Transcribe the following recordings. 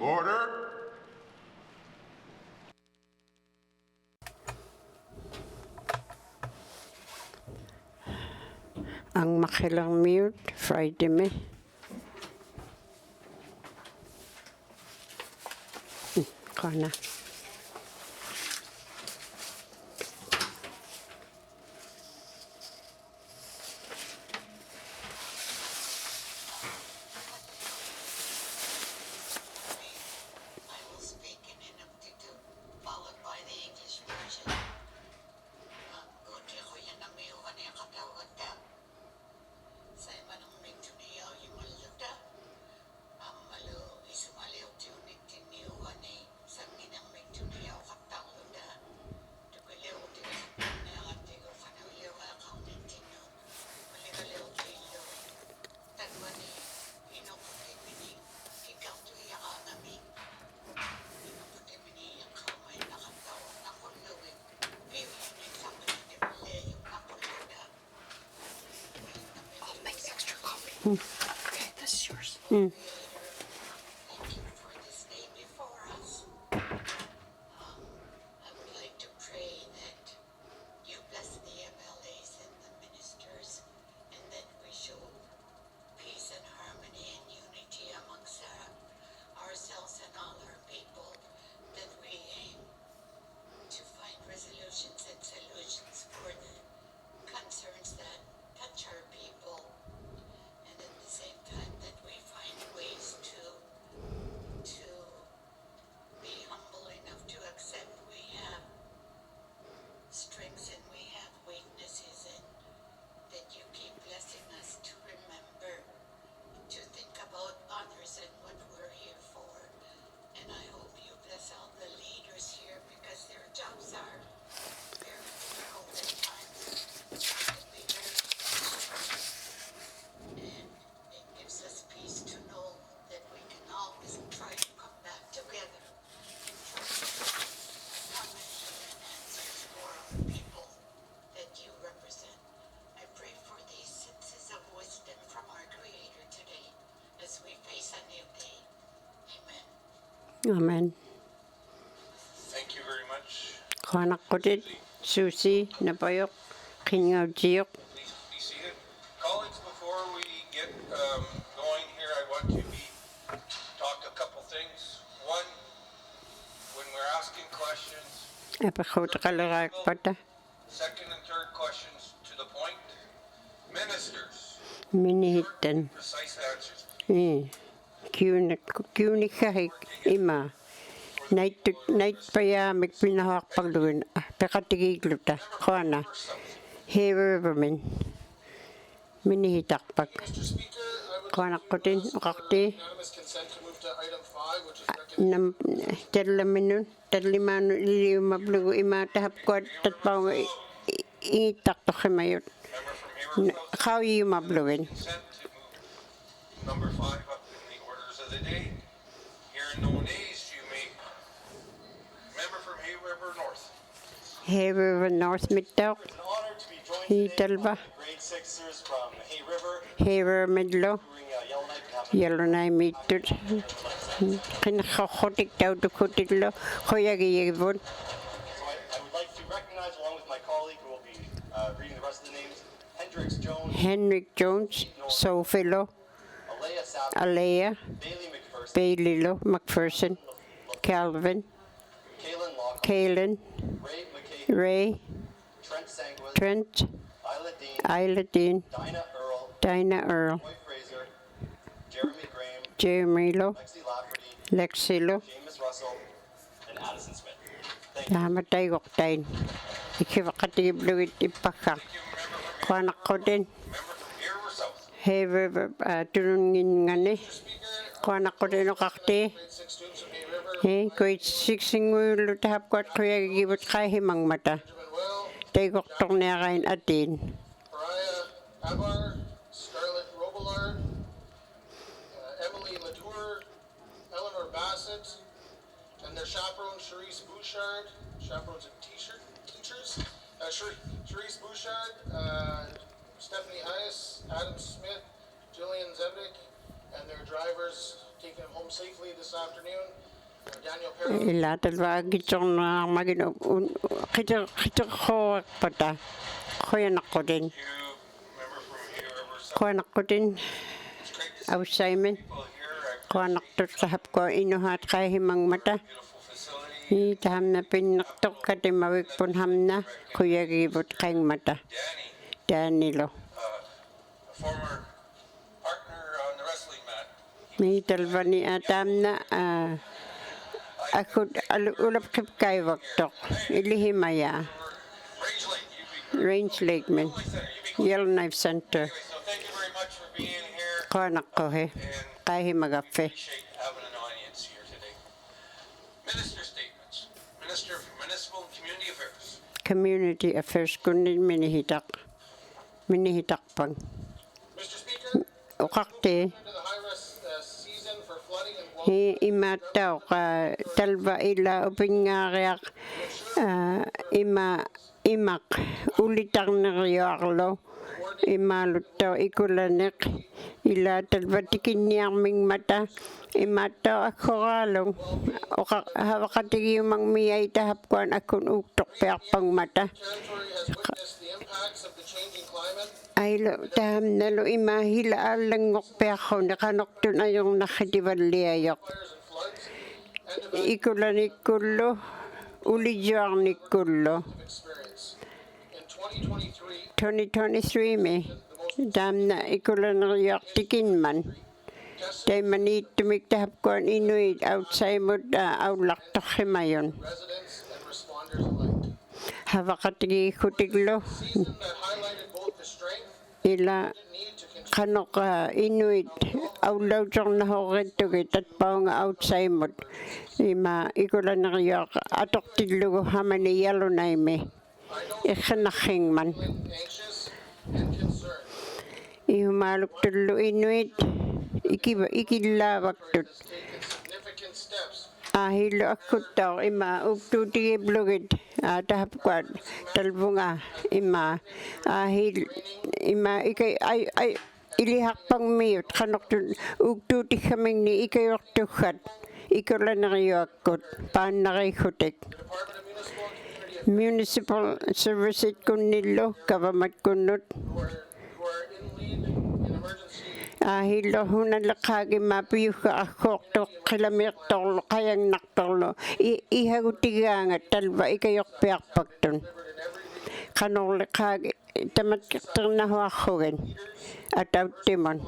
Order. Ang makilang mute, Friday me. Kana. Okay, this is yours. Mm. Thank you for this day before us. I would like to pray that you bless the MLAs and the ministers, and that we show peace and harmony and unity amongst ourselves and all our people, that we aim to find resolutions and solutions for the concerns that touch our people, and at the same time that we find ways to be humble enough to accept we have strengths and we have weaknesses, and that you keep blessing us to remember to think about others and what we're here for. And I hope you bless all the leaders here, because their jobs are very difficult at times. It can be very stressful. And it gives us peace to know that we can always try to come back together and try to come and get answers for our people that you represent. I pray for these senses of wisdom from our Creator today as we face a new day. Amen. Amen. Thank you very much. Kana ko din, Susie, nabayok, kingaw jiyok. Please be seated. Colleagues, before we get going here, I want to talk a couple things. One, when we're asking questions, Apakot kalagak pata, second and third questions to the point. Ministers, minihitan. precise answers. Kiuni kahik ima. Night paya magpinahak pagluin. Pekatigigluta, kana. Heververmin. Minihitak pag. Mr. Speaker, I would Kana like ko din, to ask for ukakti. unanimous consent to move to item 5, which is recommended. Nam terlimanu mablugo ima tahap ko tatpang itak to kamayot. Member from Hayward South. How you mabluin? Consent to move number 5 up in the orders of the day. Hearing no nays, you may. Member from Hay River North. Hever North Middag. It's an honor to be joined today Hitalba. by the grade sixers from Hay River Hever Midlo. during Yellowknife Cabinet. Yellowknife Midtut. Kinakakotik daw dukutik lo. Koyagi yevon. So I would like to recognize, along with my colleague who will be reading the rest of the names, Hendrix Jones, Henrik Jones. Sophie lo. Alea Savage, Alea. Bailey McPherson, Bailey lo. McPherson. Calvin. Kaylin Lockhart, Kaylin. Ray McKay, Ray. Trent Sanguis, Trent. Isla Isla Dean. Dean, Dinah Earl, Dinah Earl. Roy Fraser, Jeremy Graham, Jeremy lo. Lexi Lafferty, Lexi lo. James Russell, and Addison Smith. Thank you. Namatay koktain. Ikivakatigibluwit ipaka. Kuanak ko din. Member from Hayward South. Hever tunungin nga ni. Kuanak ko din o kakti. Grade 6 students from Hay River. Grade 6 ngulo tahap ko at kuya gigibot kahimang mata. Benjamin Well, Tay koktong niya kain atin. Mariah Abar, Scarlett Robillard, Emily Latour, Eleanor Bassett, and their chaperone, Cherise Bouchard, chaperones and teachers, Cherise Bouchard, Stephanie Hayes, Adam Smith, Jillian Zevnik, and their drivers, taking him home safely this afternoon. Daniel Perry. Ila talwa gitong na magino kita ko pata ko yan ako din You remember from whoever ko anak ko din it's great to see au Simon people here. ko anak to sahab ko inuhat kay himang mata Beautiful facility. taham na pinaktok kati mawik pun hamna kuya gibot kayong mata Danny, Danilo a former partner on the wrestling mat. may talwa ni atam na ako ulap kip kay waktok ilihimaya Range Lake, you be Range Lake man Yellowknife Center so thank you very much for being here. ko anak ko he kay himagafe Appreciate having an audience here today. Minister statements. Minister for Municipal and Community Affairs. Community Affairs kunin minihitak pang Mr. Speaker, ukakte into the high-risk season for flooding and water. hi imataw ka talba ila upingareak imak ulitang nariyaklo imalutaw ikulanek ila talba tikinyang ming mata imataw ako kalong hawakatigi mang miyay tahap kuan akun uktok peak pang mata Territory has witnessed the impacts of the changing climate. ay lo taham na lo imahila alang ngok peako nakanok tun ayong nakadiwali ayok Fires and floods and ikulan ikullo uli juang nikullo experience. In 2023, 2023 me dam na ikulan riyak tikin man day manit tumiktahap ko ang Inuit outside mo aulak to himayon residents and responders alike. hawakatigi kutiglo Season that highlighted both the strength ila and need to continue kanok Inuit aulaw jong nahokit tugit at pao nga outside mo ikulan riyak atok tiglo hamani yalo na ime ikanaking man anxious and concerned. ihumalok tulo Inuit ikilawak tut Has taken significant steps ahilo ako tao uptuti blugid tahap kwad talbunga ahil ikay ay ilihak pang miyot kanok tun uptuti kaming ni ikayok tukhat ikola na kayo akot paan na kayo kutik Department of Municipal and Community municipal services kunilo kabamat kunot who are in lead in emergency ahilo hunan lakagi mapiyo ka akok to kilamik tolo kayang naktolo ihagutigangat talba ikayok piyak pagtun delivered in every region. kanong lakagi tamat kitang nahuakogen at timon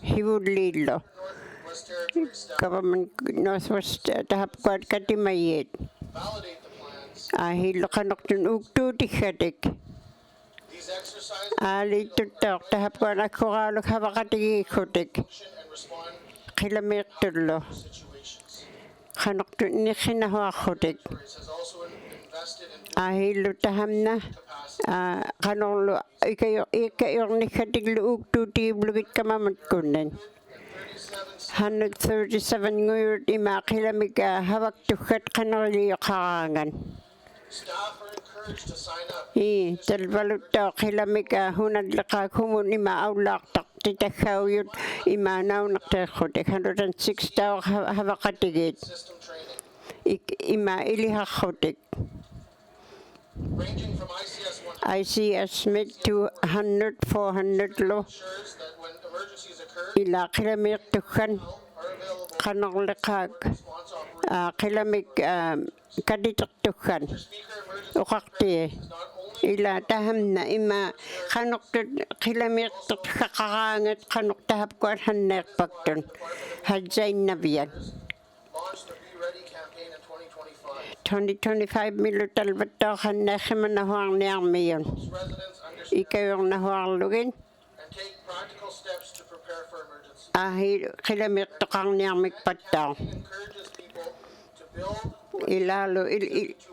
hiwulilo Northwest Territory staff kapaman northwest tahap kwad katimayet validate the plans. ahilo kanok tun ugtuti kadik These exercises alito tok tahap kwad ako kalok hawakatigi kutik function and respond kilamik tulo to situations. kanok tun ni kinahuakotik Territories has also invested in ahilo taham na capacity. kanolo ikayor ni katiglo ugtuti blugit kamamat kunen 37 137 nguyot imakilamig hawak tukat kanoli karangan staff are encouraged to sign up talbalut to kilamig hunad laka kumun aulak tak titakaw yun imanaw naktakot 106 daw hawakatigit system training ilihakotik ranging from ICS 100 ICS mid to 100 400 lo ensures that when emergencies occur ila kilamig tukan are available kanong lakag response operators. kilamig kaditaktukan Speaker, emergency ukakti not only ila taham na kanok kilamig kakakangat kanok tahap ko hanek pagtun hadjain na biyan launched the Be Ready campaign in 2025. 2025 minutal bato hanek manahuang niyang miyon Residents understand ikayong nahuang lugin and take practical steps to prepare for emergency. ahil kilamig tukang niyang migpataw Encourages people to build ilalo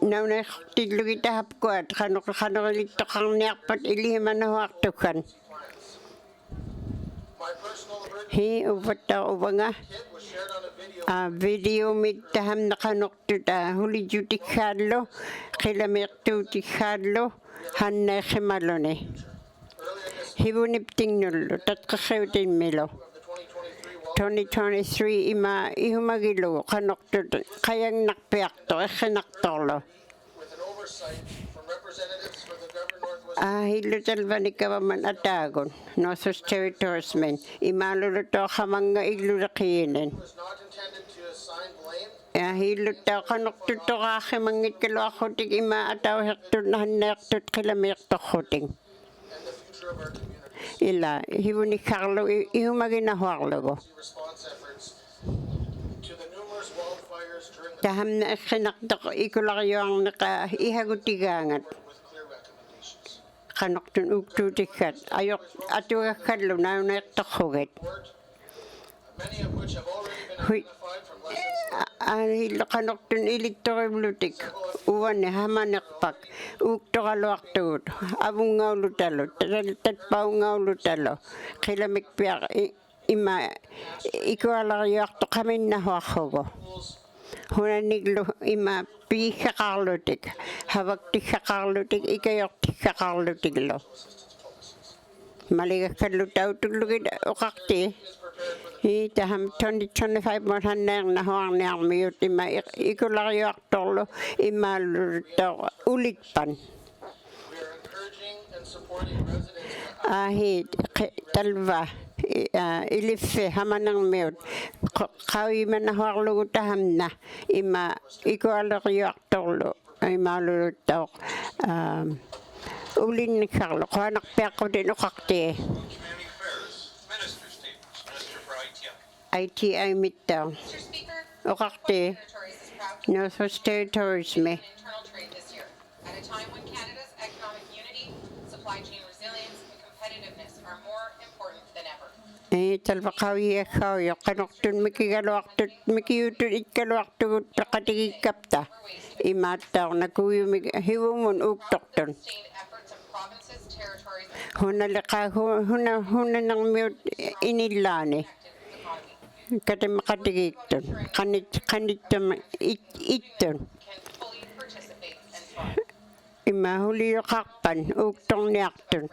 naunay tidlugi tahap ko at kanok tukang niyak pat ilihiman nahuak tukan plans. My personal emergency hi ubata ubanga kit was shared on a video video mit taham nakanok tuta huli juti khadlo kilamik tuti khadlo hanne khimalone earlier this hibunip tingnul tat kakhewtin milo of the 2023 2023 ima ihumagilo kanokto kayang nakpiakto ekhenaktorlo. with an oversight from representatives for the Governor Northwest Hilutalvani kavaman atagon Northwest Territories men imaluluto kamanga ilulakinen. was not intended to assign blame Hilutaw kanokto kakimangit kaloakotik ima ataw hektut na hanektut kilamirtokoting. and the future of our communities. Ila hivuni karlo ihumaginahuarlogo. Response efforts to the numerous wildfires during the Taham na ekhenaktok ikularyoang naka ihagutigangat. with clear recommendations. Kanoktun uktutikat ayok atugakadlo na naktokhuget. Many of which have already been Hui. identified from lessons Ahil kanoktun iliktoriblutik uwan hamanakpak uktoraloaktut abungaulutalo tatpaungaulutalo kilamikpiak ima ikualaryoakto kamin nahuakhogo hunaniglo ima piikakarlutik havaktikkakarlutik ikayoktikkakarlutiklo maligakkalutautulugit okakti taham 2025 mohanneer nahuarniarmiut ima ikularyoartorlu imallutor ulikpan. we are encouraging and supporting residents Talva iliffe hamanarmiut qawiimanahuarlugu tahamna ima ikularyoartorlu imallutor ulinnikarlu qaanarpiaqquten uqaqti community affairs minister statements minister for ITI mittaa Mr. Speaker, uqaqti Territories is proud to Northwest Territories me internal trade this year, at a time when Canada's economic unity, supply chain resilience, and competitiveness are more important than ever. talvaqawiakkaawio qanoqtun mikigaluartut mikiyutut ikkaluartugut peqatigikapta imaattaarnakuuyumik hivumun uuktortun Sustained efforts of provinces, territories, and hunaliqaagu hunanarmiut inillaani economy katimaqatigiittun qanittama ittun can fully participate and thrive. imahulioqarpan uuktorniartun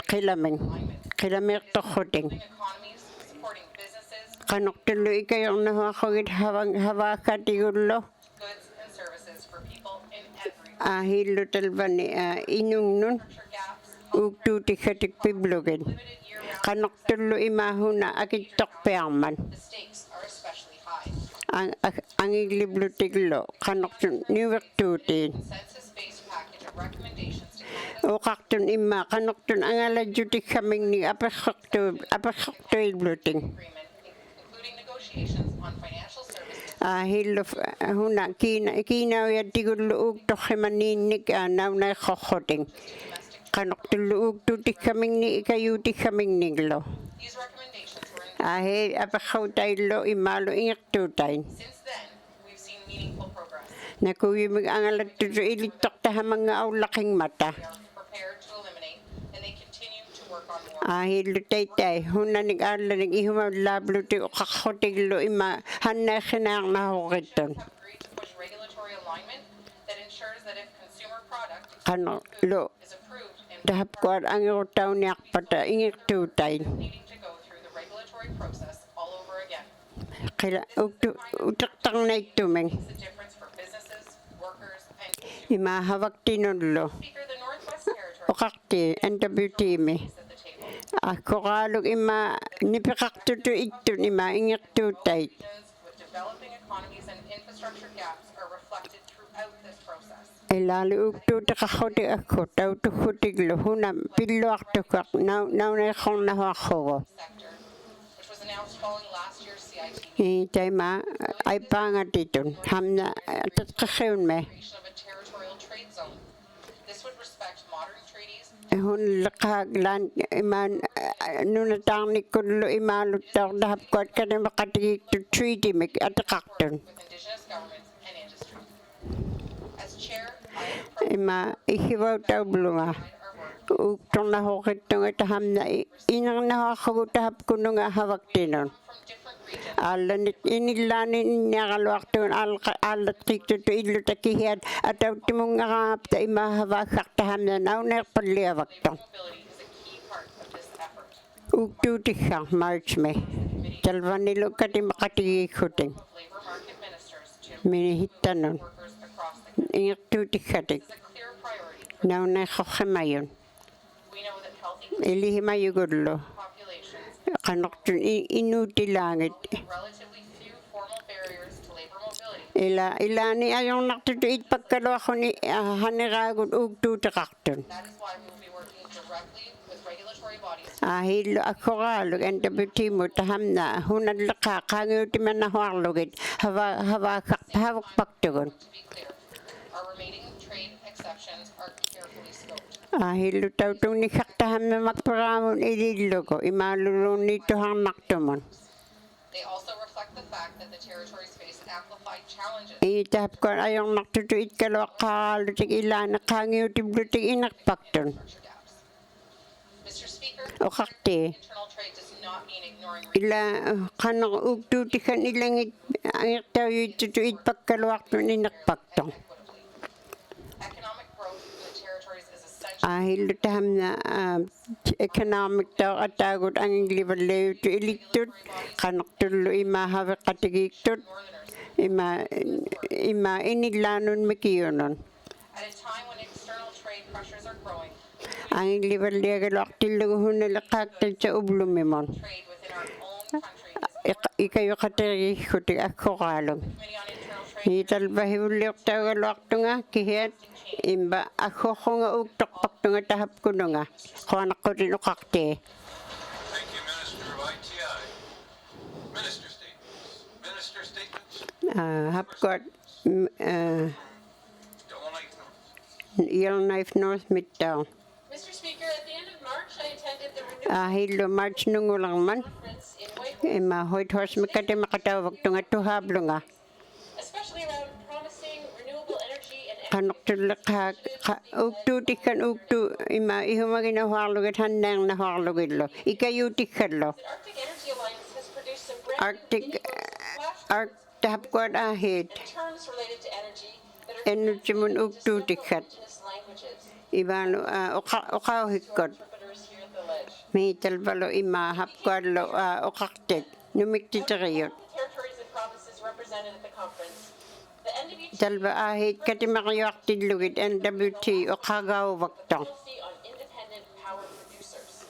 qilamiqtorruting Economies, supporting businesses, qanoqtullu ikayornahuaqugit havaakatigullo goods, and services for people in every hillutalvani inunnun infrastructure gaps, uuktuutikkatik piblugin limited year-round. qanoqtullu imahuna akittorpiarman The stakes are especially high. angiliblutiglo qanoqtun niuvertuutiin Consensus-based package of recommendations to Canada's uqartun imma qanoqtun angalajjutikkamingni aperqortuilbluting agreement, including negotiations on financial services, hillu huna kiinauyatigullu uuktorrimaniinnik naunaiqorruting domestic. qanoqtullu uuktuutikkamingni ikayuutikkamingniklo These recommendations were in. aperqautaillo imaalu ingertuutain Since then, we've seen meaningful progress. nakuyimig angalattutu ilittortahamanga aulaqingmata They are prepared to eliminate, and they continue to work on more. hilutaitai hunanik aallanik ihumallabluti uqarrutiglu ima hannaaqhinaarnahuqittun Have agreed to push regulatory alignment that ensures that if consumer product qanoqlu is approved and tahapkuat angiruttauniarpata ingirtuutain needing to go through the regulatory process all over again. qila uteqtarnaittuming It's the difference for businesses, workers, and consumers. ima havaktinullu Speaker, the Northwest Territories uqarti NWT-mi is at the table. Koraaluk ima nipiqartutu ittun ima ingirtuutait Regions with developing economies and infrastructure gaps are reflected throughout this process. ilaali uktuutiqarruti akku tautukkutiglu hunam pilluartukaq naunaiqornahuarrugu Sector, which was announced following last year's CIT taima aipaangatitun hamna tatqirriunme creation of a territorial trade zone. This would respect modern treaties hun liqaaglaan imaan nunataarnikkullu imaaluttortahapkuat kanimaqatigiktu treatimik atiqartun with Indigenous governments and industry. As chair, I am proud ima ihivautaulunga of our work uuktornahuqittunga tahamna inernahuarrugu tahapkununga havaktinun from different regions. allanit inillaani inniaqaluartuun aallatqiiktutu illutakihiat atauttimungaraapta ima havaaqqartahamna nauneerpalliavaktor Mobility is a key part of this effort. Ugtutikha March me. Talvanilo kati makatigi kuting. of labor market ministers to Minihitanon. workers across the country. Ingtutikhatik. This is a clear priority for Nauna kokhemayon. we know that healthy Ilihimayugullo. populations Kanoktun inutilangit. have relatively few formal barriers to labor mobility. Ilani ayong naktutuit pagkalo ako ni haniragun ugtutikaktun. That is why we will be working directly with regulatory bodies Ahilo ako kalog NWT mo tahamna hunad laka kanguti man na huarlogit havak paktugon. to be clear. Our remaining trade exceptions are carefully scoped. Ahilo tautung ni kaktaham na magparamon ililoko imalulong nito hang naktumon. They also reflect the fact that the territories face amplified challenges Itap ko ayong naktutuit kalo kalutik ilan kanguti blutik inakpaktun. infrastructure gaps. Mr. Speaker, O kakti. internal trade does not mean ignoring Ila kanang ugtutikan ilangit ang tayo itutuit pagkaluaktun inakpaktun. equitably. Economic growth in the territories is essential Ahilo taham na economic daw atagot ang libalay to iliktut kanok tulo imahawa katigitut ima inilanon makiyonon. at a time when external trade pressures are growing. Ang libalay galak tilo hunalakaktal sa ublumimon. Trade within our own country is Ikayo katagi kutik ako kalong. Committee on Internal Trade Hital bahuliyok tayo galak tunga kihet imba ako ko nga uktok paktunga tahap ko nga. Kuanak ko rin ukakte. Thank you, Minister of ITI. Minister statements. Minister statements. Hapkot Yellowknife North. Yellowknife North Midtown. Mr. Speaker, at the end of March, I attended the Renewable Hilo March nungulang man. Conference in Whitehall, Mahoit horse makati makatawag tunga tuhablo nga. especially around promising renewable energy and Kanok tulak ha ugtutikan ugtu ihumagin na harlugit handang na harlugit lo. Ikayutikan lo. The Arctic Energy Alliance has produced some brand Arctic new Arc tahapkot ahit. and terms related to energy that are Energy mun translated into several ugtutikan. indigenous languages. Ibano okahikot. Interpreters here at the ledge. Mihital balo hapkot lo okaktet. Numiktitariot. The territories and provinces represented at the conference. The NWT Talba ahit kati makayok tidlugit NWT o kagaw waktong. policy on independent power producers,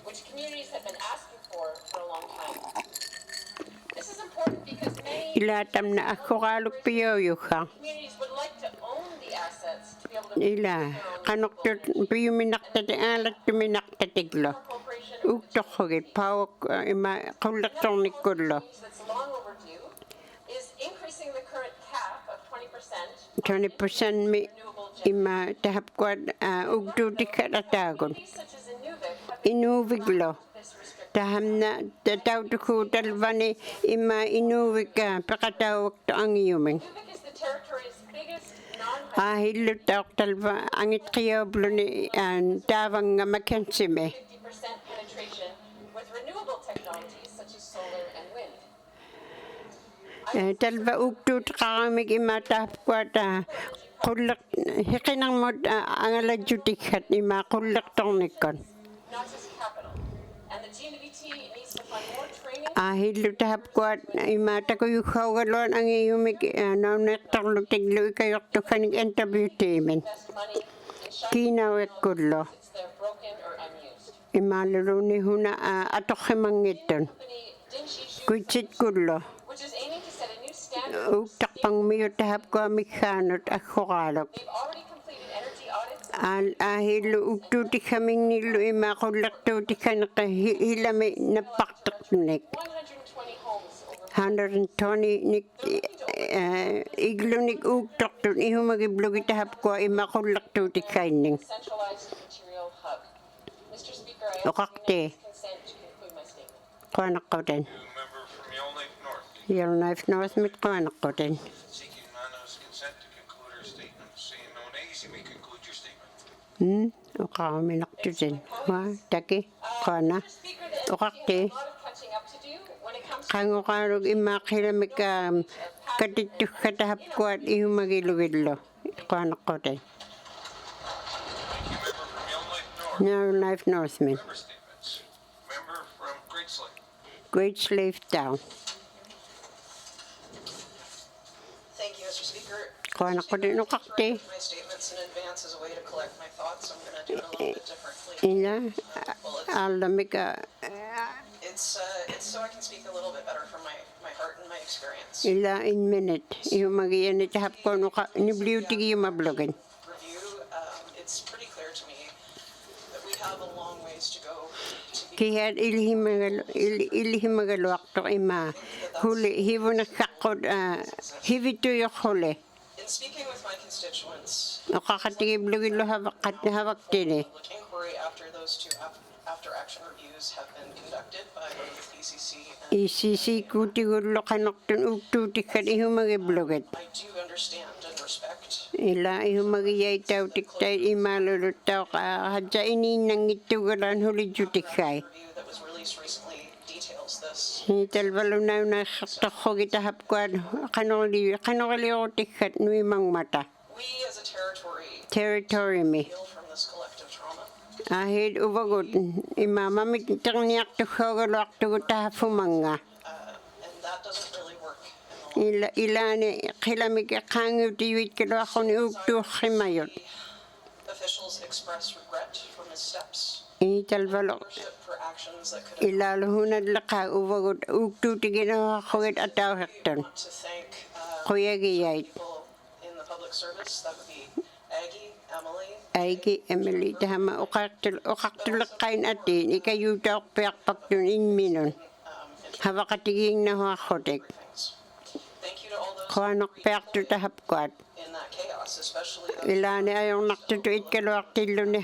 which communities have been asking for a long time. This is important because many Ilatam na ako kalok piyoyo ka. communities would like to own the assets to be able to Ila kanok piyuminaktat alat tuminaktatiglo. corporation Uktok hogit pawak kulaktong ni kulo. that's long overdue is increasing the current cap of 20% 20% mi ima tahapkwad ugtutikat atagon. such as Inuvik have been Inuviglo. this restriction. Taham na tawtuku talvani ima inuvika pakatawak to ang iyuming. Inuvik is the territory's biggest Ahilo tawak talva angit kiyoblo ni tawang nga makensime. 50% penetration with renewable technologies such as solar and wind. Talba uktut kakamig imatahapkwad kulak hikinang mod angala jutikat ima kulak tongnikon. Not just capital. And the GNVT needs to fund more training Ahilo tahapkwad imata ko yukagalon ang iyumig naunetang lutiglo ikayok to kanig entabuti men. invest money in shiny Kinawek kulo. assets that are broken or unused. Imaluluni huna atok himangiton. Company Dinshishu, Kuchit kulo. which is aiming to set a new standard. Uktak pang miyo tahap ko amikhanot ako kalok. They've already completed energy audits. Ahilo uktuti kaming nilo imakulak tuti ka nakahilami napaktak nik. 120 homes over 120 nik iglo nik uktak tun ihumagiblogi tahap ko imakulak tuti kaining. centralized material hub. Mr. Speaker, I ask Okakte. unanimous consent to conclude my statement. Kuanak ko din. New member from Yellowknife North. Yellowknife North mit kuanak ko din. Seeking unanimous consent to conclude her statement. Seeing no nays, you may conclude your statement. Okaminak to din. Wa, taki, kuana. Mr. Speaker, the Okakte. NDP has a lot of catching up to do when it comes to Kango karog imakilamik katituk katahap ko at ihumagilugidlo. Kuanak ko din. Thank you, member from Yellowknife North. Yellowknife North min. Member statements. Member Great Slave Town. Thank you, Mr. Speaker. Kuha na ko din ng kakti. My statements in advance as a way to collect my thoughts. I'm going to do it a little bit differently. Ina, alam ka, It's so I can speak a little bit better from my heart and my experience. ila in minute. Yung magiyan ni tahap ko no ka, ni tigi yung mablogin. Review, it's pretty clear to me that we have a long ways to go to be Kaya ilihim magaluak to ima. Huli, hivo na kakod, hivito yung huli. in speaking with my constituents. O kakatigi blogin lo hawak din eh. Public inquiry after those two after action reviews have been conducted by both PCC and Isisi kuti gulo kanok tun uktuti kan iho magiblogit. I do understand and respect Ila iho magiyay tau tiktay imalulot tau ka hadja ini nang itugalan huli jutikay. review that was released recently details this. Hital balon na sakto kita hapkuan kanoli o tikat nui mang mata. We as a Territory me. heal from this collective trauma. Ahid ubagot imama mitang niyak to hogolok to tahafumanga. And that doesn't really work in the long Ilani kilamik kangu tiwit kilo ako ni uktu himayot. Officials express regret for missteps, Hital balok ownership for actions that could have ilalhunad laka ubagot uktu tiginawa kogit ataw hekton. want to thank Kuya giyay. people in the public service. That would be Aggie, Emily, Aiki Emily tahama ukaktul kain atin ikayuta ok piakpak dun in minon. and Hawakatiging na huakotek. things. Thank you to all those Kuanok piak tu tahapkuat. in that chaos, especially those Ilani ayong naktutuit kaluak tilo ni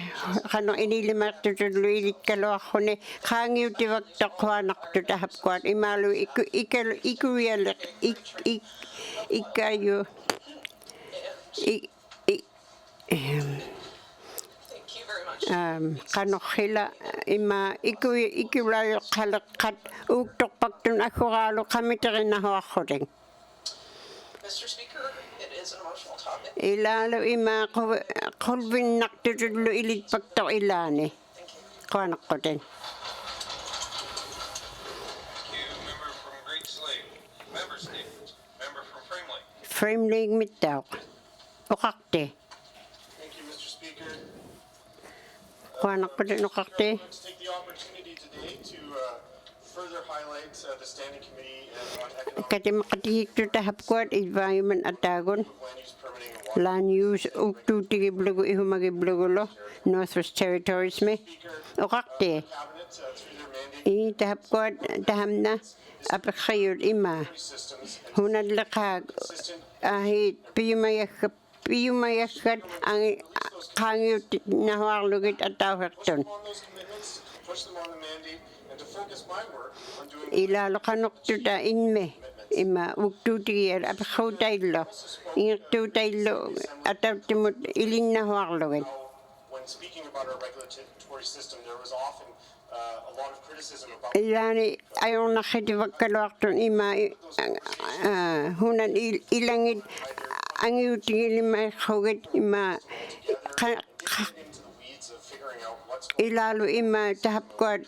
kanong inilimak tutulo ilit kaluak ko ni kangiw tiwag takwa naktutahap kuat imalu ikuyalik ikayo Thank you very much. kanok hila ima ikulayo kalakat uktok pagtun ako kalo kami takin na ako rin. Mr. Speaker, it is an emotional topic. Ilalo ima kulvin naktutulo ilit pagto ilani. Thank you. Kuanak ko din. Thank you, member from Great Slave. Member statements. Member from Framley. Frame leg mittaw. Ukakte. Thank you, Mr. Speaker. Kuanak ko din ukakte. Let's take the opportunity today to further highlight the Standing Committee on Economic Kati makatihik tu tahap kuat environment atagon. Land Use Permitting and Water. Land use uktu tigiblogo ihumagiblogo lo. Northwest Territories me. Ukakte. Cabinet, through their mandate, I tahap kuat taham na. Apakayod ima. systems and Hunad lakag. Ahit piyumayakat ang kangyo na huarlugit ataw hekton. on those commitments, push them on the mandate, and to focus my work on doing Ilalo kanok tuta inme ima uktu tigir apakaw tayo ingak tu tayo ataw timot iling na huarlugit. how, when speaking about our regulatory system, there was often a lot of criticism about Ilani ayong nakitibag kalwakton ima hunan ilangit ang yutingin lima kawit ima into the weeds of figuring out what's ilalo ima tahap kuat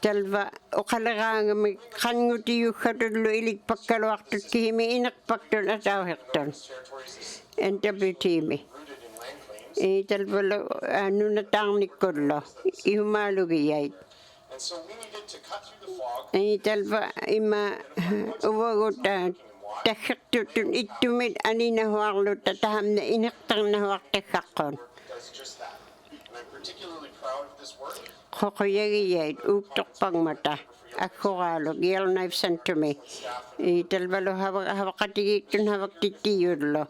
talva o kalagang kanguti yu katulo ilik pagkalwakton kihimi inak pagton ataw hekton territories is NWTimi. rooted in land claims. Talva ano na tang ni Kodlo ihumalugiyay. And so we needed to cut through the fog Talva ima uwagot tahak tutun itumid ani na huarlo tataham na inaktang na huwak takakon. does just that. And I'm particularly proud of this work. Kokoyagiyay uktok pang mata. Ako kalo, giyal knife sent to me. Talva lo hawakatigik tun hawak titiyod lo.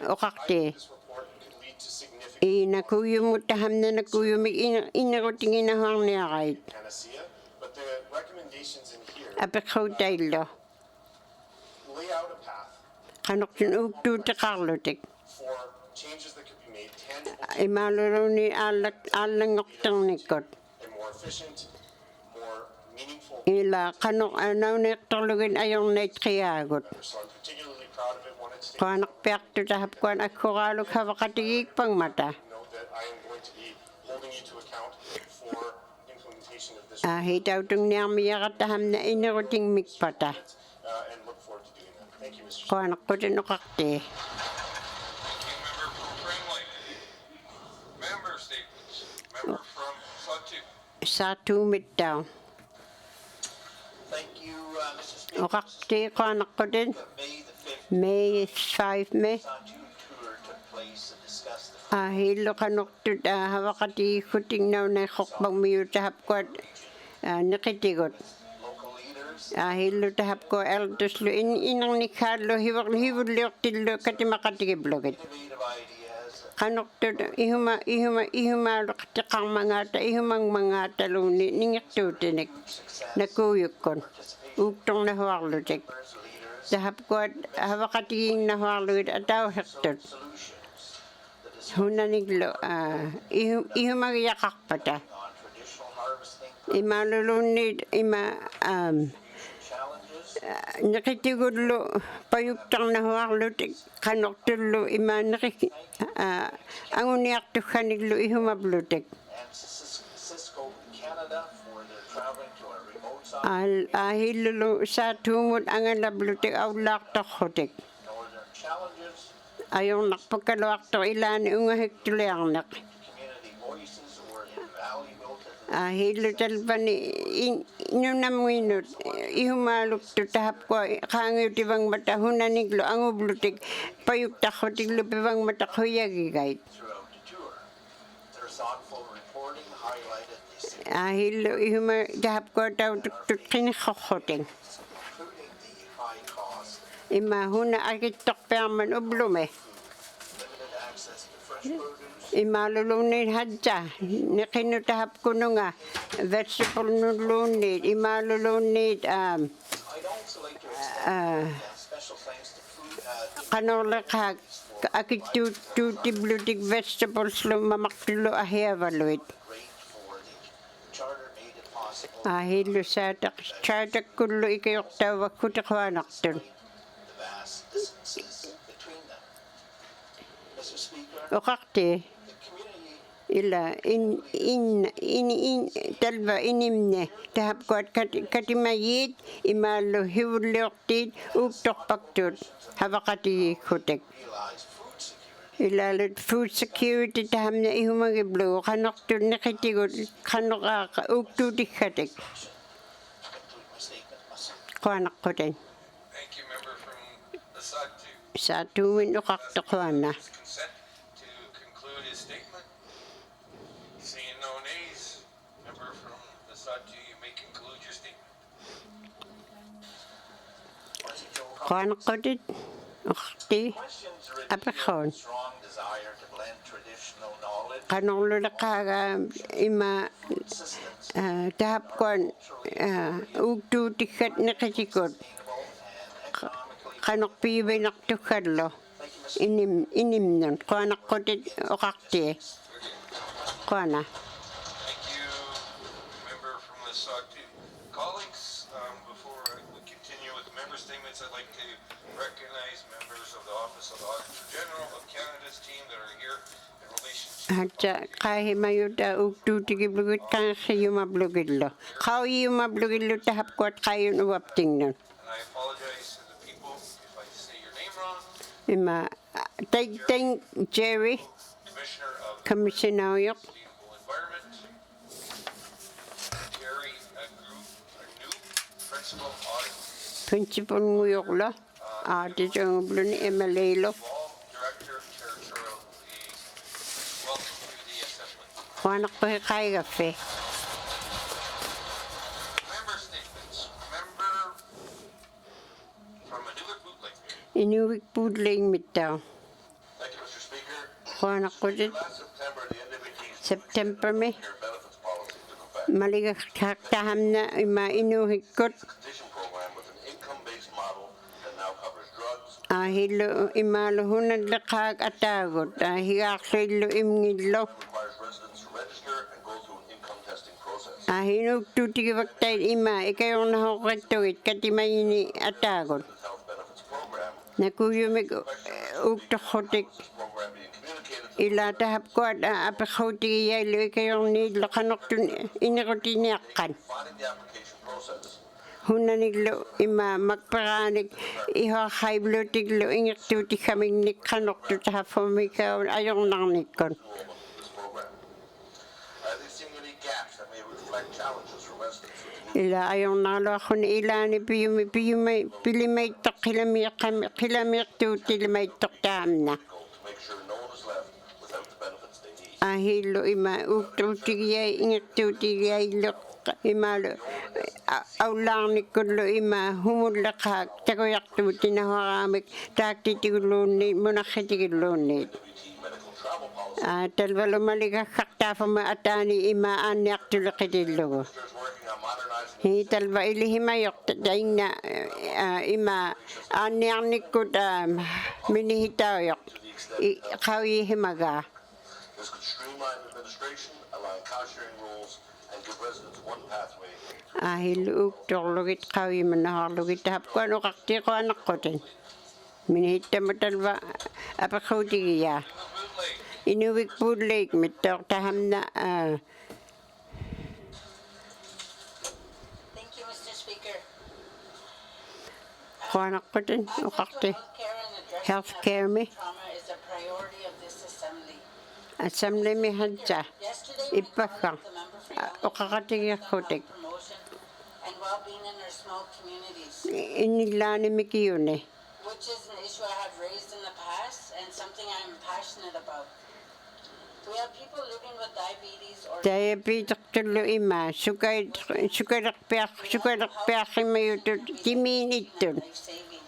Okakte. This report could lead to significant Nakuyo mo taham na nakuyo mig inakotingin na huwang niya kahit. panacea, but the recommendations in here Apakaw tayo. lay out a path Kanok yun uktu ta karlotik. for changes that could be made tangible Imaluro ni alang oktang nikot. and more efficient, more meaningful. Ila kanok anaw ni tolugin ayong net kiyagot. So I'm particularly proud of it. Wanted to take Kanak piak tu tahap kuan ako kalok hawakatigik pang mata. note that I am going to be holding you to account for presentation of this Hitautung niarmiaqatahamna ineruting mikpata. and look forward to doing that. Thank you, Mr. Speaker. Qaanaqqutinnoqarti. Thank you, member from Friendly. Member statements. Member from Satu. Saatuumittau. Thank you, Mr. Speaker. Oqarti qaanaqqutin. May the 5th, May 5 me. Satu tour took place to discuss the Hilluqanuqtut havaqatiikkutingnauna qorpangmiutahapkuat niqitigut. local leaders Hillutahapku eltuslu inarnikhaallu hivulliortillu katimaqatigiblugit. innovative ideas Qanuqtut ihumaaluqtiqarmangaata ihumangmangaataluuni ningiqtuutinik nakuuyukkun uuktornahuarlutik. leaders Tahapkuat havaqatigiingnahuarlugit atauhiqtut. that Hunaniglu ihumagiyaqarpata. on traditional harvesting Imalulunit challenges niqitigullu payuktarnahuarlutik qanortullu anguniartukhaniglu ihumablutik. and Cisco, Canada for their traveling to a remote side Ahillulu saatuumut angalablutik aulaartorrutik. northern challenges, Ajornarpukkaluartor ilaani ungahiktuliarneq. community voices were invaluable to the Hillutalpani inunamuinut ihumaaluktu tahapkua qaangiutivangmata hunaniglu angublutik payuktarrutiklu pivangmata quyagigait. throughout the tour. Their thoughtful reporting highlighted the Hillu ihuma tahapkua tautuktut qiniqorrutik. including the high cost, Ima huna akittorpiarman ublume. limited access to fresh produce, Imalulunit hadja niqinu tahapkununga vegetable nulunit imalulunit I'd also like to extend special thanks to food qanorleqaak akittuutiblutik vegetables lu mamaqtullu ahiavaluit. great for the charter made it possible Hillu saatakkullu ikiyortaavakkutiqaanartun. the vast distances between them. Mr. Speaker, Oqarti the community ila in talva inimne tahapkuat katimayit imallu hivulliortiit uuktorpaktut havaqatigiikkutik. realized food security Ilalut food security tahamna ihumagiblu qanortut niqitigut qanoraaqa uuktuutikkatik. conclude my statement myself. Qaanaqqutin Thank you, member from the Satu. saatuumin uqartoquana. Consent to conclude his statement. Seeing no nays, member from the Satu, you may conclude your statement. Qaanaqqutit uqarti Questions apaqaun reveal strong desire to blend traditional knowledge, qanorlulaqaaga ima systems, tahapkuan uuktuutikkat niqitikut sustainable and economically. qanorpiivinartukkallu Thank you, Mr. inimnun qaanaqqutit uqarti qaana. Thank you, member from the Satu. Colleagues, before we continue with the member statements, I'd like to recognize members of the Office of the Auditor General of Canada's team that are here in relation to Hatsa qahimayuta uuktuutikiblugut qaanqiyumablugillu qauyumablugillu tahapkuat qaayun uaptingnun. and I apologize to the people if I say your name wrong. Ima taitang Jerry Commissioner of Commissioner Sustainable Environment. Jerry Agnew, Principal Audit Principal nguyuklo aatitungbluni emalilo Law Director, Territorial Liaison. Welcome to the assessment. qaanaqquhi qaigaffe. Member statements. Member from Inuinnaqtun. Inuit puudling mittau. Thank you, Mr. Speaker. Qaanaqqutit Last September, the NWT September me Care Benefits Policy took effect. maligaqtahamna ima inuhikkut Competition program with an income-based model that now covers drugs, ahillu imalu hunalleqaak ataagut higaarlillu imngillu requires residents to register and go through an income testing process. ahinuuktuutigivaktait ima ikayornahoqattugit katimayini ataagut The health benefits program nakuyumik uuktorrutik this program being communicated to ila tahap kuat apakauti yailu ikayong ni lokanoktun Inuinnaqtun. Refining the application process. Hunaniglo ima magparanig iho haiblutiglo ingaktuti kaming nikanoktu tahapomika ayong nangnikon. This program. Are they seeing any gaps that may reflect challenges for residents with Ila ayong nalo ako ni ilani pilimay tok kilamir tuti limay tok tamna. to make sure no one is left without the benefits they need? Ahilo ima uktutigay ingaktutigay lok imalo aulang ni kullo ima humulakak takoyak tuti na haramik taktitiguluni munakitiguluni. WT medical travel policy. Talvalo maligakakta fama atani ima anyak tulakidillo. Is working on modernizing Hi talva ilihimayok daing na ima anyak nikut minihitayok kawi himaga. this could streamline administration, align cost-sharing rules, and give residents one pathway. Ahiluk torlugit kawi manaharlugit hapkuan o kakti ko anak ko din. Minihita mo talva apakauti ya. Inuinnaqtun Lake mitok taham na Thank you, Mr. Speaker. ko anak ko din o kakti. Healthcare me. Trauma is a priority of this assembly. Assembly mi hadja. Yesterday, we Ipakang. the member for O kakati ko din. promotion and well-being in our small communities, Inilani mi kiyune. which is an issue I have raised in the past and something I'm passionate about. We have people living with diabetes or Diabetes tulo ima. Sukarak piyak mayutut. Timinitun. life-saving.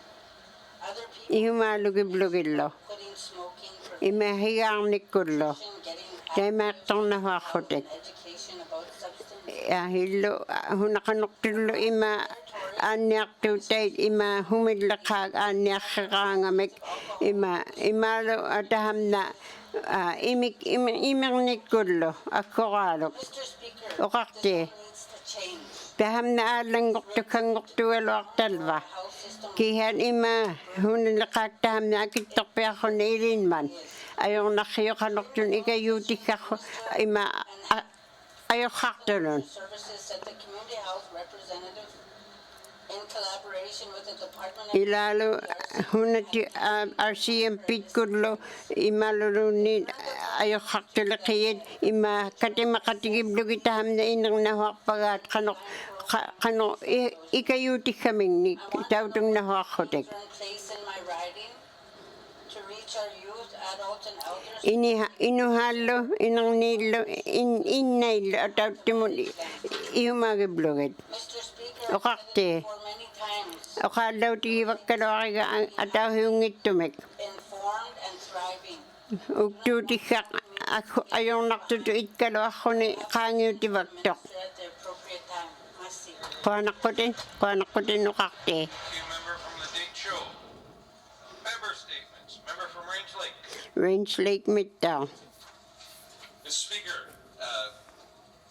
Other people Ihumalugib-lugillo. quitting smoking, Imahiyang nikullo. getting Dahil maktong nahakotik. education about substance Ahilo, hunakanoktulo ima anyak tutay ima humidlakag anyak kakangamik ima imalo ataham na imik nikulo akoralok Mr. Speaker, okakti needs to change. taham na alangok tukangok tuwalo aktalva Health system kihan ima hunilakag taham na akitok pa ako na ilinman ayong nakiyo kanoktun ikayutik ako ima ayok hakto nun. services said the community health representative in collaboration with the Department of Ilalo hunati RCMP kullo imalulunin ayo haktulakiyed ima katima katigiblo kita hamna inang nahak pagat kano ikayuti kaming ni tautong nahak hotek. place in my riding to reach our youth, adults, and elders. Inuhalo inang nilo innailo atautimon iumagibloget. Mr. Speaker, I've Okakti. said it for many times, Okalaw tiwak kalawaki ataw hungit tumek. informed and thriving. Uktutikak ako ayong naktutuit kalo ako ni kanyo tibaktok. Minister at the appropriate time. Masi. Kuanak ko din ukakti. Member from the Date Show. Member statements. Member from Range Lake. Range Lake Midtown. Mr. Speaker,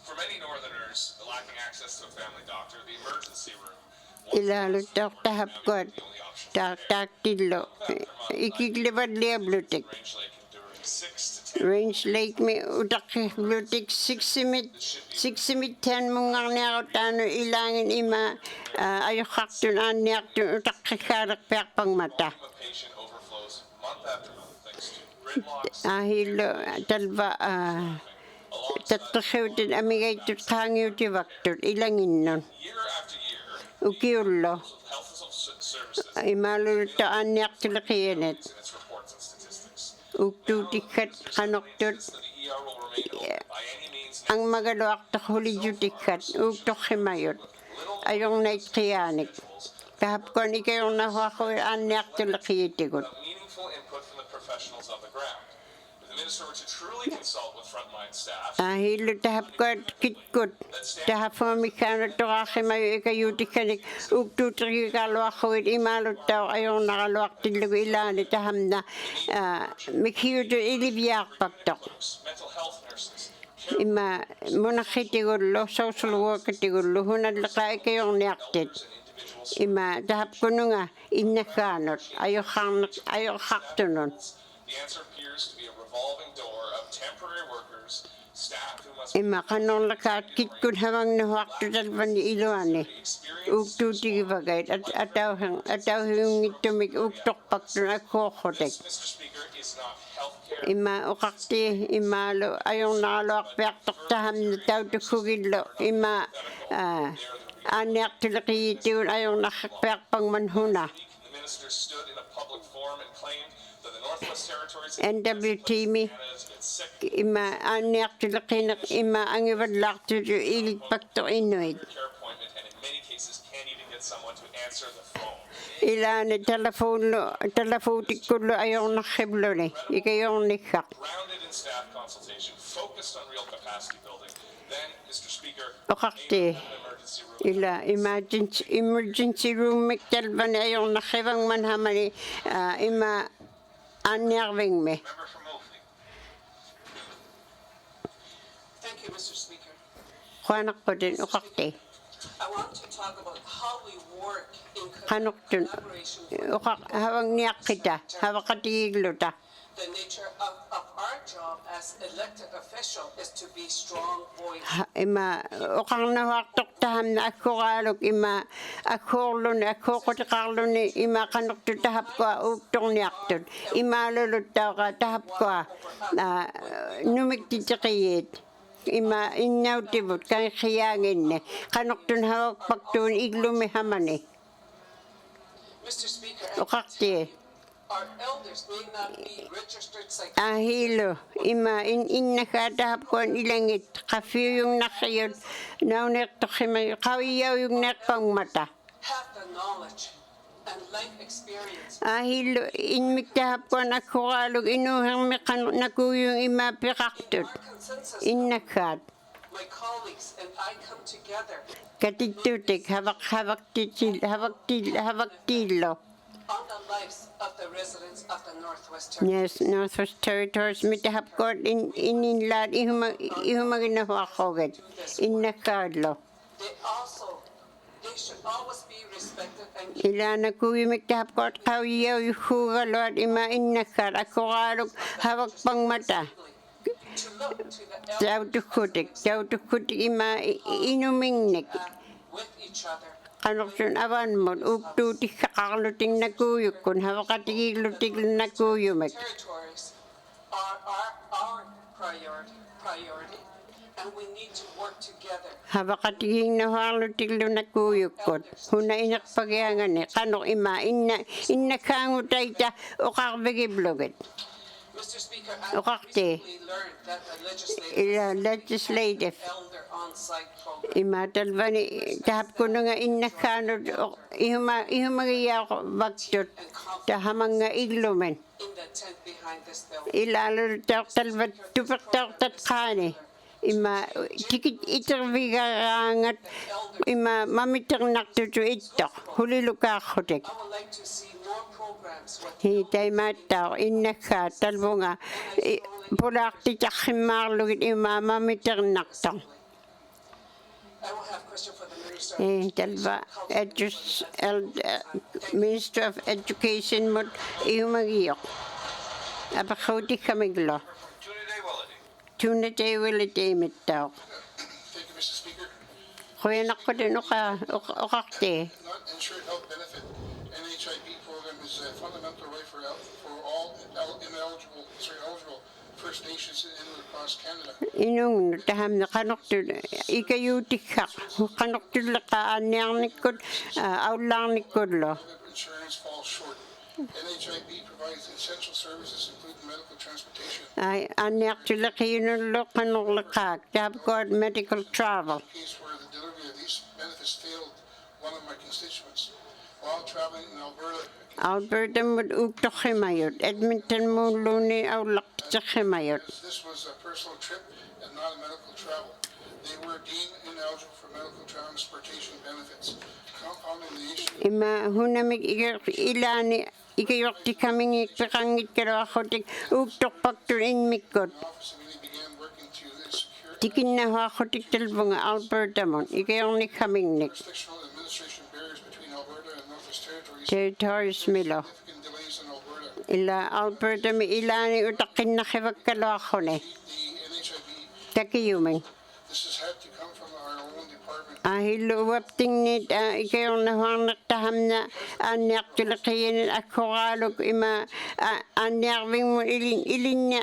for many Northerners lacking access to a family doctor, the emergency room Ilalo tok tahap ko the only option. tak tilo. Ikiglibad liya blutik. Range Lake enduring 6 to 10 Range Lake mi utak blutik 6 10 mungang niya tano ilangin ima ayok haktun anyak tun utak kikarak piak pang mata. a patient overflows month after month thanks to gridlocks, Ahilo talba tatkasiutin amigay tut kangyo tibaktut ilangin nun. year after year, Ukiulo health services imaluluto anyak tulakiyanet. in its reports and statistics. Uktutikat kanoktut So the ER will remain open by any means ang magaluak ta huli jutikat uktok himayot ayong nait kiyanik. Kahap ko ni kayong nahuwa ko anyak tulakiyatikot. without meaningful input from the professionals on the ground. If the minister were to truly consult with frontline staff, Ahilo tahap ko kitkut. Tahap mo mikano to kakimayo ikayutikanik. Uktutri kaluak ko imalot tao ayong nakaluak tilog ilani taham na mikiyuto ilibiyak paktok. mental health nurses, Ima monakitigulo, social worker tigulo, hunad lakay kayong niaktit. individuals, Ima tahap ko nga inakanot, ayok hakto nun. the answer appears to be a revolving door temporary workers, staff who must Ima kanong lakat kitkun hawang na waktu talban ni iluani. Uktu tigi bagay ataw yung itumig uktok paktun ako kotek. Mr. Speaker, is not healthcare. Ima ukakti ima lo ayong nalo akpek taktaham na taw tukugilo ima anek tulaki tiun ayong nakakpek pang manhuna. The minister stood in a public forum and claimed that the Northwest Territories NWTMI ima anek tulaki na ima ang ibadlak tu ilig pakto Inuit. care appointment and in many cases can't even get someone to answer the phone. Ilan telefotik kulo ayong nakiblo ni ikayong nikak. Grounded in staff consultation, focused on real capacity building. Then, Mr. Speaker, Okakti. an emergency room. Ila emergency room miktalban ayong nakibang manhamani ima anyarving me. Member from Oakley. Thank you, Mr. Speaker. Kuanak ko din ukakti. I want to talk about how we work in Kanok dun collaboration. ukak hawang niyak kita hawak katiglo ta. The nature of our job as elected official is to be strong voice. Ima ukang nawaktok taham na ako kalog ima ako ko takarlo ni ima kanok tu tahap ko uktong niyak tun. Ima lulot ka tahap ko numik titikiyit. Ima inyaw tibot kang khiyangin ne kanok tun hawak paktun iglumi hamani. Mr. Speaker, Ukakti our elders may not be registered psychiatrists. ahilo ima in nakatahap ko ang ilangit kafiyo yung nakayod naunek to khimay kawiyaw yung nakpang mata. Have the knowledge and life experience. Ahilo in miktahap ko na kukalog inuhang nakuyong ima pikaktot Our consensus, in nakat my colleagues and I come together katitutik hawak tilo. on the lives of the residents of the Northwest Territories. Yes, Northwest Territories mitahap ko in inlad ihumaginawa ko gad in nakadlo. They should always be respected and Ila na kuwi mitahap ko at kawiyaw yuhugalot ima in nakad ako kalog hawak pang mata. to look to the Tau tukutik ima inumingnik. with each other. Kanoksun awan mo uktutik kakakluting nakuyuk kun hawakatiglutik nakuyumek. Territories are our priority, and we need to work together. Hawakatiging nahalutik nakuyuk kun. Huna inak pagyangan ni kanok ima inna kangutay ta ukakbigibloget. Mr. Speaker, I Ukakti. recently learned that the Ila legislative elder on-site program imatalbani tahap ko na nga innakanod ihumagiya ko bagtot tahamang nga iglumen. in the tent behind this building. Ilalo talbat tupak kani ima tikit itervigangat ima mamitang naktutu itok huliluka khotek. I would like to see more programs with Hitay mataw innaka talbunga pulak titakhimarlugit ima mamitang naktang. I will have a question for the Minister. Talba Minister of Education mo ihumagiyok. Abakauti kamiglo. Tuna Day Willie. Tuna day mittaw. Thank you, Mr. Speaker. Kuya nakko din ukakti. Not insured health benefit NHIP program is a fundamental right for all eligible First Nations in and across Canada. Inung taham na kanoktu ikayutik hak kanoktu laka anyang nikod aulang nikod lo. Private insurance falls short. NHIP provides essential services including medical transportation. Ay anyak tulaki yun lo kanok lakak tahap ko medical travel. Case where the delivery of these benefits failed one of my constituents. While traveling in Alberta mo ukto khimayot Edmonton mo luni aulak sa khimayot. this was a personal trip and not a medical travel. They were deemed ineligible for medical transportation benefits, compounding the issue. Ima hunamig ilani ikayokti kaming ikakangit karakotik uktok pakturin mikot. Office immediately began working to secure Tikin na hakotik talbunga Alberta mon ikayong ni kaming nik. jurisdictional administration barriers between Alberta and Northwest Territories. Territories milo. Significant delays in Alberta. ila Alberta mi ilani utakinnakivakkaloaqhuni the NHIB. takiyuming This has had to come from our own department. ahillu uaptingnit ikayornahuarnertahamna aanniartuleqiyinit akkoraaluk ima aanniarvingmun ilinnia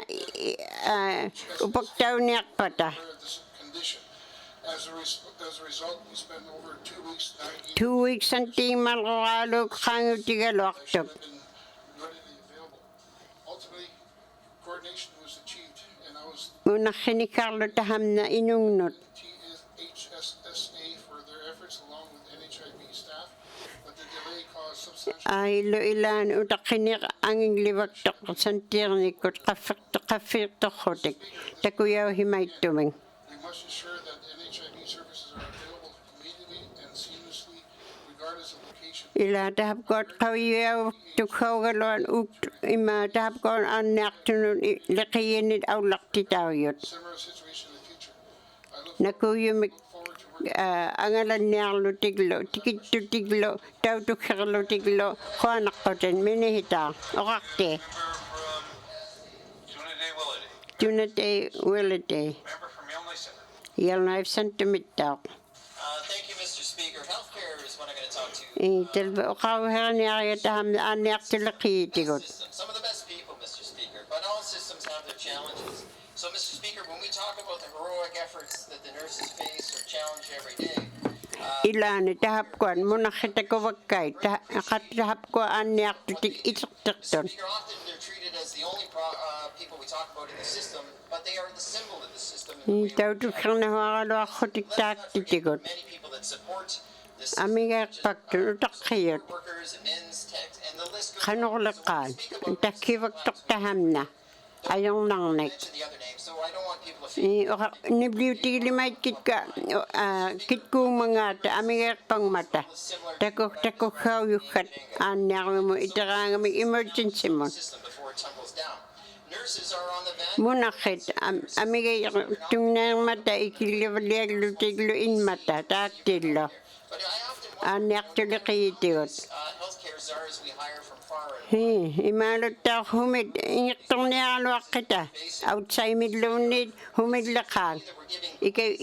upaktauniarpata This condition. As a result, we spent over 2 weeks not eating. 2 weeks antiimalqoraaluk qaangutigaluartuk Have been readily available. Ultimately, coordination was achieved, and I was unarrinikarlu tahamna inungnut HSSA for their efforts along with NHIB staff, but the delay caused substantial. ahillu ilaan utaqqiniq anginglivaktoq santiirnikkut qaffirtorrutik takuyauhimaittuming We must ensure that the NHIB services are available immediately and seamlessly, regardless of location. ila tahapkot qawiautukhaugaloan ima tahapkot aanniartunut leqiyinit aullartitauyut Similar situation in the future. I look nakuyumik forward to working angalanniarlutiklu tikittutiklu tautukherlutiklu quanaqquten minihitaa oqarti Member from Tunade Willity. tunatei willati Member from Yelnay Center. yalnaivsantumittaaq Thank you, Mr. Speaker. Healthcare is what I'm going to talk to. talba oqauherniariatahamna aanniartuleqiyitigut Some of the best people, Mr. Speaker, but all systems have their challenges. So, Mr. Speaker, when we talk about the heroic efforts that the nurses face or challenge every day, ilani tahapkuan munakhitakuvakkait tahapkua aanniartutik itertertun Speaker, often they're treated as the only people we talk about in the system, but they are the symbol of the system. tautukhernahuaraluarrutik taaktitikut Many people that support the system, amigaarpaktun utaqqiyut workers, admins, techs, and the list goes on. qanorleqqaan takkivaktortahamna ajornarnik Mention the other names, so I don't want people to feel nibliutigilimaitkikka kitkuumangaata amigeerpangmata takukhaujukat aanniarmimu iteraangami emergency mun system before it tumbles down. Nurses are on the van. munakhit amigeertungneermata ikillivaliaglutiglu inmata taattillo But I often wonder aanniartuliqiyitigut healthcare czars we hire from far and imaaluttaa humid ingirtorniaraluaqqita outsaimilluunnit humilleqaang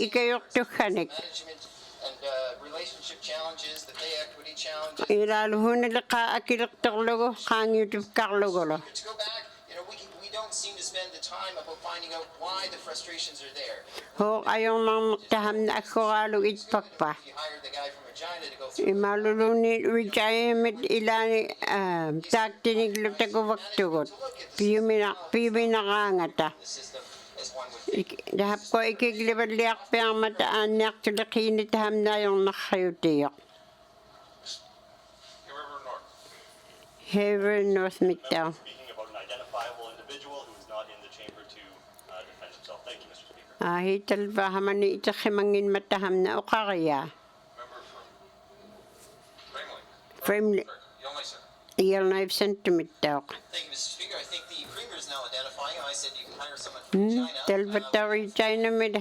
ikayurtukhanik management and relationship challenges, the pay equity challenges. iraaluhunilleqa akilertorlugu qaangiutupkarlugulu To go back, we don't seem to spend the time about finding out why the frustrations are there. hoo ajornarnertahamna akkoraalu itpakpa If you hire the guy from Regina to go through imaaluluni retirement ilaani taaktiniglu takuvaktugut piuminaqaangata the system as one would think. tahapko ikiglivalliarpiarmata aanniartuleqiinitahamna ajornarrayutiyoq Here River North. Haven North Midtown. Speaking about an identifiable individual who is not in the chamber to defend himself. Thank you, Mr. Speaker. Hitalva hamani itakimangin matahamna uqariya. Member from Framley Yelnay Center. Yalnaivsantumittaaq. Thank you, Mr. Speaker. I think the Premier is now identifying him. I said you can hire someone from China. Talvatari China mid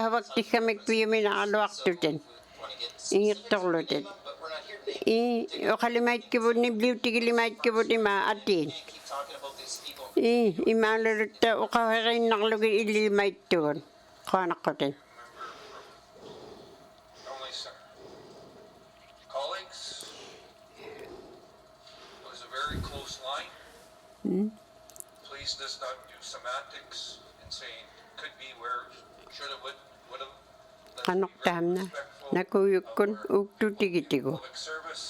havaktikamik piuminaqaluartuten. Want to get Ingirtorlutit. but we're not here today. Oqalimaittkivut nibliutigilimaittkivut ima atiin. Keep talking about these people. Imaalulutta uqaverinnarlugin illimaittugun. Qaanaqquten. Yelnay Center. Colleagues, it was a very close line. Please let's not do semantics and saying could be where should have would have. Let's be very Qanortahamna respectful nakuyukkun of our uktutigitigu. public service.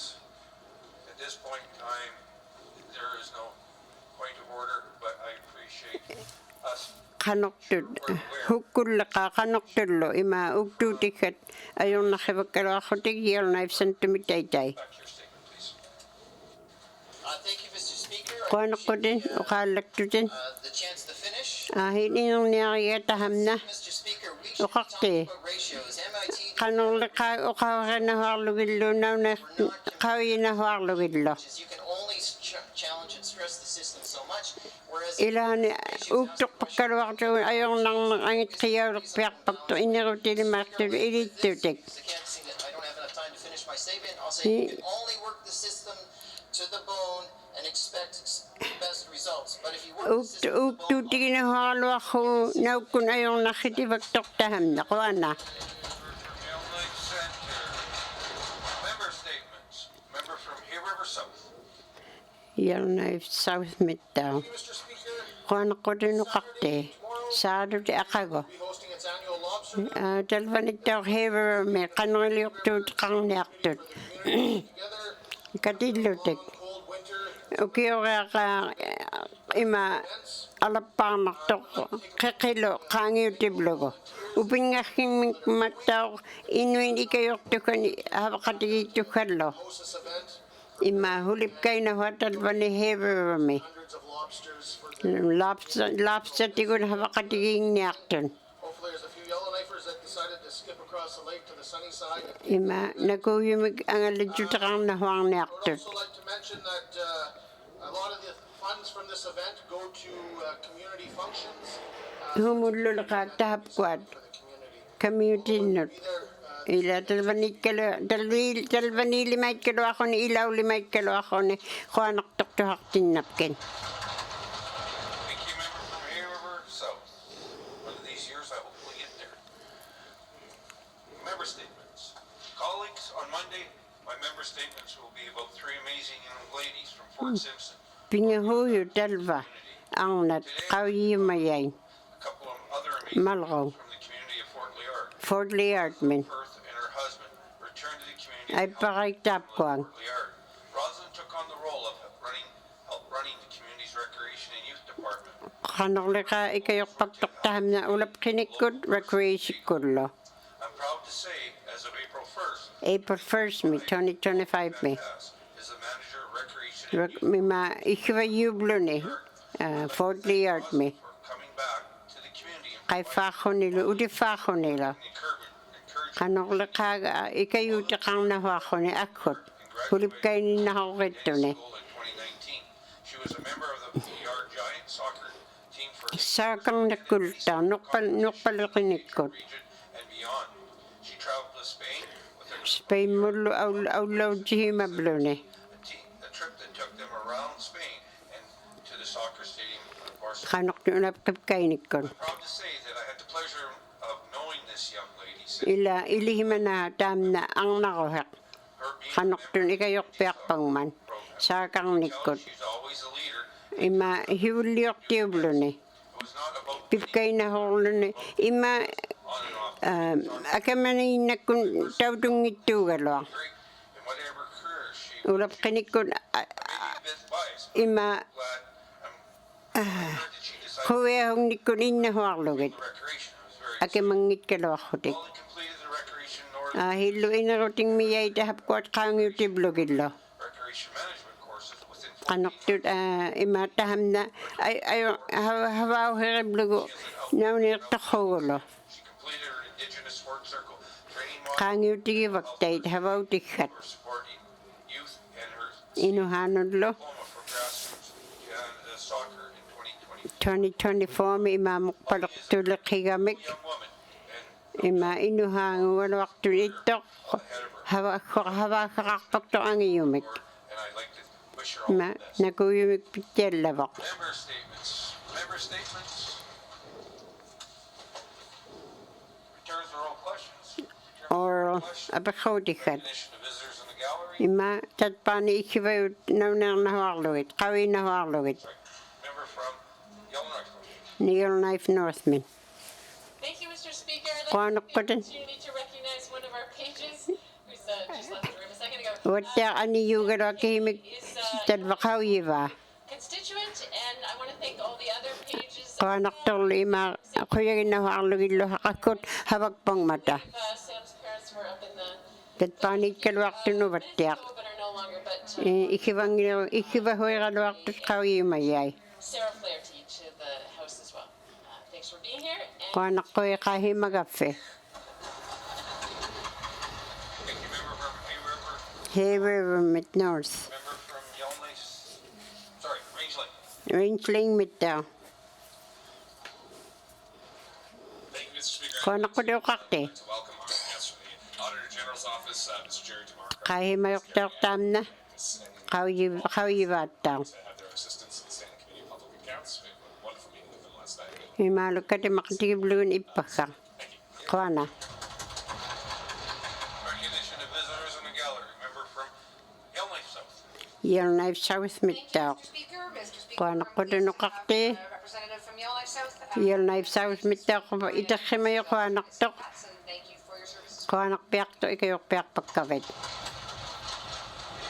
At this point in time, there is no point of order, but I appreciate us. Qanortut hukkullaqa qanortullu ima uktuutikat ajornarrivakkaluarrutik yalnaivsantumittaitai. Back to your statement, please. Thank you, Mr. Speaker. I Qaanaqquten appreciate, uqaallaktuten the chance to finish. ahininnerniariatahamna Mr. Speaker, we should be uqarti talking about ratios. MIT qanorleqa uqavarinahuarlugillunauna qawinahuarlugillu you can only challenge and stress the system so much, whereas ilaani uktorpakkaluartugun ajornarner angit qiyaulерpiarpaktu innerutilimaartulu ilittutik I can't seem to, I don't have enough time to finish my statement. I'll say you can only work the system to the bone and expect the best results. But if you work consistently with the ball, Uktutigin haaluaqu naukkun ajornarritivaktoktahamna quana. From Yellowknife Center. Member statements. Member from Hay River South. Yellowknife South Mittau. Mr. Speaker, Quanaqutinuqarte. Saarduti aqago. be hosting its annual lobster Talvanittau heaver me qanriliuqtuut qarniartut. together Katillutik. cold winter Ukioreaqa ima alappaarnartoq qeqilu qaangiutiblugu. Upingarkimmik mattau inuin ikajortukani havaqatigiittukkallu. host this event. Ima hulipkainahu talvani heavermi. Hundreds of lobsters for the Lapsatigun havaqatigiinniartun. hopefully there's a few Yellowknifers that decided to skip across the lake to the sunny side. Ima nakuyumik angalajutaqarnahuarniartut. I'd also like to mention that a lot of the funds from this event go to community functions Humulluleqaak tahapkuat for the community community. nut. Ila talvaniilimaikkaluaquni ilaulimaikkaluaquni quanartortuhartinnapkin. Thank you, member from Hay River South. One of these years, I hope we'll get there. Member statements. Colleagues, on Monday, my member statements will be about 3 amazing young ladies from Fort Simpson. Pingahuyu talva arnat qauyumayai A couple of other amazing malqaw from the community of Fort Liard. Fort Liardmin Perth and her husband returned to the community ai and helped paqaitapkuang Fort Liard. Rosalind took on the role of help running the community's recreation and youth department. qanorleqa ikajorpaktortahamna ulapqinikkut recreationkullo I'm proud to say, as of April 1st, April 1st mi 2025 mi Pass is the manager of recreation and youth mima ikivayubluni Fort Liard mi for coming back to the community and qai faaqhunilu udifaaqhunila encourage qanorleqaaga ikayutiqarnahuaqhuni akkut hulipkaininnahoqittuni school in 2019. She was a member of the PR Giant soccer team for the saaqarnakkulta nuqqaliqinikkut region and beyond. She traveled to Spain with her Spain mullu aulautihimabluni a trip that took them around Spain and to the soccer stadium of Barcelona. qanortunapqipkainikkun I'm proud to say that I had the pleasure of knowing this young lady since ila ilihimana taamna arnaruheq her being a qanortun ikajorpiarpangman saaqarnikkut she's always a leader. ima hiulliortiubluni It was not about pipkainahorluni ima on and off. akamaniinnakkun tautungittuugaluar In whatever career she ulapqinikkun maybe a bit biased, but ima I'm glad that she decided hueahungnikkun innahuarlugit recreation. I was very akimangitkaluarrutik Only completed the recreation northern hillu inarutingmiyai tahapkuat qaangiutiblugillo recreation management courses within 14 qanortut ima tahamna havauheriblugu naunirtorrugulu She completed her Indigenous Work Circle training module qaangiutigivaktait havautikkat for supporting youth and her inuhaanullu diploma for grassroots Canada soccer in 2020. 2024 mi imamuqqalertuleqigamik Young woman and ima inuhaangualuartun ittoq havaaqaqartortoangiyumik and I'd like to wish her all ima the best. nakuyumik pittiallavaq Member statements. Member statements. Returns are all questions. oral apaqautikkat Recognition of visitors in the gallery. ima tatpaani ikkivayut naunarnahuarlugit qawinnahuarlugit Member from Yellowknife. Yellowknife Northman Thank you, Mr. Speaker. I'd like to Quanaqqutin. take the opportunity to recognize one of our pages who's just left the room a second ago. wattaa aniyugaluakihimik talvaqauyiva Constituent, and I want to thank all the other pages. qaanartorlu ima quyaginnahuarlugillu haqakkut havakpangmata Sam's parents were up in the tatpaaniikkaluartunuvattiaq but are no longer, but ikkivahuiraluartut qauyimayai Sarah Flair to each of the house as well. Thanks for being here. And qaanaqquiqahimagaffe Thank you, member from Hay River. Hay River mid North Member from Yellowknife. Sorry, Range Lake. Rangeling mittau Thank you, Mr. Speaker. qaanaqqutuqarti To welcome our guest from the Auditor General's Office, Mr. Jerry DeMarco. qahimayortortaamna And qauyivaattaa. To have their assistance in standing committee of public accounts. We had a wonderful meeting with them last night. Imaalukati maqtigiblugun ippakka. Qaana. Recognition of visitors in the gallery. Member from Yellowknife South. Yellowknife South mittaaq. Mr. Speaker, Qaana qutunuqarti. Representative from Yellowknife South. Yellowknife South mittaaq iterrimayo qaanartoq. And thank you for your services. Qaanarpiartu ikayorpiarpakkavit.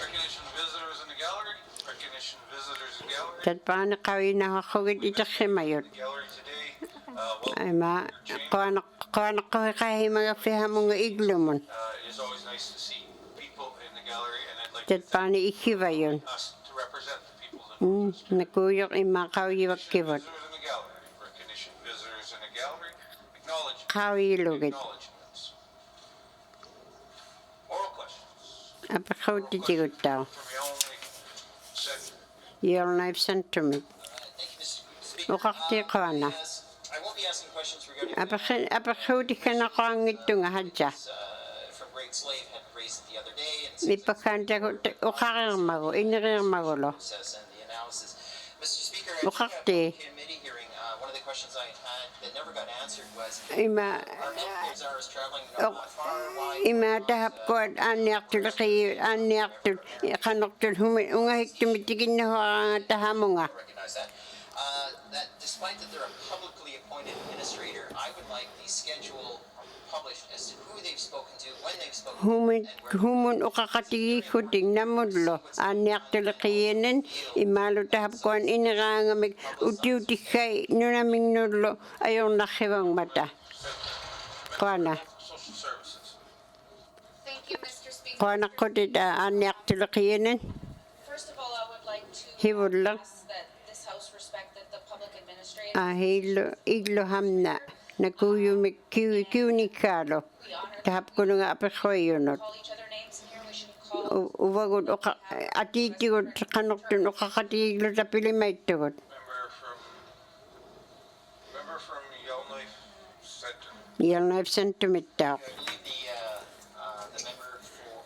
Recognition of visitors in the gallery. Recognition of visitors in gallery. Tatpaani qawinaaqugit iterrimayut. Gallery today. Welcome. Ima qaanaqqiqahimagerfihamunga iglumun. It is always nice to see people in the gallery, and I'd like Tatpaani ikkivayun. us to represent the people in Nakuyoq ima qawyivakkivut. visitors in the gallery. Recognition of visitors in the gallery. Acknowledgement. Qawilugit. Acknowledgements. Oral questions. Apaqautitiguttau. From Yellowknife Center. Yellowknife Centrumit. Thank you, Mr. Speaker. Uqarti qaana. I won't be asking questions regarding Apaqautikkanaqaangittunga hajja. from Great Slave had raised it the other day and Mipakkaantaku uqarirmagu inirirmagulo. process and the analysis. Mr. Speaker, at Uqarti. the committee hearing, one of the questions I had that never got answered was, Ima our healthcare czar is traveling not far, why? ima tahapkuat aanniartul qanortul humi ungahiktumitiginnahuaranga tahamunga. Recognize that. That despite that they're a publicly appointed administrator, I would like the schedule published as to who they've spoken to, when they've spoken to, Humun uqaqatigikuting namullo aanniartuliqiinen imaalu tahapkuan iniraangamik utiutikkai nunaminnullo ajornarrivangmata. Qaana. Social services. Thank you, Mr. Speaker. Qaanaqqutit aanniartuliqiinen First of all, I would like to hivulla ask that this House respect that the public administrator iglu hamna nakuyumik kiunikkaalo tahapkununga apiqoyunut. call each other names in here. We should call Uvagut atiitigut qanortun uqaqatiglu tapilimaittugut. Member from Yellowknife Center. Yellowknife Centrumittaaq. I believe the member for,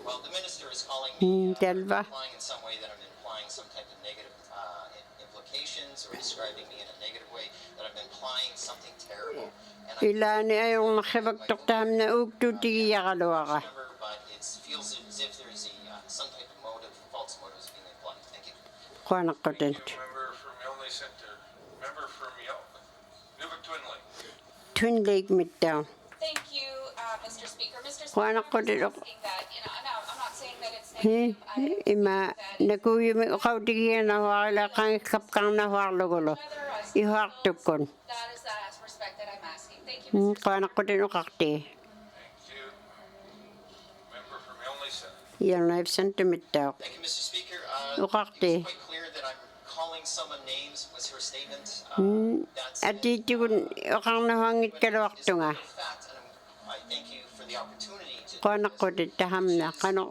well, the minister is calling me, Talva. implying in some way that I'm implying some type of negative implications or describing me in a negative way, that I'm implying something terrible. And I Ilaani ajornarrivaktortaamna uuktutigiyaqaluaqa. remember, but it feels as if there's some type of motive, false motives being implied. Thank you. Qaanaqqutit. Member from Yellowknife Center. Member from Inuinnaqtun. Twin Lake mittaaq. Thank you, Mr. Speaker. Mr. Speaker, Qaana I'm qudit- just asking that, I'm not saying that it's Hi negative. ima nakuyumi uqautigianahuarila qaangikapkarnahuarlugulo. Ihuartukkun. That is that respect that I'm asking. Thank you, Mr. Qaanaqqutit uqarti. Thank you. Member from Yellowknife Center. Yellowknife Centrumittaaq. Thank you, Mr. Speaker. Uqarti. It was quite clear that I'm calling someone names was her statement. That's Atiitigun uqarnahuangitkaluartunga. fact, and I thank you for the opportunity to Qaanaqqutit tahamna qano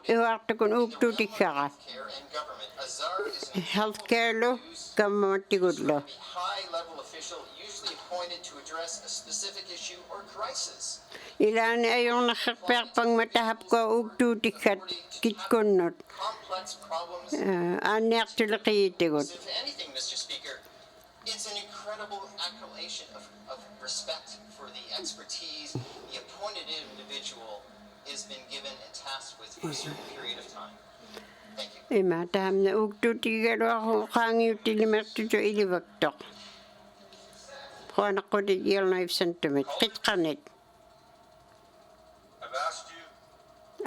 ihuartukun uuktutikkaqa. care and government. A czar is an Healthcare-lu gammattigullu. high-level official usually appointed to address a specific issue or crisis. Ilaani ajornarripiarpangma tahapkua uuktuutikkat kitkunnut. Complex problems. Aanniartuliqiyitigut. If anything, Mr. Speaker, it's an incredible acclamation of respect for the expertise the appointed individual has been given and tasked with for a certain period of time. Thank you. Ima tahamna uuktuutigaluaqu qaangiutilimertutu ilivaktoq. Qaanaqqutit Yellowknife Centrumit qitqarnit. I've asked you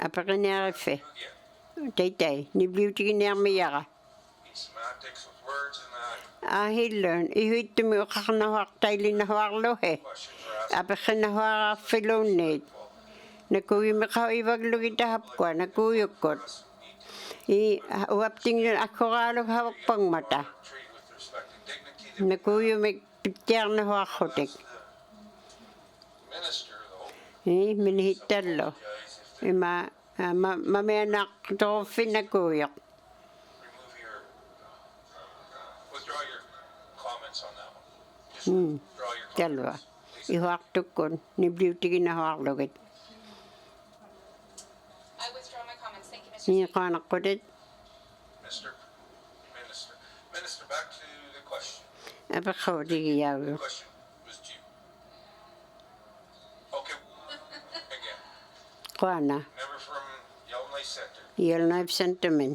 Apaqiniariffi. again. Taitai nibliutiginermiyaqa. Need semantics with words and Ahillun ihuittumi uqarnahuartailinnahuarluhe. questions are asked. Apaqinahuaraffiluunniit. Nakuyimiqauivaglugi nakuyukkut. Uaptingun akkuraaluk havakpangmata. Treated with respect and dignity. Nakuyumik pittiarnahuarrutik. Minister, though, Minihittallu. apologize if they Ima mamianaqtorfinnakuuyaq. remove your, withdraw your comments on that one. Just withdraw your Talva. comments. Please. Ihuartukkun nibliutiginnahuarlugit. I withdraw my comments. Thank you, Mr. Ni qaanaqqutit Minister, back to the question. apaqautigiyagu. The question was to you. Okay, again, Qaana member from Yellowknife Center. Yellowknife Centerman.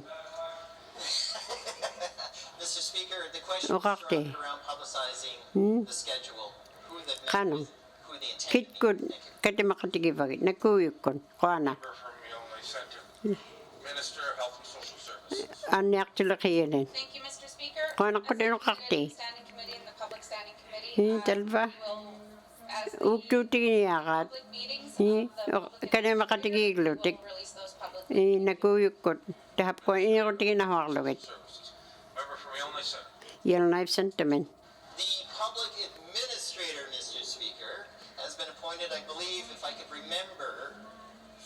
Mr. Speaker, the question was Uqaqti. around publicizing the schedule, who the Qaanung who the intended kitkut katimaqatigivagit nakuyukkun qaana Member from Yellowknife Center. Minister of Health and Social Services. anniartulaqiyanen. Thank you, Mr. Speaker. Qaanaqqutin uqaqti. As stated in the Standing Committee and the Public Standing Committee, Talva we will, as the uktuutigiyaaqaat public meetings of the public katimaqatigiglutik will release those public nakuyukkut tahapkuan iniqutiginahorlugit Services. Member from Yellowknife Center. Yellowknife Centerman. The public administrator, Mr. Speaker, has been appointed, I believe, if I could remember,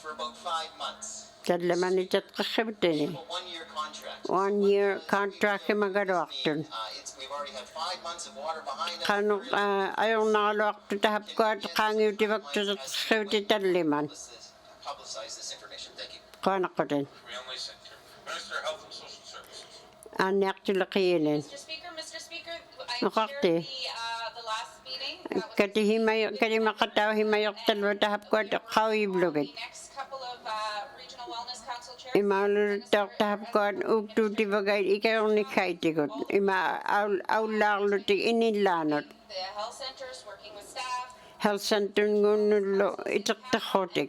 for about 5 months. Tallamani tatqaqqibtini A 1-year contract. 1 year contract magaluartun. We've already had 5 months of water behind us. Qanu ayornaaluartu tahapkuat qaangiutivaktu tatqaqqibti talliman Publicize this information. Thank you. qaanaqqutin From Yellowknife Center. Minister of Health and Social Services. anniartulaqiyanen. Mr. Speaker, I Uqaqti. chaired the last meeting. Katimaqatau himayortalva tahapkuat qauyivlugit. The next couple of regional wellness council chairs. Imaaluttartahapkuat uktuutivagait ikaornikhaitigut ima aullaarlutik inillaanut The health centers working with staff. health centerngunnullu iteqtarrutik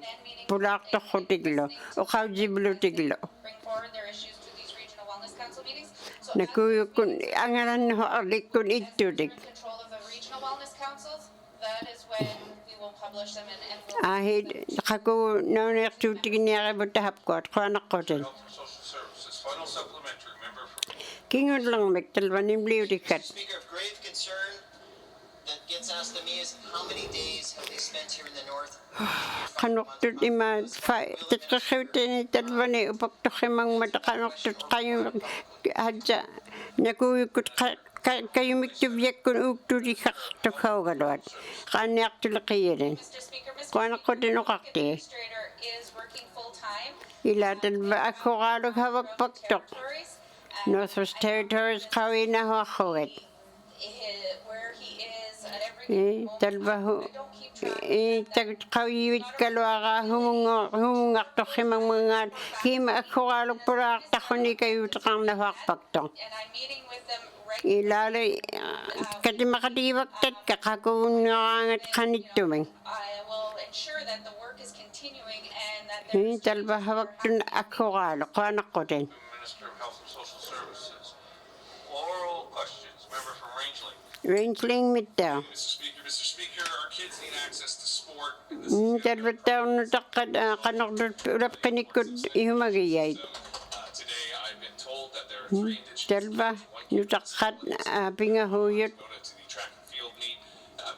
pulaartorrutiklu uqaujiblutiklu Bring forward their issues to these regional wellness council meetings. So nakuyukkun angalannu arlikkun ittutik control of the regional wellness councils, that is when we will publish them and we'll ahid qaku naunertuutikiniarivut tahapkuat qaanaqqutin Health and Social Services. Final supplementary. Member from kingullermik talvanimliutikkat Speaker, of grave concern that gets asked of me is how many days have they spent here in the north? qanuqtut ima tatqaqqibtini talvani upaktorrimangmata qanuqtut qayum hajja nakuyukkut kayumiktuviakkun uktuutiqqartukhaugaluat qaanniartulaqiyanen Mr. Speaker, Mr. qaanaqqutin uqarti Administrator is working full-time ila talva akkuraaluk havakpaktoq territories. Northwest Territories qawinahuarrugat Where he is at every moment. talvahu I don't keep track. qawiyitkaluaraa humungartorrimangmangaat kiima akkuraaluk pulaartarruni kayuteqarnahuarpaktoq And I'm meeting with them regularly. ilaali katimaqatigivaktatka qakugunngeraangat qanittuming I will ensure that the work is continuing and that there is talvahavaktun akkuraalu qaanaqqutin Minister of Health and Social Services. Oral questions. Member from Rangeling. Rangeling mittaa Mr. Speaker, our kids need access to sport. And this is talvattaarnutaqqat qanortut ulapqinikkut ihumagiyait today I've been told that there are 3 indigenous talva nutaqqat pingahuuyut go to the track and field meet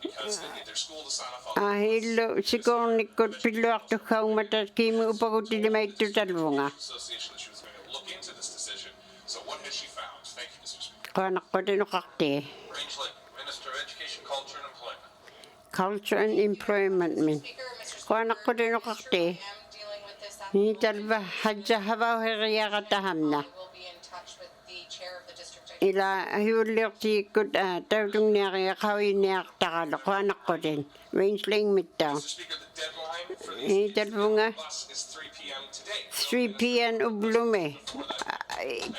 because they need their school to sign off on ahillu sikornikkut pilluartukkaungmata kiimi upagutilimaittu talvunga association that she was going to look into this decision. So what has she found? Thank you, Mr. Speaker. qaanaqqutin Rangeling. Minister of Education, Culture and Employment. culture and employment min Speaker, Mr. qaanaqqutin I uqarti am dealing with this. ni talva hajja havauheriaqatahamna We will be in touch with the chair of the district. ila hiulliortiikkut tautungniaria qawinniartaqalu qaanaqqutin Rangeling mittaa Mr. Speaker, the deadline for ni these talvunga bus is 3 p.m. today. 3 p.m. ublume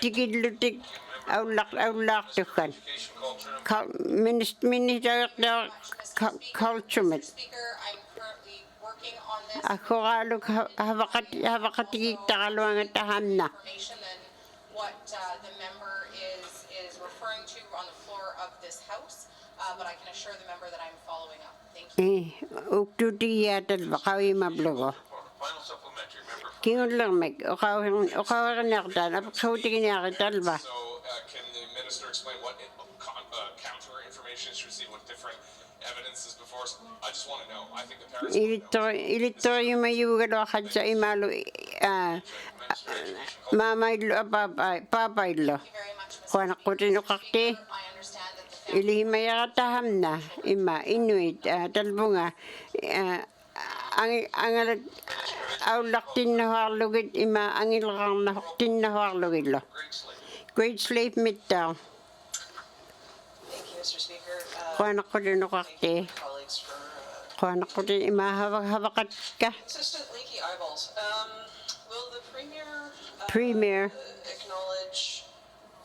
tikillutik aullaartukkan Education, Culture and minister culture mit Speaker, I'm currently working on this akkuraaluk havaqatigitaqaluangatahamna information than what the member is referring to on the floor of this house, but I can assure the member that I'm following up. Thank you. uktutigiatalva qawimablugu Final supplementary. Member from kingullermik uqawernertaan apaqsutiginearitalva So can the minister explain what counter information she received, what different evidence is before us? I just want to know. I think the parents want to know. ilittoriumayuugaluaqatsa imaalu maamaillu paapaillu Very much, Mr. qaanaqqutin uqarti I understand that the family ilihimayaqatahamna ima Inuit talvunga aullartinnahuarlugit ima angilqarnahortinnahuarlugillo. Great slave mittaa. Thank you, Mr. Speaker. Quanaqqulinuqarti. Colleagues for Quanaqquti ima havaqatka. consistent leaky eyeballs. Will the Premier acknowledge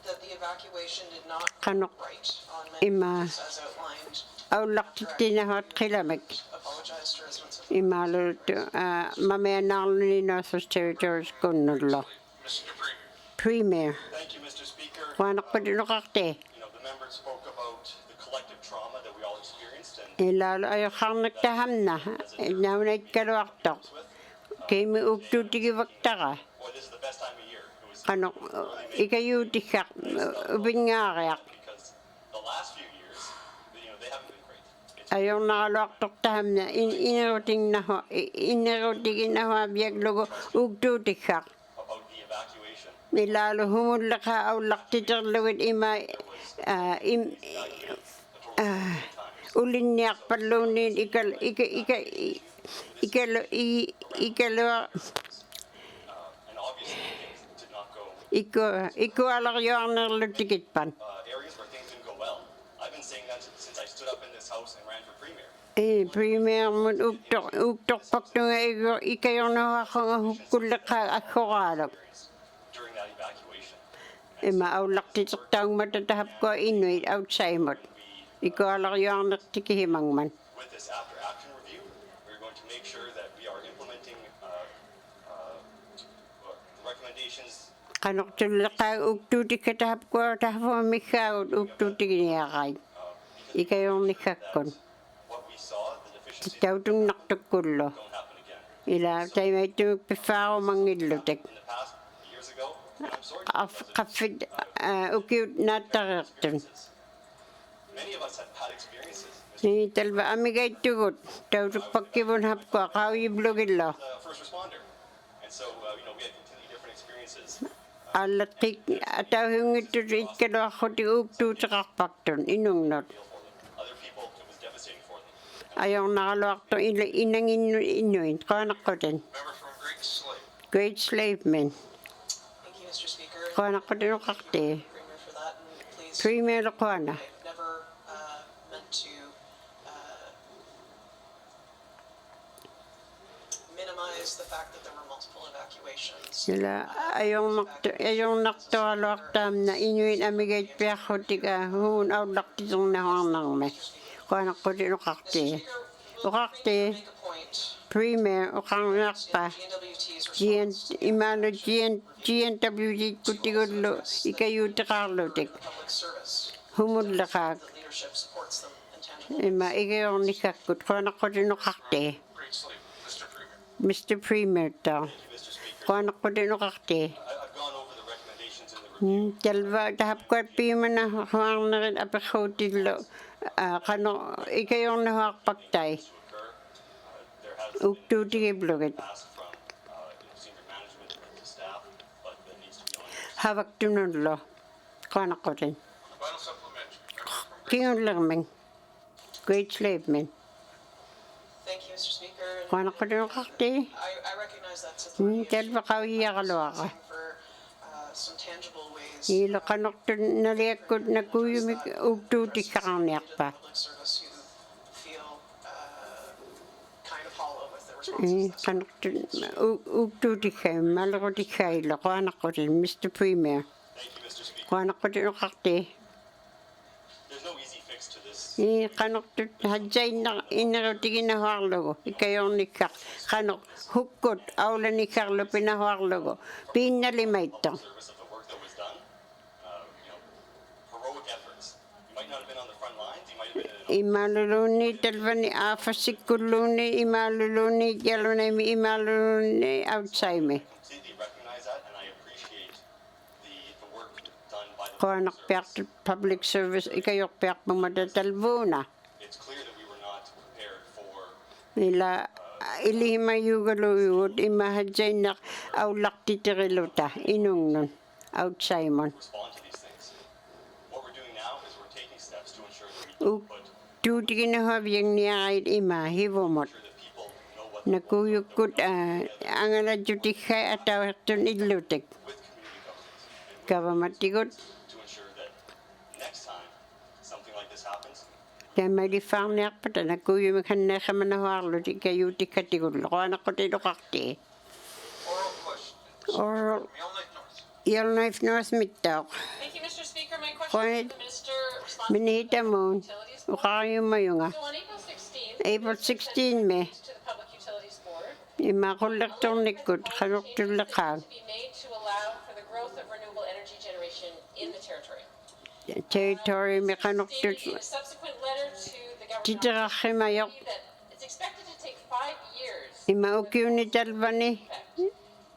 that the evacuation did not go Qanoq right on ima many as outlined? aullartittinnahuat qilamik. Apologize to residents of Imalut mameanarluni Northwest Territories kunnullo. Mr. Premier. Premier Thank you, Mr. Speaker. quanaqqulinuqarti. The member spoke about the collective trauma that we all experienced and Ilaalu ayoqarnaktahamna naunatkaluartoq. Kimi uktuutigivaktara. boy, this is the best time of year. It was Qanoq ikayuutikkaq upingaariaq. because the last few years, they haven't been great. It's Ayornaqaluartoqtahamna inerutiginahua biaklugu uktuutikkaq. about the evacuation. Ilaalu humullaqa aullartiterlugit ima ulinniarpalluuniin ikalua And obviously, things did not go ikualarjuarnerlutikitpan. areas where things didn't go well. I've been saying that since I stood up in this house and ran for premier. Premier mun uktorpaktunga ikayornuaqanga hukkullaqa akkoraaluk. During that evacuation. Ima aullartitertaungmata tahapkua Inuit outsaimut. Ikualarjuarnertikihimangman. With this after action review, we're going to make sure that we are implementing recommendations. Qanortullaqa uktuutikka tahapkua tahvuamikkaagut uktuutiginiaqait. Ikayornikkakkun. What we saw, the deficiencies Tautungnartukkullu. don't happen again. Ila taimaittumik piffaarumanngillutak. In the past, years ago, and I'm sorry to Qaffit ukiut naattareertun. many of us had bad experiences. Ni talva amigaittugut tautukpakkivun hapkua qauyiblugillo. First responder. And so, we had completely different experiences. Allatqik atauhungittut ikkaluarruti uktuutiqarpaktun inungnut. Other people, it was devastating for them. Ajornaqaluartu inanginnuit qaanaqquten. Member from Great slave men. Thank you, Mr. Speaker. Qaanaqqutinuqarti. Premier for that, and please. Premier qaana. I've never meant to minimize the fact that there were multiple evacuations. Sila ajornaqtualuartaamna Inuit amigait piarrutiga huun aullartisernahuarnarme. Qaanaqqutinuqarti. Uqarti. Make a point. Premier uqarniarpa. GNWT's GNWT kutigullu ikayuutiqaarlutik. public service. Humullaqaak. The leadership supports them in tangible. Ima igayornikakkut qaanaqqutinuqarti. Great slave. Mr. Mr. Premier. Premier ta. Mr. Speaker, Qaanaqqutinuqarti. I've gone over the recommendations in the review. Talva tahapkuat piimana huarnerit apiqhuutillu qano ikayornahuarpaktai. To occur, there has been Uktuutigiblugit. asked from senior management to staff, but that needs to be on. Havaktunullo. Qaanaqqutin. Final supplementary. Member from Kiunlerming. Great slave men. Thank you, Mr. Speaker. And Qaanaqqutinuqarti. I recognize that's a thorny issue. Talva qauyiaqaluaqa. For some tangible ways. Ila qanortun naliakkut nakuyumik uktuutiqqaqarniarpa. Public service who feel kind of hollow with the responses. Qanortun uktuutikkai malrutikkaillo qaanaqquten Mr. Premier. Thank you, Mr. Speaker. Qaanaqqutinuqarti. There's no easy fix to this. Qanortut hajjainnerutiginnahuarlugu ikayornikkaq qanoq hukkut aulanikarlu pinahuarlugu piinnalimaitto. Service of the work that was done, heroic efforts. You might not have been on the front lines. You might have been in Imaluluni talvani aafassikkulluuni imaluluni jalunami imaluluni outsaimi. completely recognize that, and I appreciate the work done by the Qaanaqpiartut public service ikayorpiarpamata talvuuna. It's clear that we were not prepared for Ila ilihimayugaluyugut imahajjainnaq aullartitiriluta inungnun outsaimon. respond to these things. What we're doing now is we're taking steps to ensure that we don't put Tuutiginnahuaviangniaqait ima hivumut. sure that people know what what the Nakuyukut angala jutikhay atawartun illutik. with community governments Kavamatigut to ensure that next time something like this happens, Tamadi farniakpata nakuyumikhannakamanaharlutik kayutikatigut. Lokanakotidokakti. Oral question. Oral Inuinnaqtun North. Yellowknife North Mittaq. Thank you, Mr. Speaker. My question Qanit is to the Minister responsible Minita for Moon. Utilities Board. Ukayumayunga. So on April 16th, April 16 me. to the Public Utilities Board, Imakulaktornikut kanuktullakaan. to be made to allow for the growth of renewable energy generation in the territory. Territory Stated mekanuktul in a subsequent letter to the government titirakimayok. that it's expected to take 5 years, Imaukiunitalvani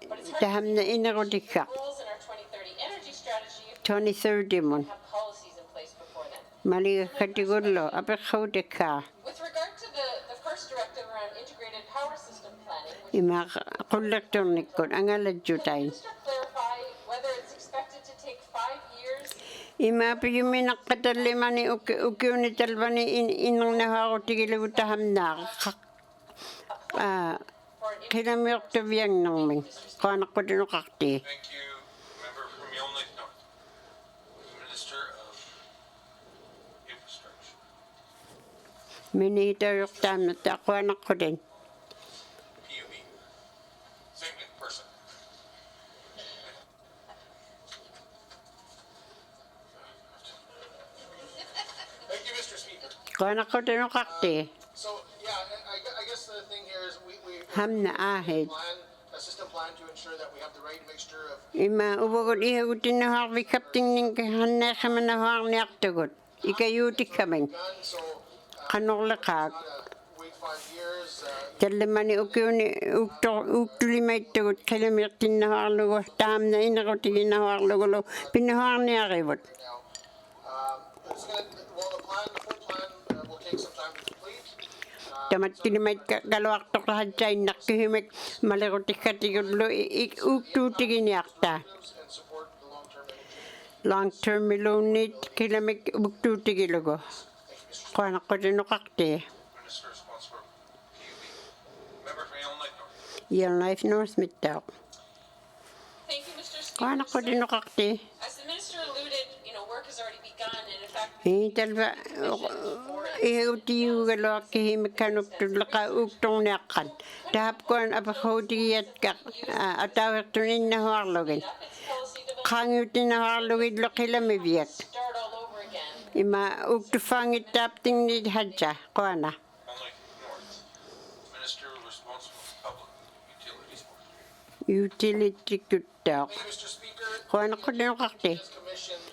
but it's hard to tahamna inarutikak. goals in our 2030 energy strategy if 2030 mun. we have policies in place before then. Maligakatigullo apekautikka. With regard to the first directive around integrated power system planning, which Imakulaktornikut angalajutay. Minister clarify whether it's expected to take 5 years Imapiyuminakatalimani ukiunitalvani inangnaharutigilutahamna. for an Kilamirtuviangnangmi. Kanakudinukakti. Thank you, member from Inuinnaqtun North. Minister of Infrastructure. Minita yuktamna takuanakudin. PUB. Same person. Thank you, Mr. Speaker. Kanakudinukakti. so yeah, I guess the thing here is we Hamna ahid. a system plan to ensure that we have the right mixture of Ima ubagod ihagutinahar vikapting ning hannakamanaharniaktugut. Ikayutikaming. guns, so Kanurlakak. wait 5 years. Talimani ukiuni uktulimaitugut kilamirtinaharlugu taamna inarutiginaharlugu pinaharniarivut. Now, it's gonna, well, the full plan will take some time to complete. Tamatkilimait galuartoqahajjain nakkihimek malirutikkatigullu uktuutiginiarta. And support the long-term energy. Long-term milunit kilamik uktuutigilugu. Qanaqqutinukaqti. Minister responsible for PUB. Member from Inuinnaqtun North. Yellowknife North Mittaq. Thank you, Mr. Speaker. Qanaqqutinukaqti. As the minister alluded, work has already begun, and in fact, Talva ihutiugaluakkihimikkanuktullaqa uktorniaqqan. Tahapkuan apahutigiatka atawertuninnahuarlugin. its policy development Qangiutinahuarlugillu qilamiviak. start all over again. Ima uktufangittaaptingni hajja qana. Inuinnaqtun North. Minister responsible for Public Utilities Board. Utility-kuttaaq. Thank you, Mr. Speaker. Qanaqqutinukaqti. Has commissioned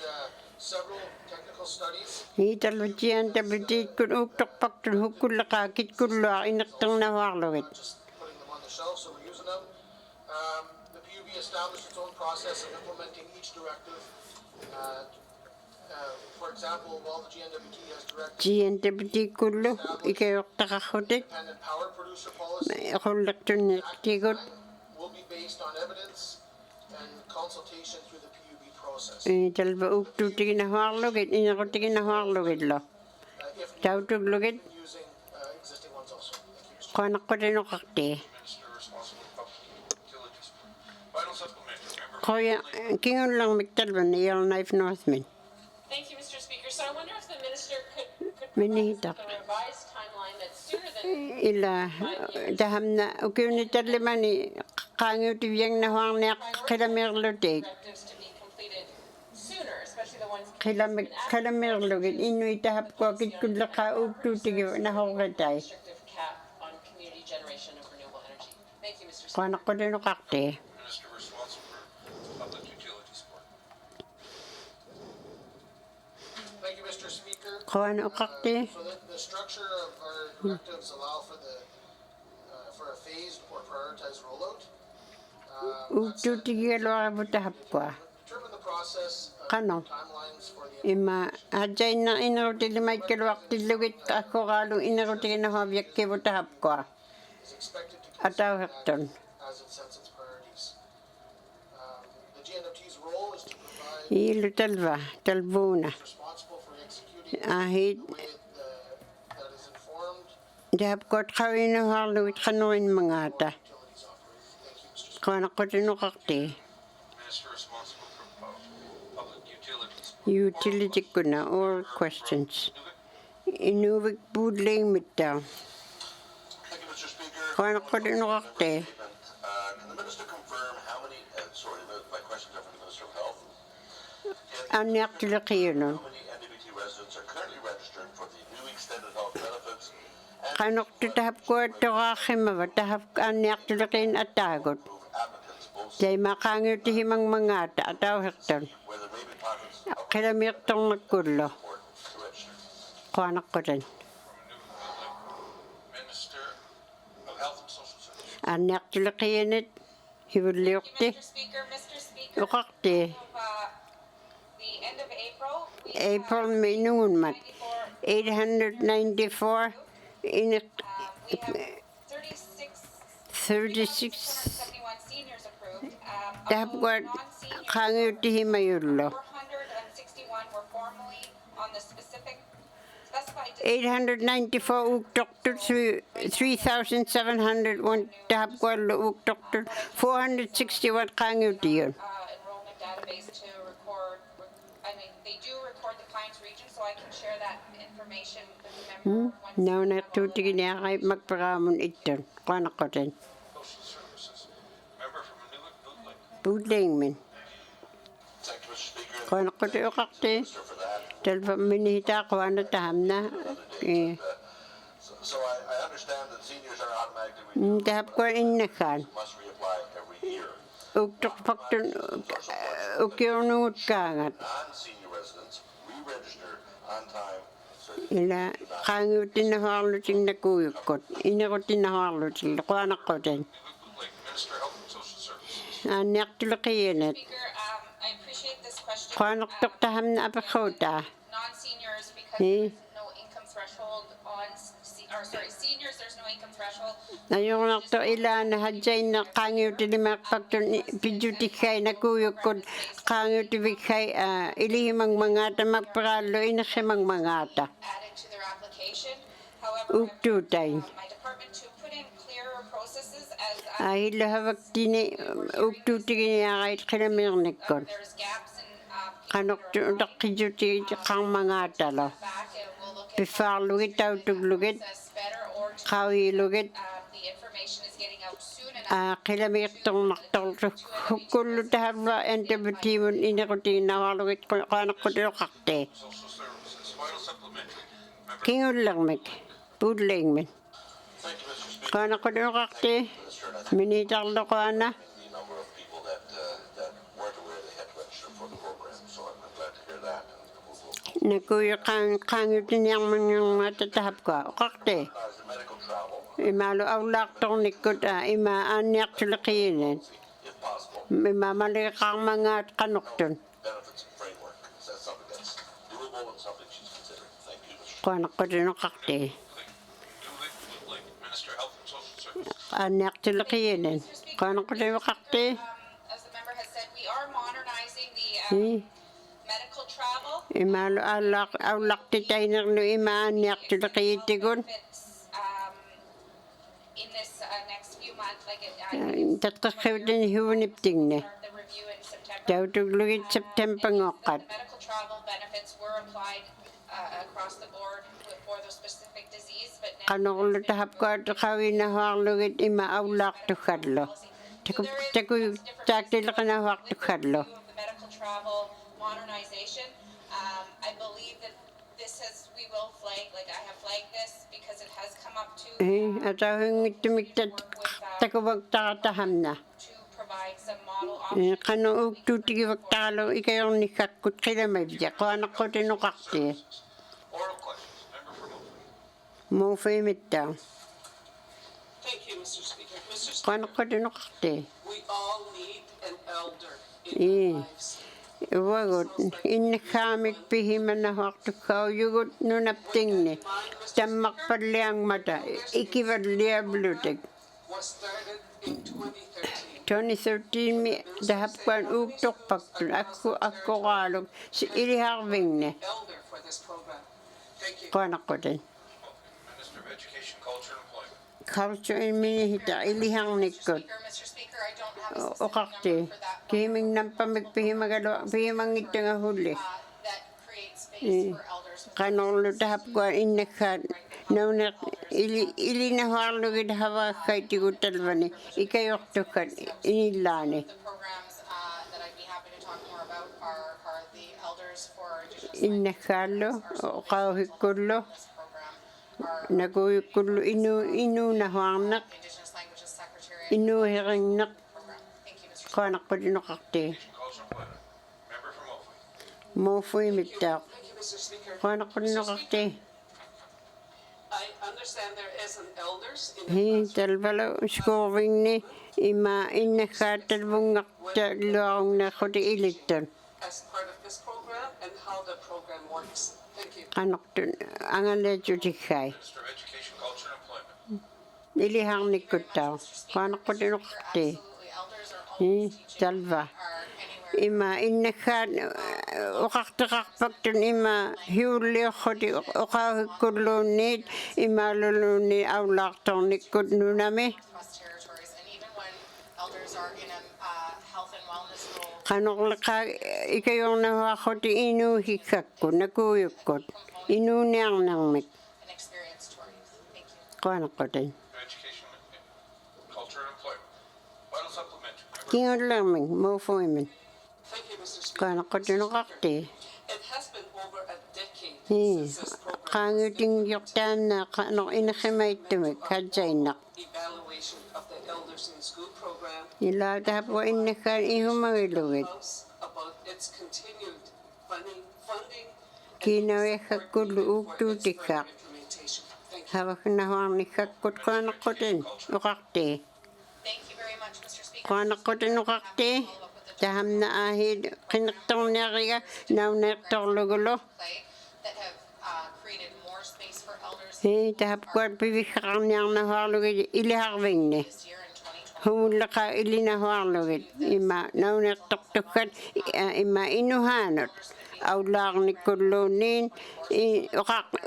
several technical studies. Niitalvatian tabutiikkun uktorpaqtun hukkullaqaakit kullua inerternahuarlugit. Just putting them on the shelf, so we're using them. The PUB established its own process of implementing each directive. For example, while the GNWT has directed GNWT-kullu ikayortaqarrutik independent power producer policy, qullertunniqtigut will be based on evidence and consultation through the PUB process. talva uktuutiginahuarlugit inerutiginnahuarlugillu If not, tautuglugit using existing ones also. Thank you, Mr. qanaqqutinukaqti. Minister responsible for Public Utilities Board. Final supplementary. Member from qoya Inuinnaqtun. kingullermik talvan Yellowknife Northmin Thank you, Mr. Speaker. So I wonder if the minister could Minihitaq. provide a revised timeline that's sooner than ila tahamna ukiunitallimani qaangiutiviangnahuarniaq qilamirlutik directives to be completed sooner, especially the ones qilamik qalamirlugit innuitahapkuakit kullaqa uktuutigi nahorritai restrictive cap on community generation of renewable energy. Thank you, Mr. Speaker. qanaqqutinukaqti. Minister responsible for Public Utilities Board. Thank you, Mr. Speaker. Qanaqaqti. So the structure of our directives allow for a phased or prioritized rollout. Uktuutigialuarivutahapkua Determine the process qano timelines for the ima hajainna inerutilimaikkuluaqtillugit akkoraalu inerutiginnahuaviakkivutahapkua is expected to atauhertun as it sets its priorities. The GNWT's role is to provide iilu talvuuna responsible for executing ahit in a way that is informed Tahapkuat qawinaharlugit qanuin mangata. Qaanaqqutinukaqti. Minister responsible for public utilities. Utility kuna, all questions. Inuvik budling mitta. Thank you, Mr. Speaker. Qaanaqqutinukaqti. Can the minister confirm how many, my questions are for the Minister of Health. Anniartiliqiyunun. How many NWT residents are currently registered for the new extended health benefits? Qanuqtu tahapkuat toqaaximava tahap anniartiliqiin attaagut. Applicants both Jai maqaangiuti himang mangata atauhiqtun. where there may be pockets of Qilamiqtornakkullu. support to register. Qaanaqqutin. Minister of Health and Social Services. Anniartiliqiinit hivulliuqti. Mr. Speaker, Uqaqti. the end of April, we April minungunmat. 894 in we have 36 71 seniors approved. tahapkuat Non-seniors, qaangiuti himayullu. 461 were formally on the specified 894 uktortu 3,701 tahapkuallu uktortu 461 qaangiutiyun. enrollment database to record, they do record the Pines region, so I can share that information with the member once. Naunaqtuutiginiaqai makparaamun ittun qaanaqqutin. Social Services. Member from Inuinnaqtun. Puutlingmin Thank you, Mr. Speaker. qaanaqquti uqaqti Minister for that. talpamminihita qaana tahamna So I understand that seniors are automatically renewed, tahapkuan innakaan must reapply every year. uktorpaktun ukiornugut kaangat Non-senior residents re-register on time so ila qaangiutinnahuarluting nakuujukkut inequtinnahuarlutil qaanaqqutin Minister of Health and Social Services. aanniartuliqiyanat Speaker, I appreciate this question. qaanaqtortahamna apiquutaa Non-seniors, because Eh. there's no income threshold on, seniors, there's no income threshold. ayunarto ilaana hajjainna qaangiutilimaaqpaktun pijutikhai nakuujukkut qaangiutivikhai ilihimang mangata makparaallu inerhimang mangata Added to their application. However, uktuutain my department to put in clearer processes as ahillahavaktini uktuutiginiaqait qilamirnikkun there's gaps in qanortu utaqqijutiit qaarmangaatalo back, and we'll look at pifaarlugit tautuglugit process better or to, qawiilugit the information is getting out soon enough. qilamiirtornartorlu hukkullu tahavva entavutiimun inequtiginnahuarlugit qaanaqqutiuqarti Social Services. Final supplementary. Member kingullermik puutlingmin Thank you, Mr. Speaker. qaanaqqutiuqarti minitarloqaana The number of people that weren't aware they had to register for the program, so I'm glad to hear that. And we'll nakuyu qaangutiniarmanngormaata tahapkua uqarti recognize the medical travel, imalu aulaartornikkut ima aanniartuliqiyinan if possible, ima maliqarmangaat qanortun benefits framework. Is that something that's doable and something she's considering? Thank you, Mr. qaanaqqutinuqarti Minister of Health and Social Services. aanniartuliqiyinan qaanaqqutinuqarti As the member has said, we are modernizing the medical travel. imalu aulaqtitainerlu ima aanniartuliqiyittigun It's, in this next few months, like it, tatqaqqivutini huuniptingne start the review in September. tautuglugit septempangoqqat The medical travel benefits were applied across the board for the specific disease, but now. qanorlu tahapkuat qawinahuarlugit ima aulaartukkallu taku taaktileqinahuartukkallu Of the medical travel modernization, I believe that this has, we will flag, like I have flagged this because it has come up to atauhingittumiktat takuvaqtaratahamna to provide some model options. qanu uktuutigivaktaralu ikajornikkakkut qilamavja qaanaqqutinuqarti Oral questions. Member from Oakland. muufiimitta Thank you, Mr. Speaker. Mr. Speaker, qaanaqqutinuqarti we all need an elder Eh. in our lives. wagut innakkaamik pihimanahuartukkauyugut nunaptingni tammaqpalliangmata ikivalliablutik Was started in 2013. 2013 mi tahapkuan uuktorpaktun akkuraaluk iliharvingne Elder for this program. Thank you. qaanaqquten Minister of Education. Education, Culture, and Employment. Culture in minihita iliharnikkut. Mr. Speaker, I don't have a specific Oqarti number for that. kiming nampamik pihimagalo pihimangitanga hulli. That creates space for elders with Qanorlu tahapkua innakhaat nauneq ilinahuarlugit havaakkaitigutalvani ikayortukkat inillaani. the programs that I'd be happy to talk more about are the elders for Indigenous Innakhallu qauhikkullu this program, our nakuyukkullu inuunahuarnaq Indigenous Languages Secretariat inuuhirinneq program. Thank you, Mr. qaanaqqulinuqarti Education, Culture, and Employment. Member from Mofui. muufui mittaaq Thank you, Mr. Speaker. qaanaqqulinuqarti I understand there is an elders in hi the talvalu skuurvingni ima innakhaattalvungaqtaluarunnaaqquti ilittul as part of this program and how the program works. Thank you. qanortun angaleetutikkai Minister of Education, Culture, and Employment. iliharnikkuttaa qaanaqqulinuqarti Absolutely, elders are hi always teaching talva anywhere. ima innakhaat uqarteqarpaktun ima hiulliorruti uqauhikkulluunniit imaaluluunni aulaartornikkut nunami Across territories, and even when elders are in a health and wellness role, qanorleqa ikayornahuarruti inuuhikkakku nakuuyukkut inuuniarnermik an experience to our youth. Thank you. qaanaqqutin Education, Culture, and Employment. Vital Supplementary. Member kingullermik muufuimin Thank you, Mr. Speaker. qaanaqqutunuqarti It has been over a decade hi since this program qaangutingiortaannaa qanor inakhimaittumik hatsainnaq evaluation of the elders in school program ilaatahapua innakhaan ihumagilugit House about its continued funding kiinawiakkakkullu uuktuutikkaaq implementation. Thank you. havaknahuarnikkakkut qaanaqqutin uqarti Thank you very much, Mr. Speaker. qaanaqqutin uqarti tahamna aahid qinnertorniariga nauneertorlugulu Play that have created more space for elders hi tahapkuat piviqqaqarniarnahuarlugit iliharvingni this year in 2020. humullaqa ilinahuarlugit ima nauneertortukkat ima inuhaanut aulaarnikkulluunniin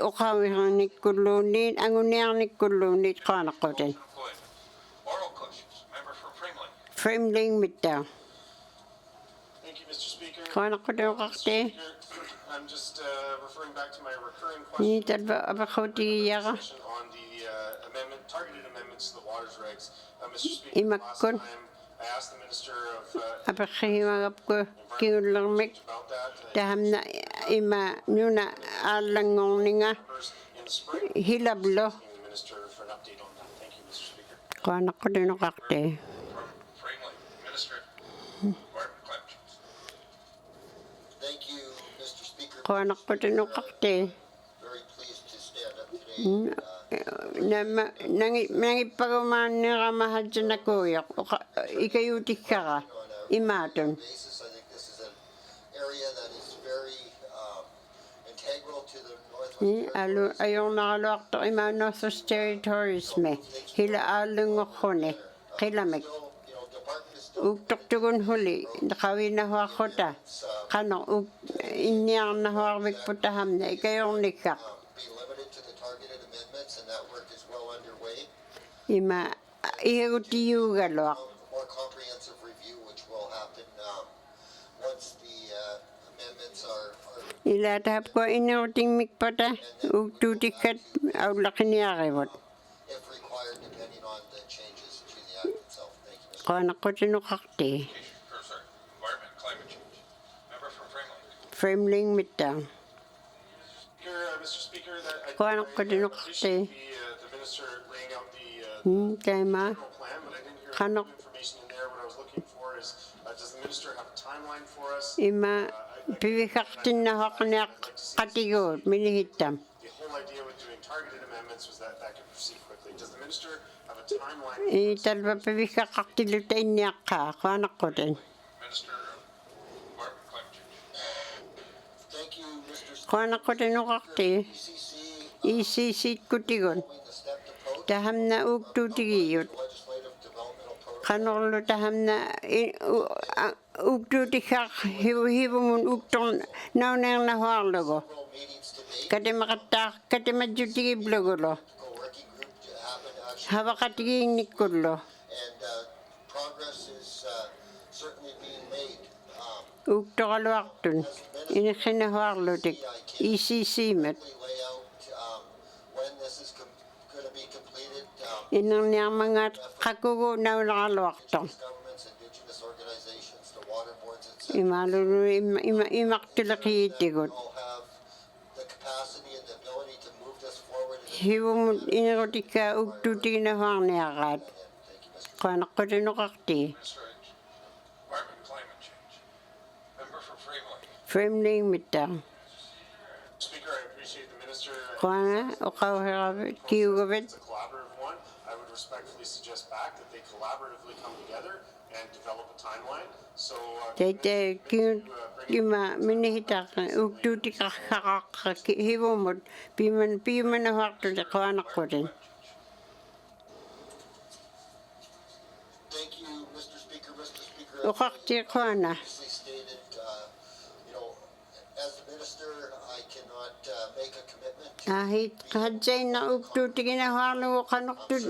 uqawiharnikkulluunniin anguniarnikkulluunniit qaanaqqutin Employment. Oral questions. Member from Frameland. framling mittaa Thank you, Mr. Speaker. qaanaqqutin uqarti I'm just referring back to my recurring hi question talva apaqutigiyaqa on the targeted amendments to the waters regs. Mr. Speaker, last Imakkun. time I asked the Minister of apaqhimagapku kingullermik about that. tahamna ima nuna aallangorninga Members in the spring. hilablo Asking the Minister for an update on that. Thank you, Mr. Speaker. qaanaqqutin uqarti From Frameland. Minister. Martin Clemens. Thank you, Mr. Speaker. qaanaqqutin uqarti Very pleased to stand up today. nangippagumaanniramahatsunakuuyoq ikayutikkara imaatun Basis, I think this is an area that is very integral to the Northwest alu ajornaraluarto ima Northwest Territories me hila aallungorruni qilamik Department is still uktortugun huli qawinahuarruta qanor inniarnahuarvikpu tahamna ikajornikkaq be limited to the targeted amendments, and that work is well underway. ima ihagutiyuugaluaq A more comprehensive review, which will happen once the amendments are ilaatahapkua inerutingmikpata uktuutikkat aulaqiniarivut if required, depending on the changes to the act itself. Thank you, Mr. qaanaqqutin uqarti Environment and Climate Change. Member from Frameland. framling mittaa Mr. Speaker, that I qaanaqqutin appreciate uqarti the Minister laying out the kaima general plan, but I didn't hear Qanaq. any information in there. What I was looking for is, does the Minister have a timeline for us? ima pivikaqtinnahoqniaq qatiguut minihittam The whole idea with doing targeted amendments was that that could proceed quickly. Does the Minister have a timeline? talva pivikaqartiluta inniaqqaa qaanaqqutin Minister of Environment and Climate Change. Thank you, Mr. Speaker. qaanaqqutin uqarti ECC kutigun The stepped approach tahamna uktuutigiyut legislative developmental program qanorlu tahamna uktuutikkaq hivumun uktorn nauneernahuarlugu meetings to date. katimaqattaa katimatjutigiblugulo Working actually Havaqatigiinnikkullu. and progress is certainly being made. Uktoqaluartun. Iniqinahuarlutik. ICC-mat. Quickly lay out when this is going to be completed. Inerniarmangaat qakugu naunaqaluartoq. Governments, indigenous organizations, the water boards, etc. Imalulu imaqtuleqiitigut. all have the capacity and the ability to move this forward. Hivumut inerutikka uktutiinahuarniaqaat. Qaanaqqutinuqarti. Environment and climate change. Member for Framley. Framling mitta. Speaker, I appreciate the minister. Qaana uqauheravet kiugavet. It's a collaborative one. I would respectfully suggest back that they collaboratively come together and develop a timeline. So, Tete kima minihitaqa uktutiqarqaqaqqa hivumut pimanahuartute qaanaqqutin. Thank you, Mr. Speaker. Mr. Speaker, Uqarti qaana. previously stated, as the minister, I cannot make a commitment to Ahit qadzaina uktutiinahuarlugu qanuqtut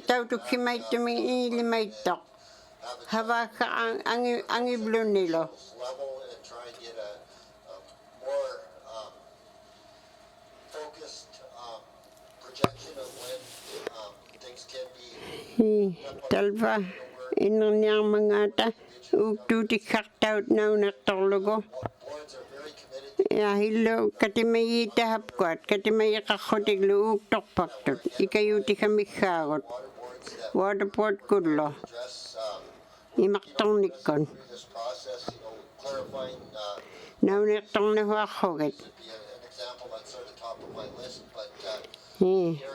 tautukkimaittumin ilimaittoq. Havaka angiblunilo. level and try and get a more focused projection of when things can be Talva inerniarmangaata uktutikkartaut naunaqtorlugu. boards are very committed Ja hillo katimayitahapkuat katimayiqarrutiklu uktorpaktut ikayutikamikkhaagut. Waterboard kullo. address Imaqtornikkun. through this process, clarifying Nauniqtornahuarrugit. be an example that's sort of top of my list, but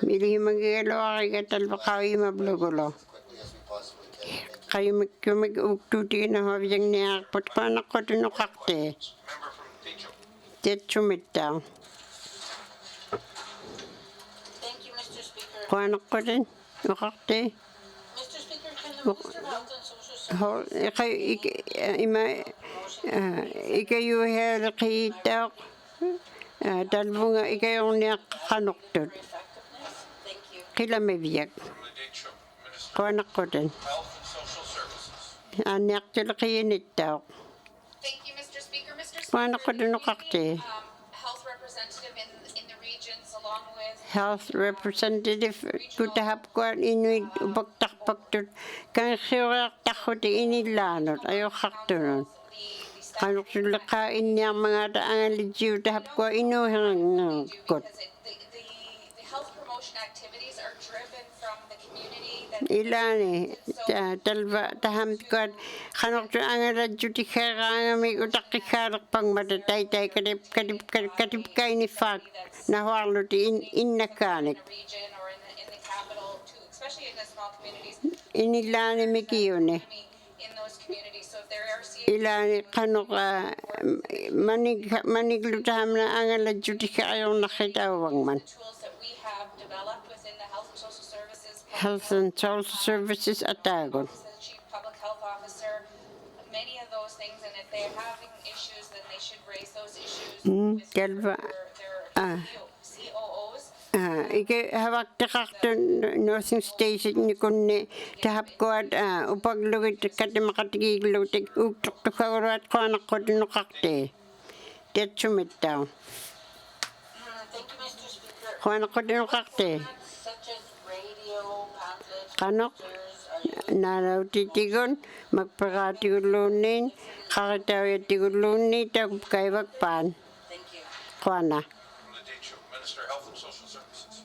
Milihimagigaluariga talvaqaimablugulo. as quickly as we possibly can. Qayumik uktutiinahuaviangniarput qaanaqqutinuqarti. Member from Techo. Tetsumitta. Thank you, Mr. Speaker. Qaanaqquten uqarti. Mr. Speaker, can the Minister of Health and Social Ikayuhealiqiittaaq talvunga ikayorniaqqanuqtut. effectiveness? Thank you. Qilamiviak. From the Techo. Minister Qaanaqquten. of Health and Social Services. Anniartileqiinittaaq. Thank you, Mr. Speaker. Mr. Qaanaqqutinuqarti. Health representative in the regions along with Health representative tutahapkuan Inuit upaktarpaktut kanxiureartarruti inillaanut ayoqqartunut. Qanuqsulleqa inniarmangaata angalitsiutahapkua inuuherinnerkut. the health promotion activities are driven from the community that Ilani talva tahamkuat qanuqsu angalatsutikheraangami utaqqikkaaleqpangmata taitai katipkainifaak nahuarluti innakaanik. region or in the capital too, especially in the small communities Inillaani mikiuni. in those communities. So if there are Ilani qanuqa maniglutahamna angalatsutikheraajornarritauvangman. tools that we have developed within the health and social services Health and Social Services ataagut. Office as Chief Public Health Officer, many of those things, and if they're having issues, then they should raise those issues with Talva their COOs. Ike havaqtiqartun nursing station nikunni tahapkuat upaglugit katimaqatigiiglutik uktortukaguruat qaanaqqutinuqarti. Tetsumittau. Thank you, Mr. Speaker. Qaanaqqutinuqarti. Such as radio, pamphlets, Qanuq nalautitigun magparatigulluunniin qaritauyatigulluunni takukaivakpaan. Thank you. Qaana from the Techo. Minister of Health and Social Services.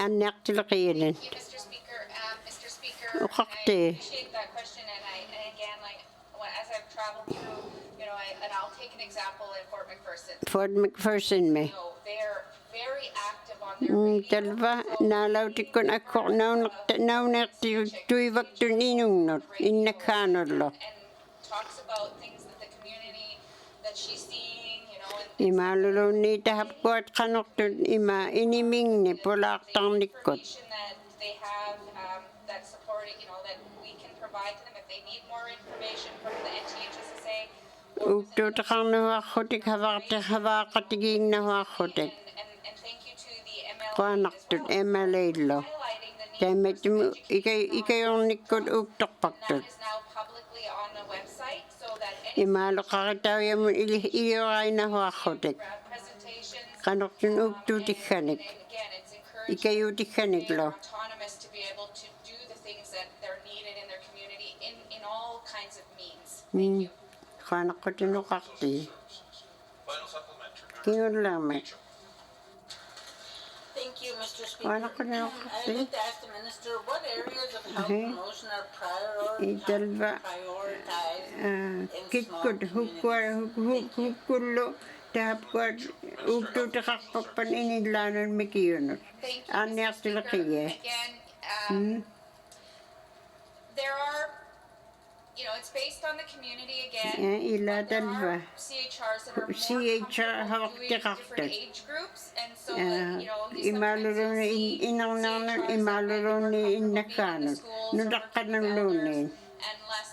anniartileqiinin. Thank you, Mr. Speaker. Mr. Speaker, Uqarti. I appreciate that question, and again, as I've traveled through, and I'll take an example in Fort McPherson. Fort McPherson me. They're very active on their radio. Talva nalautikun akkor naunerti tuivaktun inungnut innakkaanullo. And talks about things that the community that she's seeing, and Imalulunni tahapkuat qanuqtut ima inimingni pulaartarnikkut. information that they have that supporting, that we can provide to them if they need more information from the NTHSSA. Uktutaqarnuarrutik havaaqatigiinnahuarrutik. And thank you to the MLA Qaanaqtut MLA-lo. highlighting the Taimatmu ikayonnikkut That uuktorpartut. is now publicly on the website so that any Imaaluqaritauyamun iliorainahuarrutik. presentations, Qanortun and uuktuutikkanik. again, it's encouraged Ikayuutikkaniklo. autonomous to be able to do the things that they're needed in their community in all kinds of means. Thank you. Qaanaqqutunuqarti. Final supplementary. Kingullamak. Thank you, Mr. Why Speaker. not put it on I'd like to ask the Minister, what areas of health promotion are Italva prioritized in small kikkut hukkullu taapkuat uuktuutiqarpappan inillaanan mikiyunut. Thank you, Mr. Speaker. Aanniartulaqiye. Again, there are, it's based on the community again. Ila but there talva. are CHRs that are more CHR comfortable doing different hawaqtiqartat. age groups, and so, Imaaluluni inarnaarnun imaaluluni innakkaanut. Nudaqqanulluuniin. and less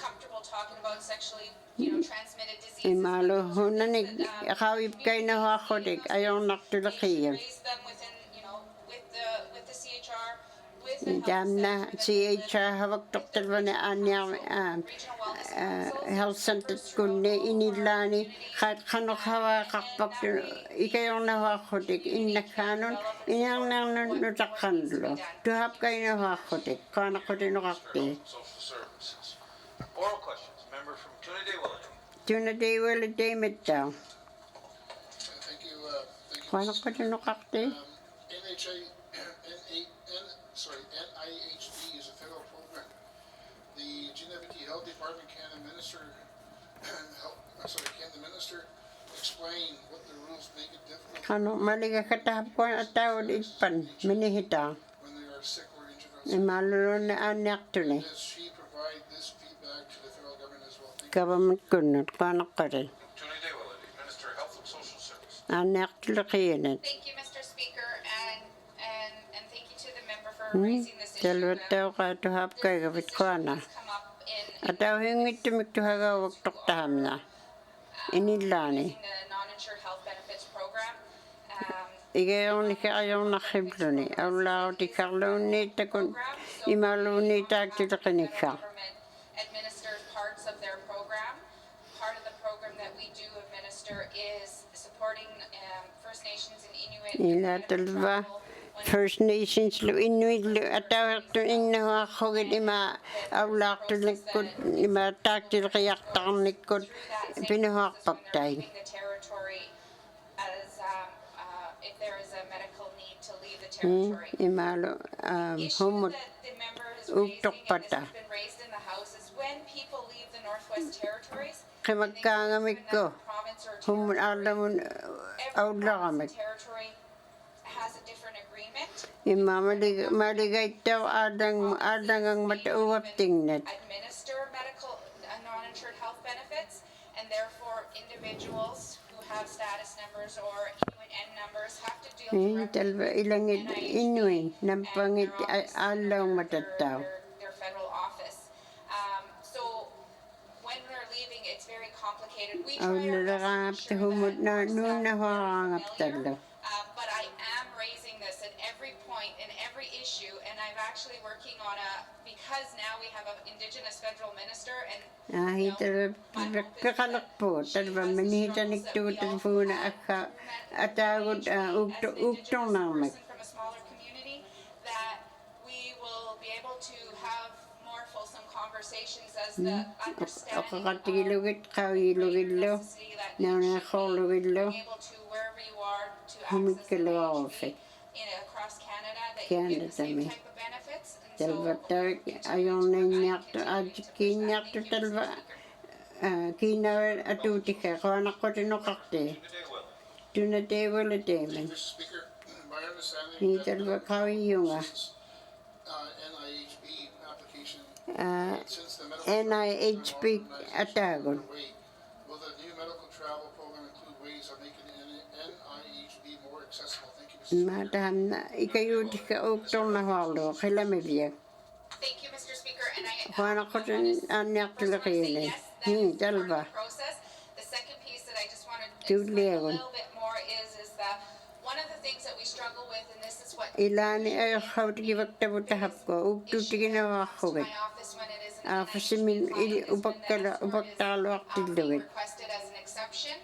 comfortable talking about sexually, transmitted diseases. Imaaluhunanik aqaavipkainahuarrutik ajornartulaqiya. Raise them within, with the CHR, with the Taamna CHR hawaqtortalvana regional wellness health center kunne inillaani qanoqhawaaqarpaktu ikajornahuarrutik innakkaanun inarnaarnun nutaqqanullu tuhapkainahuarrutik qaanaqutinuqarti. Social services. Oral questions. Member from Trinidad-Wellington. Tunadeiwaluteimattau Thank you, qaanaqutinuqarti. NIHB is a federal program. The Genevieve Health Department can the minister explain what the rules make it difficult Qanu maligakatahapkuan ataud ippan minihita when they are sick or injured? imaalulunna aanniartuni Does she provide this feedback to the federal government as well? Thank you. government kunnut qaanaqqari Trinidad-Wellington. Minister of Health and Social Services. aanniartulaqiyanat. Thank you, Mr. Speaker, and thank you to the member for raising this issue. Talvattauqaatuhapkaigavit qaana Come up in atauhingittumik tuhagauwaktortahamna inillaani the non-insured health benefits program. igajornikajornarribluni aullaarutikarluunniittakun imaaluunniitaaktuleqinikka Government administers parts of their program. Part of the program that we do administer is supporting First Nations and Inuit. ila talva First Nations lu Inuitlu atauhertu innahuarrugit ima aullaartulikkut ima taaktilqiartarnikkut pinuharpaktai The territory as if there is a medical need to leave the territory. imaalu Issue humut that the member is raising, and this uuktorpata has been raised in the House, is when people leave the Northwest Territories, qimakkaangamikku province or humut territory, aallamun every province aullaramik and territory has a different agreement. imma maligaittau aadangang matauaptingnat Administer medical non-insured health benefits, and therefore individuals who have status numbers or Inuit numbers have to deal directly talva ilangit inuin nampangit aallaung matattau their federal office. So when they're leaving, it's very complicated. We try our best to aullaraapta ensure humut that nuunnahuarangaptallu but I am raising this at every point in every issue, and I'm actually working on because now we have an Indigenous federal minister, and piqalaqpuut talva minihitaniktuutalfuuna akka ataagut uuktornaarmak from a smaller community, that we will be able to have more fulsome conversations as the understanding oqaqatigilugit qauyilugillu naunaqorlugillu able to wherever you are to humikkaluarufik across Canada that you get the same Canada-mi type of benefits. And talvattavik ajornainniartu aajikkiinniartu talva kiinavel atuutikka qaanaqqutinuqarti tunateiwaluteiman Mr. Speaker, my understanding ni that talva qauyunga NIHB application, since the NIHB ataagun underway, will the new medical travel program include ways of making NIHB more accessible? Thank you, Mr. maatahamna ikayuutikka uuktornahuarlu qilamiviak thank you, Mr. Speaker, and I qaanaqqutun aanniartulaqiini talva process. The second piece that I just wanted to Tuuliagun. explain a little bit more is that one of the things that we struggle with, and this is what Ilani ay hawtigivaktavuttahapko uktuutiginavaqhugit. office when it is an Aafasimin ili upakkaaluartillugit. requested as an exception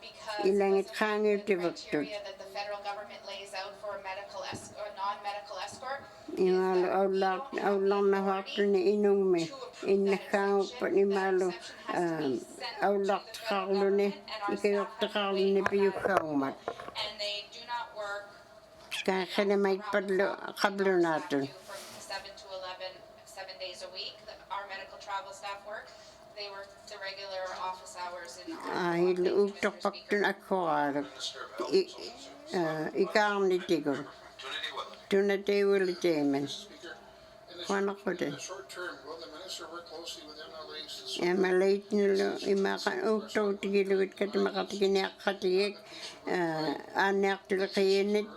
because Ilangit of the qaangiutivaktut. criteria that the federal government lays out for a medical or non-medical escort. Imalu aularnahaartuni inungmi innakkaanguppat imalu aulartaqarluni ikayortaqarluni piyukkaugmat. And they do not work Kaaqhinamaitpallu qablunaatun. from 7 to 11, 7 days a week. Our medical travel staff work. They work the regular office hours in our Hilu uktorpaktun akkoraaluk. Ikaarnitigul. Tunateiwili teemen. Speaker, Qanaqute. in the short term, will the minister work closely with MLAs to Amalaitnulu imaqan uktuutigilugit katamaqatiginiaqqatigik aanniartuluqiinit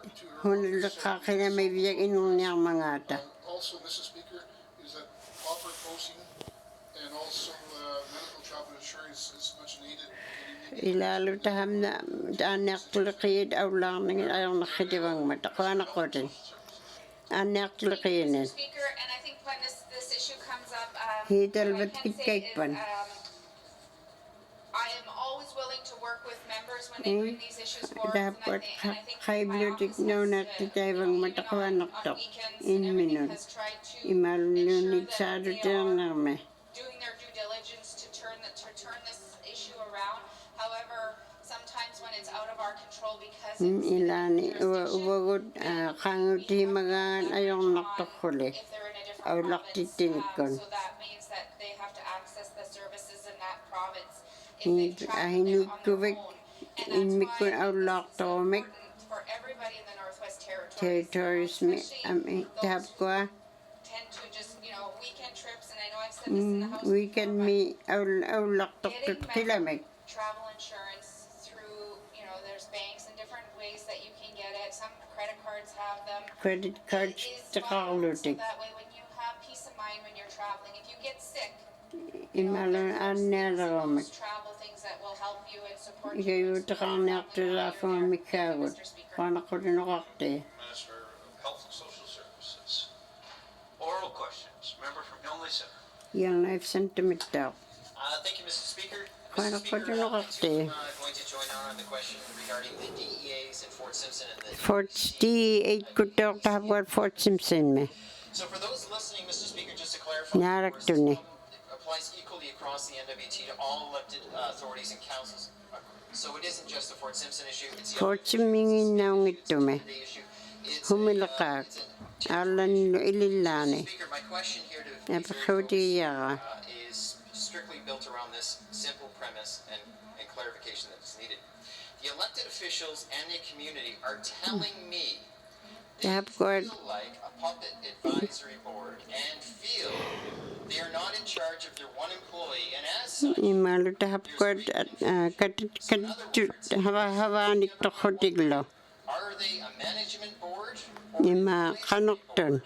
hunulleqqaaqinamiviak inurniarmangaata. Also, Mrs. Speaker, is that proper posting and also medical travel insurance is much needed. Ilaalu tahamna aanniartuluqiit aulaarningit ajornarritivangmat qaanaqqutin. Aanniartuluqiinit. Speaker, and I think when this issue comes up, Hiitalvat kitkaikpan. I am always willing to work with members when they bring these issues forward. And Dapat I think qaiblutik my nunat office titayvangmat even qaanaqtoq on weekends and everything inminut. has tried to Imalunit ensure that they are saadutirnerme. doing their due diligence to turn this issue around. However, sometimes when it's out of our control because it's Ilani uvagut qaangutimagaan ajornartorquli. if they're in a different Aulaqtittinikun. so that means that they have to access the services in that province if Hiit they've traveled there on their ahinukkuvik own. And that's inmikkun why aulaartorumik for everybody in the Northwest territories me tahapkua tend to just, weekend trips, and I know I've said this in the House weekend me aulaartortut qilamik. travel insurance through, there's banks and different ways that you can get it. Some credit cards have them. Credit cards It is fun, so taqarlutik. that way when you have peace of mind when you're traveling, if you get sick, Imalun aannialerumik. those travel things that will help you and support you. Ikayuutaqarniartulaafuamikaagut. Qaanaqqutinnoqarti. Minister of Health and Social Services. Oral questions. Member from Illinois Center. Yalnaif sentimittaq. Thank you, Mr. Speaker. Quite a Mr. Speaker, quite a going to join on the question regarding the DEAs in Fort Simpson and the Fort D8 kuttoq tahapquat Fort Simpson me. So for those listening, Mr. Speaker, just to clarify, Naaraktuni. it applies equally across the NWT to all elected authorities and councils. So it isn't just the Fort Simpson issue, it's the Fort Simminginnaungittume. Day issue. It's Humilaqaaq. Aallanlu ilillaani. Speaker, my question here to Napaqutiyaqa. is strictly built around this simple premise and clarification that is needed. The elected officials and the community are telling me they Tahapquat feel like a puppet advisory board and feel they are not in charge of their one employee, and as such, imalu tahapquat havanik toqhutiglo. are they a management board Ima qanuqtun.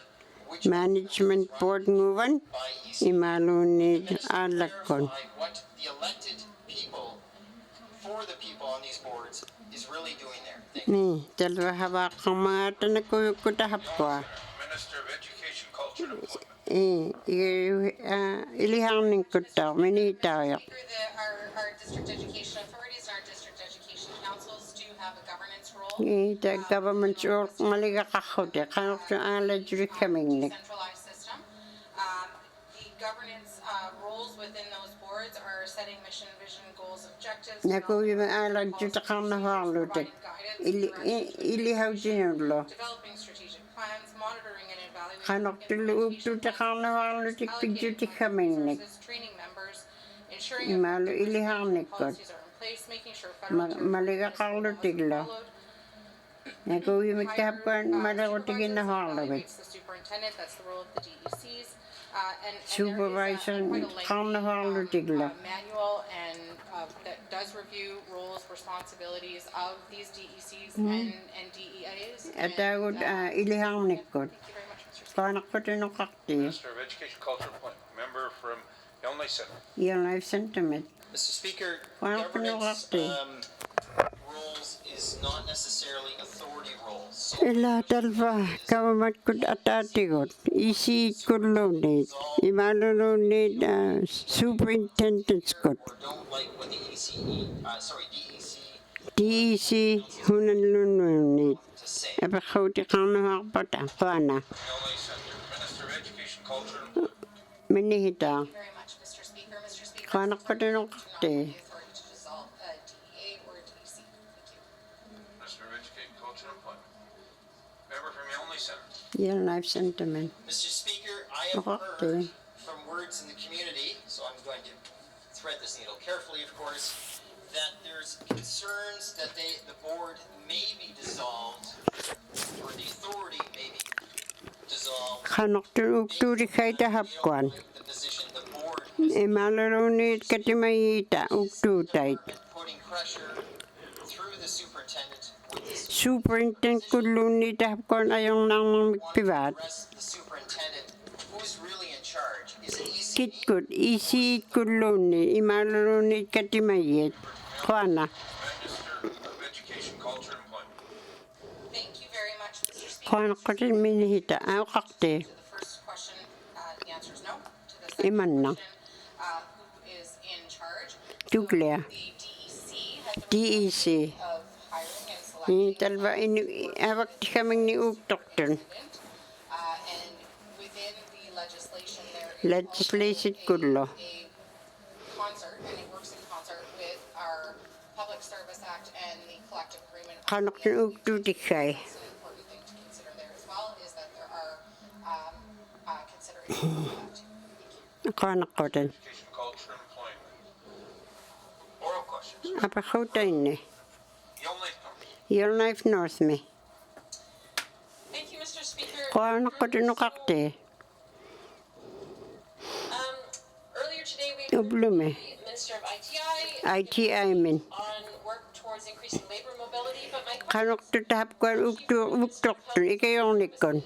Management board nguvan. by Imaluni aalakkun. what the elected people for the people on these boards is really doing there? Thank you. Ni talwa havaqqamaatana kutahapqua. Minister of Education, Culture, and Employment. Iliharning kuttaa minitaajaq. Our district education authorities and our district education councils do have a governance role. The government work maligaqarruti qanuqtu aalajurikkamingnik. Centralized system. The governance roles within those boards are setting mission, vision, goals, objectives. Nakuyima aalajutaqarnahaarlutik. Ilihautinullo. Developing strategic plans, monitoring and evaluating. Qanuqtulu uktutaqarnahaarlutik pijjutikkamingnik. Training members, ensuring Imalu iliharnikkut. policies are in place, making sure federal Maligaqarlutiklo. Nakuyima tahapquat malaqutiginnahaarlugit. It's the superintendent, that's the role of the DECs. And Supervisor there is quite a qarnahaarlutiklo. manual and that does review roles, responsibilities of these DECs and DEAs. Ataagut iliharnikkut. Thank you very much, Mr. Speaker. Qaanaqqutinnoqarti. Minister of Education, Culture, and Employment. Member from Illinois Center. Yalnaif sentiment. Mr. Speaker, Well, governance Penelope. roles is is not necessarily authority roles. So Ila talva kawamat kud atatigot. Isi kulunit. Imalunit superintendent's kud. or don't like what the DEC DEC hunalunit. to say. Abakauti kanu hakpata. Kwana. Illinois Senator, Minister of Education, Culture and Employment. Minihita. Thank you very much, Mr. Speaker. Mr. Speaker, Kwana I kutinok do not have te. the authority to dissolve DEA or DEC. Thank you. Minister of Education, Culture and Employment. Member from Illinois Center. Yellowknife sentiment. Mr. Speaker, I have Okay. heard from words in the community, so I'm going to thread this needle carefully, of course, that there's concerns that the board may be dissolved, or the authority may be dissolved. Kanoktu ukturi kaita hapkwan. The position the board Imalunit katimayita uktutait. putting pressure through the superintendent with this Superintendent kulunit hapkwan ayong nang magpibat. address the superintendent. Who's really in charge? Is it EC? Kitkut isi kuluni imalunit katimayit. Kwana. Minister of Education, Culture and Employment. Thank you very much, Mr. Speaker. Kwana kutin minihita. Ayaw kakte. To the first question, the answer is no. To the second Iman na. question, who is in charge? Tuglia. The DEC has the DEC. of hiring and selecting Talba awak kaming ni uktokton. and within the legislation there is Legislation also kullo. a concert, and it works in concert with our Public Service Act and the collective agreement. Kanoktu uktutikay. That's an important thing to consider there as well, is that there are considerations for that too. Thank you. Kanakotin. Education, Culture and Employment. Oral questions. Apakauta inni. Illinois North. Yellowknife North me. Thank you, Mr. Speaker. Kanakotin ukakte. Earlier today, we heard Ublume. the Minister of ITI ITI min. on work towards increasing labor mobility, but my question Kanoktu tahapkwan uktokton ikayong nikon.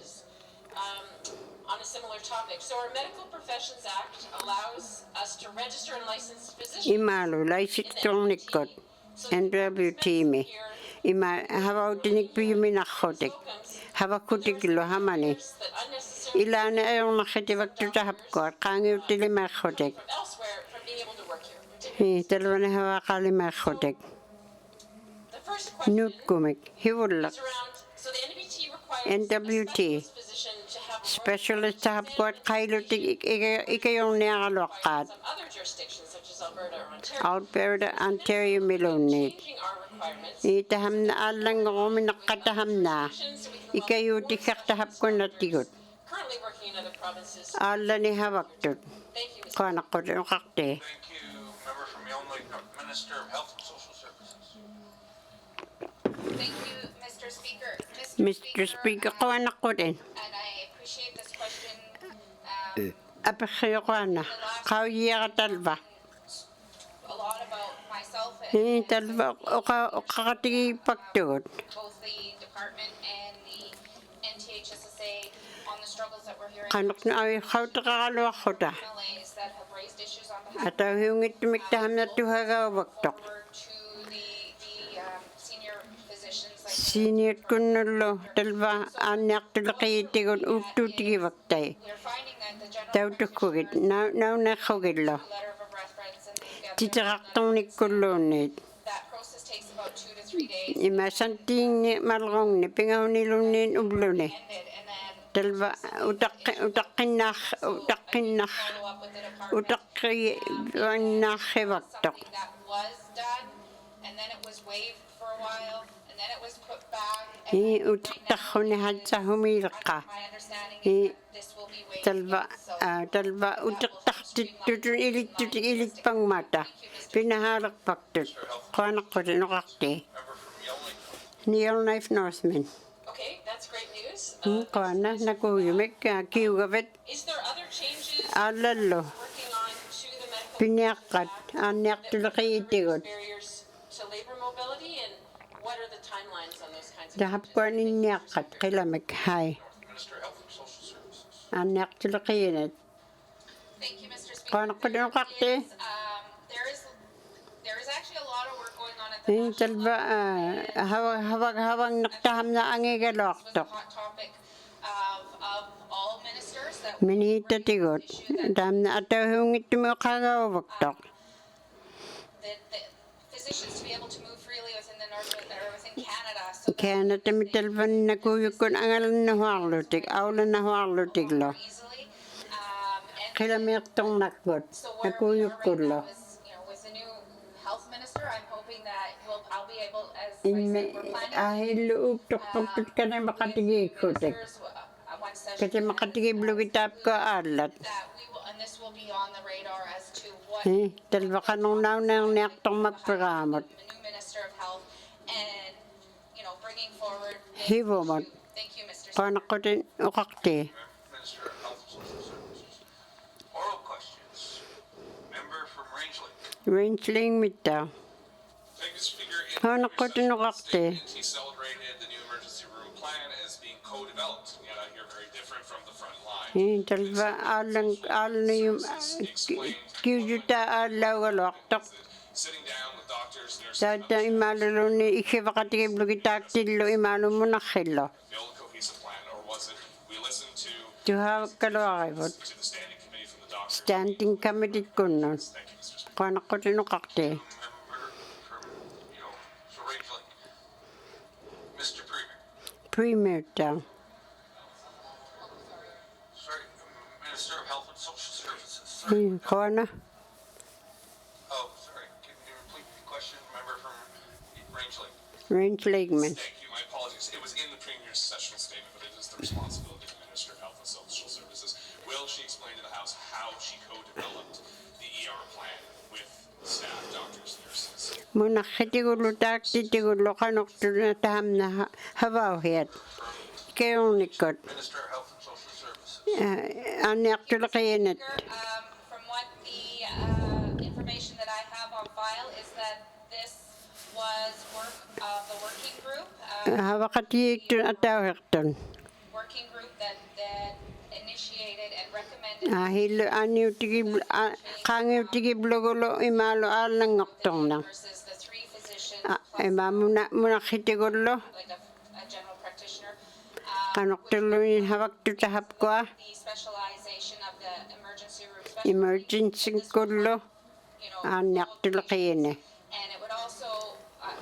on a similar topic. So our Medical Professions Act allows us to register and license physicians. Imalu laisik tong nikot. NWT me. Ima hawautinik piyumi nakhotik. Hawakutikilo hamani. That unnecessary Ilana ayong nakitivak tutahapkwan. Kangiutili makhotik. elsewhere from being able to work here. Talwa na hawakali makhotik. The first question Nut kumik. Hiwulak. is around, so the NBT requires NWT. a specialist physician to have a Specialist tahapkwan kailutik ikayong niakalokat. some other jurisdictions such as Alberta or Ontario. Alberta, Ontario milonit. Changing our requirements Itaham na alang ngomi nakataham na. so we can Ikayuti kakatahapkwan na tigot. currently working in other provinces. Ala ni hawaktut. Thank you, Mr. Kanakot kakte. Thank you. Member from Illinois North. Minister of Health and Social Services. Thank you, Mr. Speaker. Mr. Speaker, kanakotin. And I appreciate this question. Apakayo kana. Kauyiya ka talba. A lot about myself and Talba kakatigi pagtugot. both the department and the NTHSSA on the struggles that we're hearing Kanok na ay kauta kakalo ako ta. from MLAs that have raised issues on behalf Ataw hungit tumiktaham na tuhaga waktok. forward to the senior physicians like Senior kunulo talba anak tulakitigot uktutigi waktay. we're finding that the general Taw tukugit. Now na kogilo. letter of reference and they've got Titaraktong ni kulunit. that process takes about 2 to 3 days Imasanting ni malgong ni pingaw ni lunin ublune. ended, and then Talba utakinah follow up with the department. utakinah hewaktok. Something that was done, and then it was waived for a while, and then it was put back. And Hi then utakho ni hadsa humilka. my understanding Hi is that this will be waived. talba talba utaktak tutun ilit pang mata. Pinahalak paktut. Kanak ko rin nakakti. Member from Illinois North. Yellowknife Northman. Okay, that's great news. Kana nakuyumik kiugavet Is there other changes alalo. working on to the medical Pinyakat anak that tulakitigot. barriers to labor mobility, and what are the timelines on those kinds of Dahap ko ninyakat kilamik hay. Minister of Health and Social Services. Anak tulakinet. Thank you, Mr. Speaker. Kanak ko rin nakakti. There is actually a lot of work going on at Talba hawang naktaham na This was angigaloktok. a hot topic of all ministers that Minita tigot. Dam na ataw hungit mo kagawaktok. the physicians to be able to move freely within the North or within Canada. So that Kaya na tamitalban na kuyukon angalan na huarlutik. Awlan na huarlutik lo. more easily. And Kilamirtong nakot. so Na where we are right kuyukon lo. now is, with the new health minister, I'm hoping that I'll be able, as I said, we're planning Ahil luuk pagput ka na makatigi kutik. ministers, one session Kasi makatigi blugitap ka alat. that we will, and this will be on the radar as to what Talba ka nung naw na nektong magparamot. the new minister of health and bringing forward this Hivo mo. issue. Thank you, Mr. Speaker. Paano ko din ukakti. Minister of Health and Social Services. Oral questions. Member from Rangeley. Rangling mita. Thank you, Speaker. In Paano ko your din session ukakti. statement, he celebrated the new emergency room plan as being co-developed. Yet I hear very different from the front line. Talba alang yung kiyuta alaw aloktok. Sitting down with doctors, nurses, Sa and others imalo ni ikibakatigi blugitak tilo imalo mo nakilo. build a cohesive plan, or was it we listened to Tuha kalawakibot. the standing committee from the doctors? Standing committee ko nun. Thank you, Mr. Speaker. Paano ko din ukakti. Member from, so Rangeley. Mr. Premier. Premier ta. Sorry, Minister of Health and Social Services. Sorry. Kona. Oh, sorry. Can you repeat the question, member from Rangeley? Rangling. Thank you. My apologies. It was in the Premier's sessional statement, but it is the responsibility of the Minister of Health and Social Services. Will she explain to the House how she co-developed the ER plan with staff, doctors, nurses? Muna kitigulo tak titigulo kanok na taham na hawawhiyat. Kayong nikot. Minister of Health and Social Services. Anak tulakayanat. From what the information that I have on file is that this was work of the working group Hawakati ito atawakton. that initiated and recommended Ahilo anyo tigi kangyo tigi blogolo imalo alang ngoktong na. versus the three physicians Ema muna kitigulo. like a general practitioner. Kanok tulunin hawak tutahap ko The specialization of the emergency room specialty. emergency kulo. Anak tulakayan. And it would also,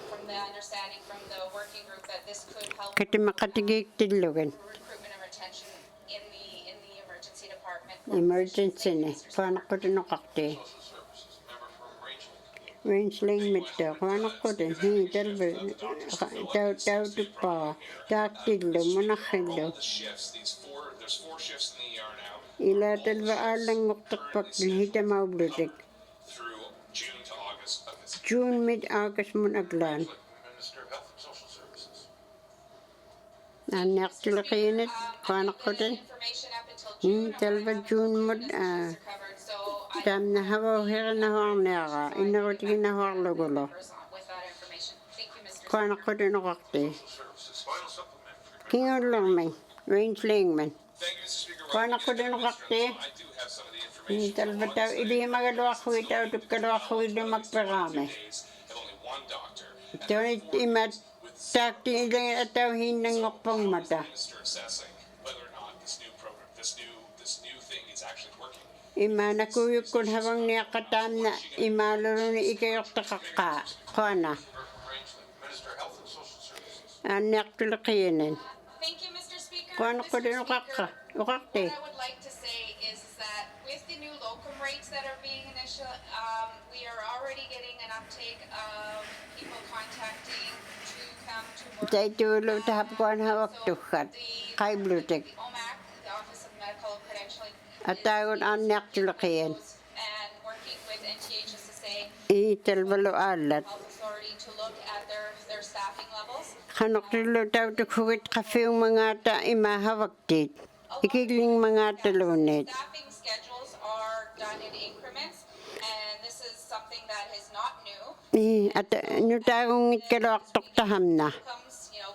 from the understanding from the working group, that this could help Kati makatigi tilugan. recruitment and retention in the emergency department. Emergency ne. Paano ko din ukakti. Social Services. Member from Rangeley. Rangling mito. Paano ko din. Talba. Tau pa. Takilo muna kilo. The shifts, there's four shifts in the ER now Ila talba alang ngoktakpak hita maublutik. through June to August of this year. June mid-August mo naglan. Minister of Health and Social Services. Anak tulakayanat. Paano ko din. Information up until June. Talba June mo Covered, so I tam na hawa hira na huwag nera. Inarutigi na huwag logulo. with that information. Thank you, Mr. Paano ko din ukakti. Social Services. Final supplement for Kingon lang man. Rangling man. Thank you, Mr. Speaker. Paano Well, ko din ukakti. I do have some of the information. Talba tau ili magalwa ko itaw tukalwa ko ito magparami. Days have only one doctor. And Ito imat takti ilang ataw hinang ngokpang mata. minister assessing whether or not this new program, this new thing is actually working. Ima nakuyuk kun habang niya katam na imalaro ni ikayok takaka. Kona. Member from Rangeley. Minister of Health and Social Services. Anak tulakayanin. Thank you, Mr. Speaker. Kona ko Mr. din Speaker, ukakti. what I would like to say is that with the new locum rates that are being we are already getting an uptake of people contacting to come to work. Tay tulo tahap ko ang hawak tukat. Kay blutik. The OMAC, the Office of Medical Credentialing, Atagon anak tulakayan. and working with NTHSSA Italbalo alat. Health Authority to look at their staffing levels. Kanok tulo taw tukukit kafe yung mga ta imahawak tit. Ikiling mga talunit. Staffing schedules are done in increments, and this is something that is not new. At nutagong ikalawak taham na.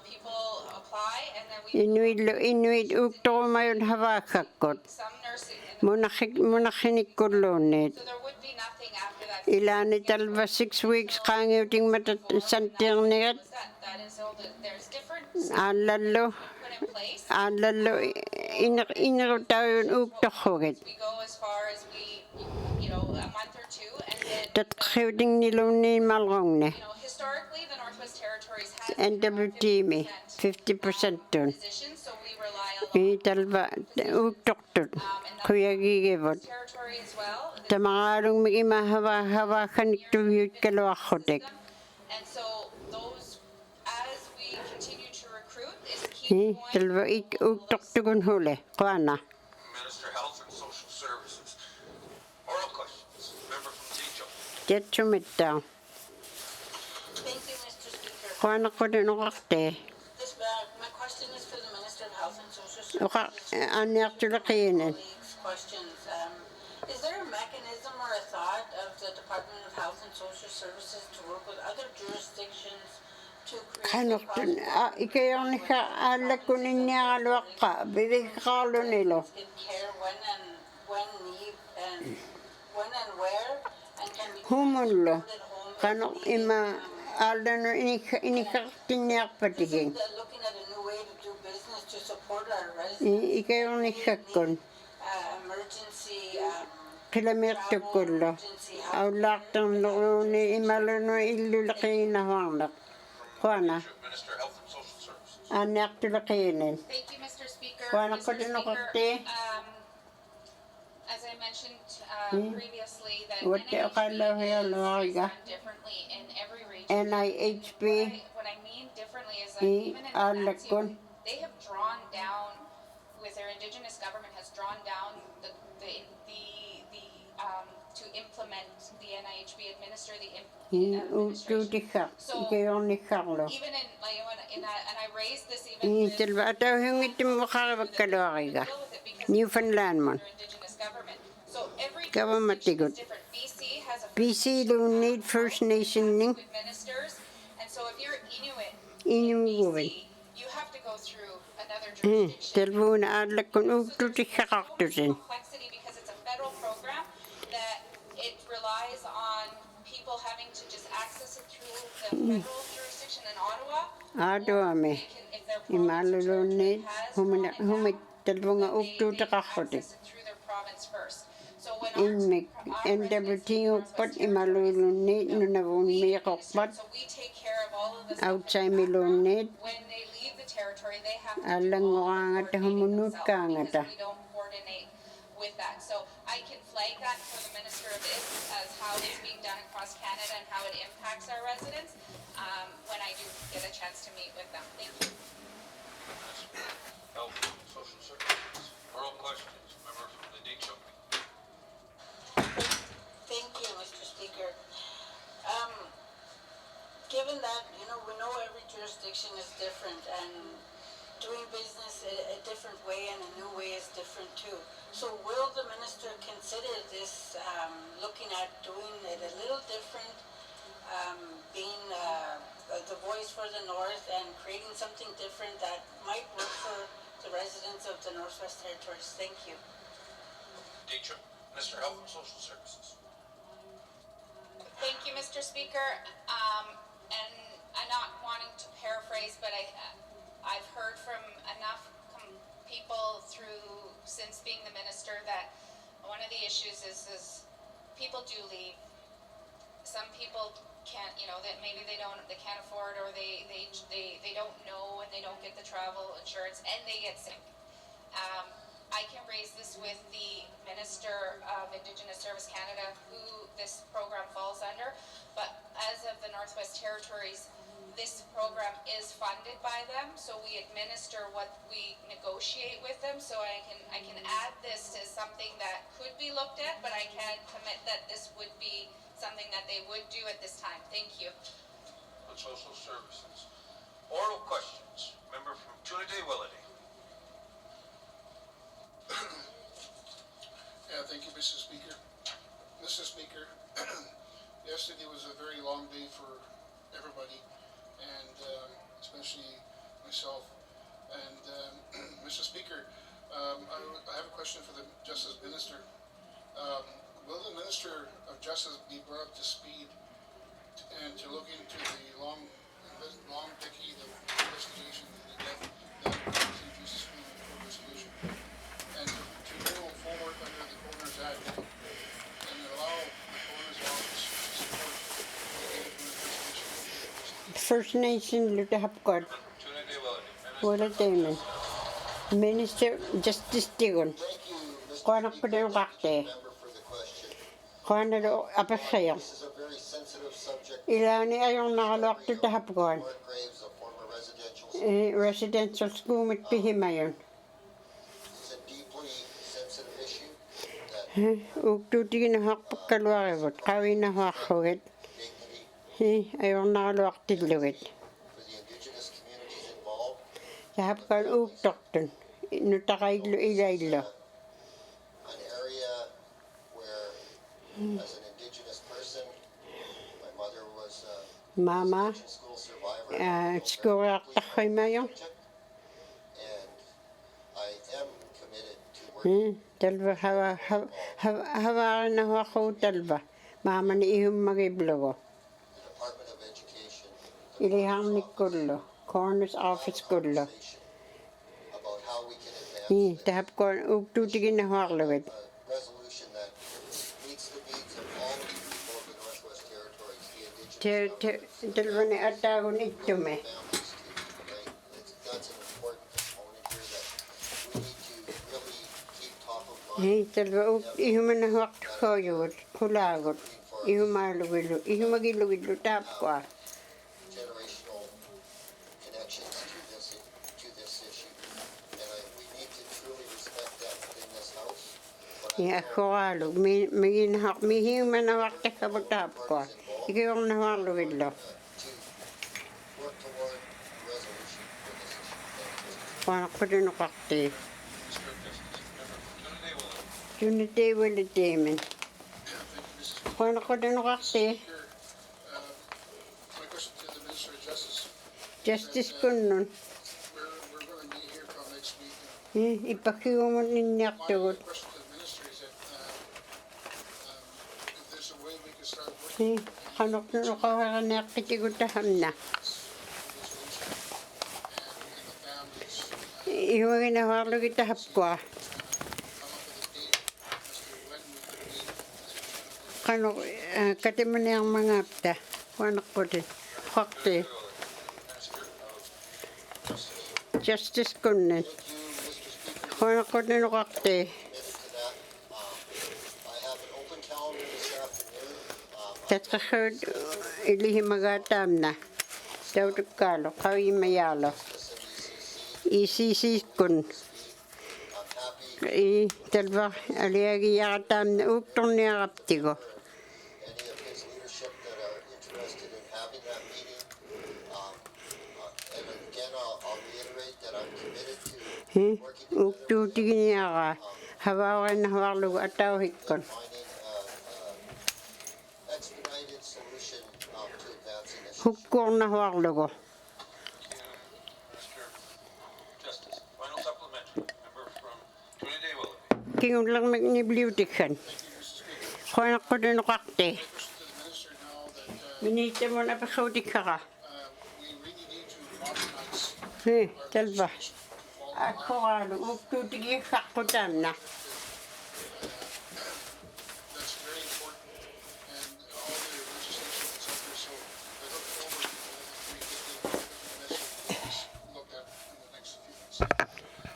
People apply, and then we Inuit ukto mayon hawakakot. some nursing. Munakinik kulunit. So there would be nothing after that Ilani talva 6 weeks kangiuting matat santirnigat. That is all there's different Alalo put in place. inrutayun uktokhugit. We go as far as we, a month or two, and then, Tatkhuding niluni malrongne. historically, the Northwest Territories has NWT me 50% tun. positions, so we rely a lot Talva uktoktur. Kuyagigevot. territory as well. Tamarung mi hawa kaniktu kalwakhotek. And so those, as we continue to recruit, is keep going. Talva uktoktukun hule. Kwana. Minister of Health and Social Services. Oral questions. Member from Techo. Jetsumitta. Thank you, Mr. Speaker. Kwana kodunokakte. My question is for the Minister of Health and Social Oka Services. anyaktulakinen. Questions. Is there a mechanism or a thought of the Department of Health and Social Services to work with other jurisdictions to create a Kanokten ikayonika alakuninnialuaqqa bivikaarlunilo. get care when need and when and where, and can be Humullo at home kanok ima aldano inikartinniarpatigin. looking at a new way to do business to support our residents. Ikayonikkakkun Emergency kilometerkullo aulaartarnerluuni imalunu illulaqiinahuarnaq. Kwana Minister of Health and Social Services. anniartulaqinen. Thank you, Mr. Speaker. Kwana Mr. Speaker, kodunokakte. as I mentioned previously, that What the NIHB is done differently in every region. NIHB What I mean differently is that even in Nancy, they have drawn down, with their Indigenous government, has drawn down the to implement the NIHB, administer the administration. So even in and I raised this even with deal with it because Newfoundland man. their Indigenous government. So every Government jurisdiction is good. different. BC has a BC don't need First Nation ning. with ministers, and so if you're Inuit Inuinnaqtun. BC, you have to go through another jurisdiction. Telvuna adlakun uktutikaqartusin. Complexity because it's a federal program that it relies on people having to just access it through the federal jurisdiction in Ottawa. Aduame. If their province Imalulunni has humit telvunga uktutikaqartutik. access it through their province first. So when Inmik NWT ukpat imalulunni nunavun miqoqpat so we take care of all of this outside milunit when they leave the territory, they have to alangorangata humunut kangata. we don't coordinate with that. So I can flag that for the Minister of this as how it's being done across Canada and how it impacts our residents when I do get a chance to meet with them. Thank you. Health and Social Services. Oral questions. Member from the Techo. Thank you, Mr. Speaker. Given that, we know every jurisdiction is different and doing business a different way and a new way is different too. So will the minister consider this, looking at doing it a little different, being the voice for the North and creating something different that might work for the residents of the Northwest Territories? Thank you. Techo. Minister of Health and Social Services. Thank you, Mr. Speaker. And I'm not wanting to paraphrase, but I've heard from enough people since being the minister that one of the issues is people do leave. Some people can't, that maybe they can't afford, or they don't know and they don't get the travel insurance and they get sick. I can raise this with the Minister of Indigenous Service Canada, who this program falls under, but as of the Northwest Territories, this program is funded by them, so we administer what we negotiate with them. So I can add this as something that could be looked at, but I can't commit that this would be something that they would do at this time. Thank you. With Social Services. Oral questions. Member from Trinity-Willity. Yeah, thank you, Mr. Speaker. Mr. Speaker, yesterday was a very long day for everybody, and especially myself. And Mr. Speaker, I have a question for the Justice Minister. will the Minister of Justice be brought up to speed and to look into the long decade of investigation of the death of St. Jesus School investigation, and to move forward under the Coroner's Act and allow the Coroner's Office to support the investigation? First Nation Lutahapkod, Tuna de Willoughby. wala tayo Minister Justice Tigon, Thank you, Mr. Kuanak Speaker. pa din Thank you to wakte. the member for the question. Kuanak do apasayo. This is a very sensitive subject. Ilani ayong nakalok to tahapkod. Mark Graves, a former residential school. Residential school mit pihimayon. It's a deeply sensitive issue that Uktuti na hakpagkalwarivot, kawin na hakhogit. dignity Ayong nakalok tilugit. for the indigenous communities involved. Tahapkod uktoktun. Nutakaylo ilaylo. An area where, as an indigenous person, my mother was a Mama, residential school survivor. school takhoy mayon. And I am committed to working Talba hawa na hako talba. Mama ni ihum magiblogo. with the Department of Education Ilihang ni kullo. Coroner's office kullo. about how we can advance Tahapkod uktuti na haklawit. a resolution that meets the needs of all the people of the Northwest Territories, the indigenous Talba ni atagon itume. families too, right? That's an important component here that we need to really keep top of mind. Talba ihum na hak koyot kulagot. Ihum malugilo. Ihum magilugilo tahapkod. Generational connections to this issue, and we need to truly respect that within this house. But I Ya know kawalo. Migin hak mihim na hak tahapkod. Ikaw na halugilo. to work toward a resolution for this issue. Kuanak pa din kakti. Mr. Justice. Member from Tuna de Willoughby. Tunite wala temen. Thank you, Mrs. Speaker. Kuanak pa din kakti. My question to the Minister of Justice. Justice kunnon. We're going to meet here till next week. Ipakiwa mo ninyak My tugot. question to the Minister is that if there's a way we can start working Kanok na nakaharanak kitigot hamna. on this resolution and the families, Iwagin na harlo kita hapkwa. come up with a date as to when we could meet. Kanok katiman ang mga apta. Kuanak ko din. Kakti. Minister of Justice. Justice kunnon. Thank you, Mr. Speaker. Kuanak ko din kakti. Committed to that. I have an open calendar this afternoon. Tatakahod ilihimagatam na. Daw tukalo. Kawi mayalo. ICC kun. I'm happy Talba aliagi yakatam na uktong niya kaptigo. any of his leadership that are interested in having that meeting. And again, I'll reiterate that I'm committed to working together Uktuti niya ka. Hawakan na hawaklug ataw hikon. finding expedited solution to advancing this. Hukkong na hawaklugo. Mr. Justice. Final supplementary. Member from Tuna de Willoughby. Kingon lang magnibliutikan. Kuanak ko din kakti. Question to the Minister now that Minita mo na pasautik ka ka. we really need to modernize Talba. to follow Ako kalo. Uktuti niya kakutam na. that's very important, and all the legislation that's out there, so I look forward to we get the looked at in the next few months.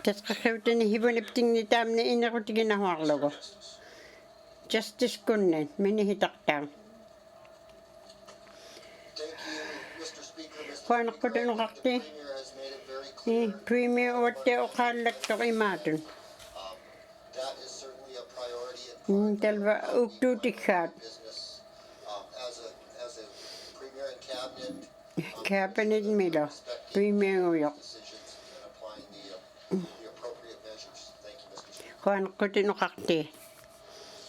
Tas kakautan ni hibanipting ni tam na inakutigin na hawaklugo. Justice kunnen. Minihitaktaw. Thank you, Mr. Speaker. Mr. Kuanak ko din Speaker, I kakti. think the Premier has made it very clear. Premier ote o kalat to kay matun. That is certainly a priority and Talba uktuti ka. business. As a Premier and Cabinet, Cabinet milo. Premier uyok. decisions and applying the appropriate measures. Thank you, Mr. Speaker. Kuanak ko din kakti.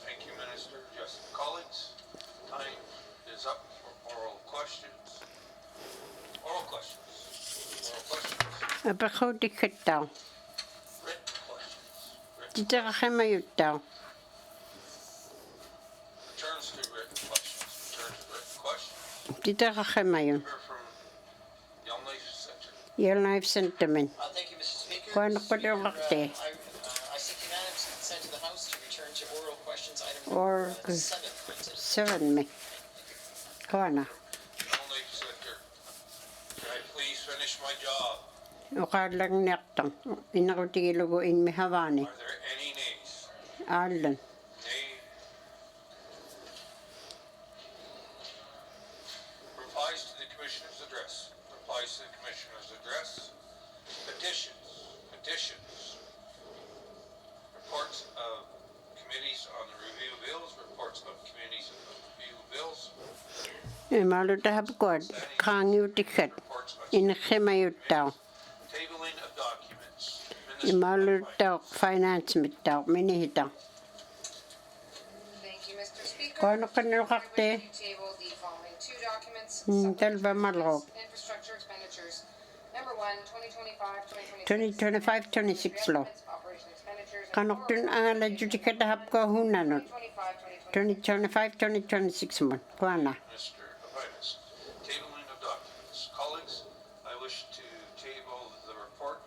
Thank you, Minister of Justice. Colleagues, time is up for oral questions. Oral questions. Oral questions. Apakauti ka tao. Written questions. Written. Tita ka kamayut tao. Titaqaqamaayun. Member from Yellowknife Center. Yellowknife Sentiment. Thank you, Mr. Speaker. Kuanaqutulaqti. I seek unanimous consent to the House to return to oral questions item Or number 7 printed. 7 me. Kuana. Yellowknife Center. Can I please finish my job? Uqaallang niaqtang. Inaqutigilugu inmi havani. Are there any nays? Aallan. Nay. Replies to the Commissioner's address. Replies to the Commissioner's address. Petitions. Reports of committees on the review of bills. Reports of committees on the review of bills. Imalutahapkuat. Qaangiutikat. Reports on Inqimayuttau. tabling of documents. Imaluttau finance mittau minihita. Thank you, Mr. Speaker. Kuanaqanulqarti. I would table the following two documents. Talba malrup. Infrastructure expenditures. Number 1, 2025-2026. 2025-26 lo. Operation expenditures. Qanoqtun angala judikatahapko hunanut. 2025-2026. 2025-2026 mon. Kuana. Mr. Finance. Tabling of documents. Colleagues, I wish to table the report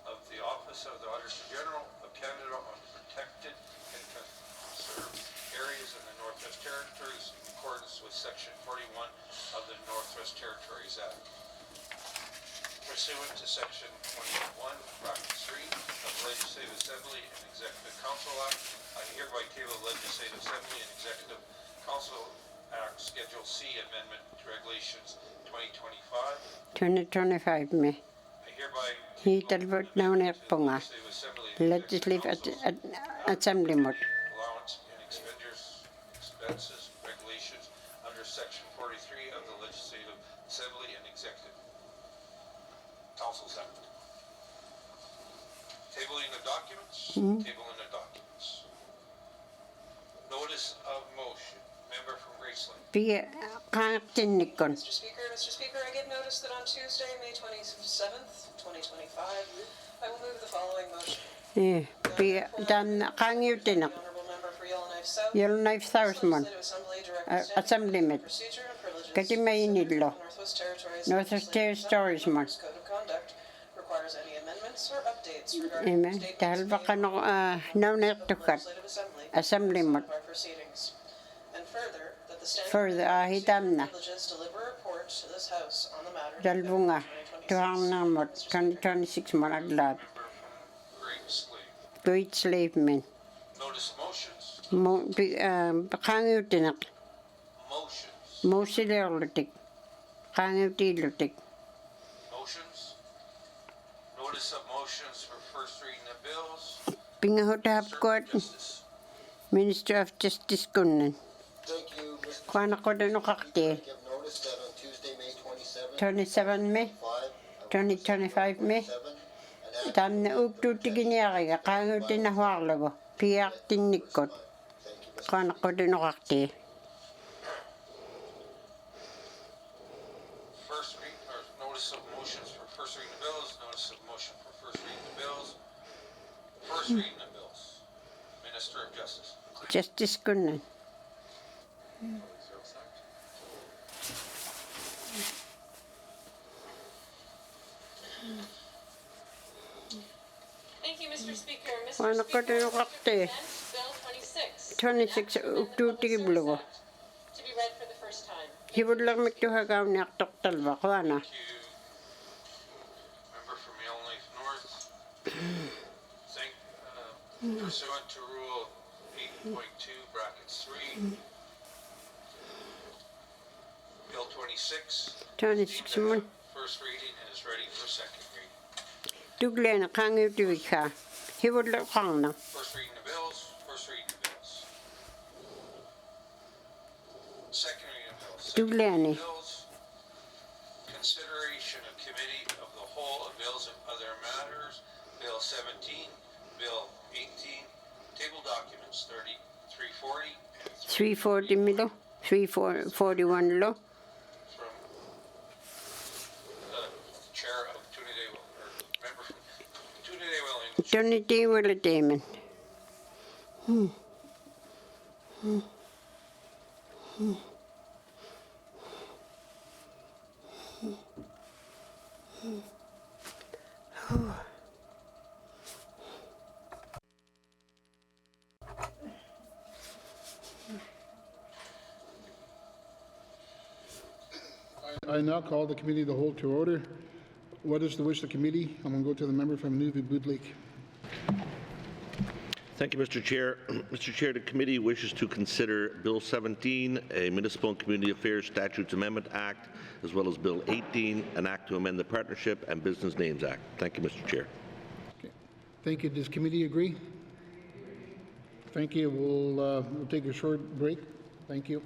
of the Office of the Auditor General of Canada on protected and conserved areas in the Northwest Territories in accordance with Section 41 of the Northwest Territories Act. Pursuant to Section 21, Bracket 3 of the Legislative Assembly and Executive Council Act, I hereby table Legislative Assembly and Executive Council Act Schedule C Amendment to Regulations 2025. 2025 me. I hereby Hitalvot nauniqpunga. Legislative Assembly mod. allowance and expenses regulations under Section 43 of the Legislative Assembly and Executive Council's Act. Tabling of documents. Tabling of documents. Notice of motion. Member from Graceland. Pia qaaqtinnikkun. Mr. Speaker, I give notice that on Tuesday, May 27th, 2025, I will move the following motion. Pia dan qaangiutineq. Honorable member for Yellowknife South. Yellowknife South mon. Legislative Assembly directs Assembly mit. procedure and privileges. Katimayinillo. Northwest Territories. Northwest Territories mon. Code of Conduct requires any amendments or updates regarding Ime statements talba made qano nauniqtukat. Legislative Assembly. Assembly mod. Of our proceedings. And further, that the standing Further hitamna. privileges deliver a report to this House on the matter. Dalbunga. Tuangnamot 2026 mon aglab. Member from Great Slave. Great slave men. Notice motions. Qaangiutineq. Motions. Muusileerlutik. Qaangiutiillutik. Motions. Notice of motions for first reading of bills. Pingahutahapkuat. Justice. Minister of Justice kunnan. Thank you, Mr. Qaanaqutanuqarti. Give notice that on Tuesday, May 27th, 27 me. 2025 me. 7, and Tanna uktuutiginiariga qaanguutinahuarlugu piaartinnikkut qaanaqutinuqarti. First read, or notice of motions for first reading of bills, notice of motion for first reading of bills. First reading of bills. Minister of Justice. Justice kunnan. Thank you, Mr. Speaker. Mr. Wala ka Speaker, I tayo move to kakte. present Bill 26. 26 an act to amend the Public uktuutigiblugu. Service Act, to be read for the first time. Hivudlarmiktuhagaw niaqtortalva qaana. Thank you. Member from Yellowknife North. Pursuant to Rule 8.2, Brackets 3. Bill 26. 26 mon. First reading and is ready for second reading. Tuglena qaangiutivikha. Hivudlar qaana. First reading of bills, first reading of bills. Second reading of bills. Second Tugleni. reading of bills. Consideration of committee of the whole of bills and other matters. Bill 17, Bill 18, table documents 340 and 340 milo. 341 lo. from the chair of Trinity, or member from Trinity Willing. Tuniti wala temen. I now call the committee of the whole to order. What is the wish of the committee? I'm going to go to the member from Newview Bootleek. Thank you, Mr. Chair. Mr. Chair, the committee wishes to consider Bill 17, a Municipal and Community Affairs Statutes Amendment Act, as well as Bill 18, an act to amend the Partnership and Business Names Act. Thank you, Mr. Chair. Okay. Thank you. Does committee agree? Thank you. We'll take a short break. Thank you.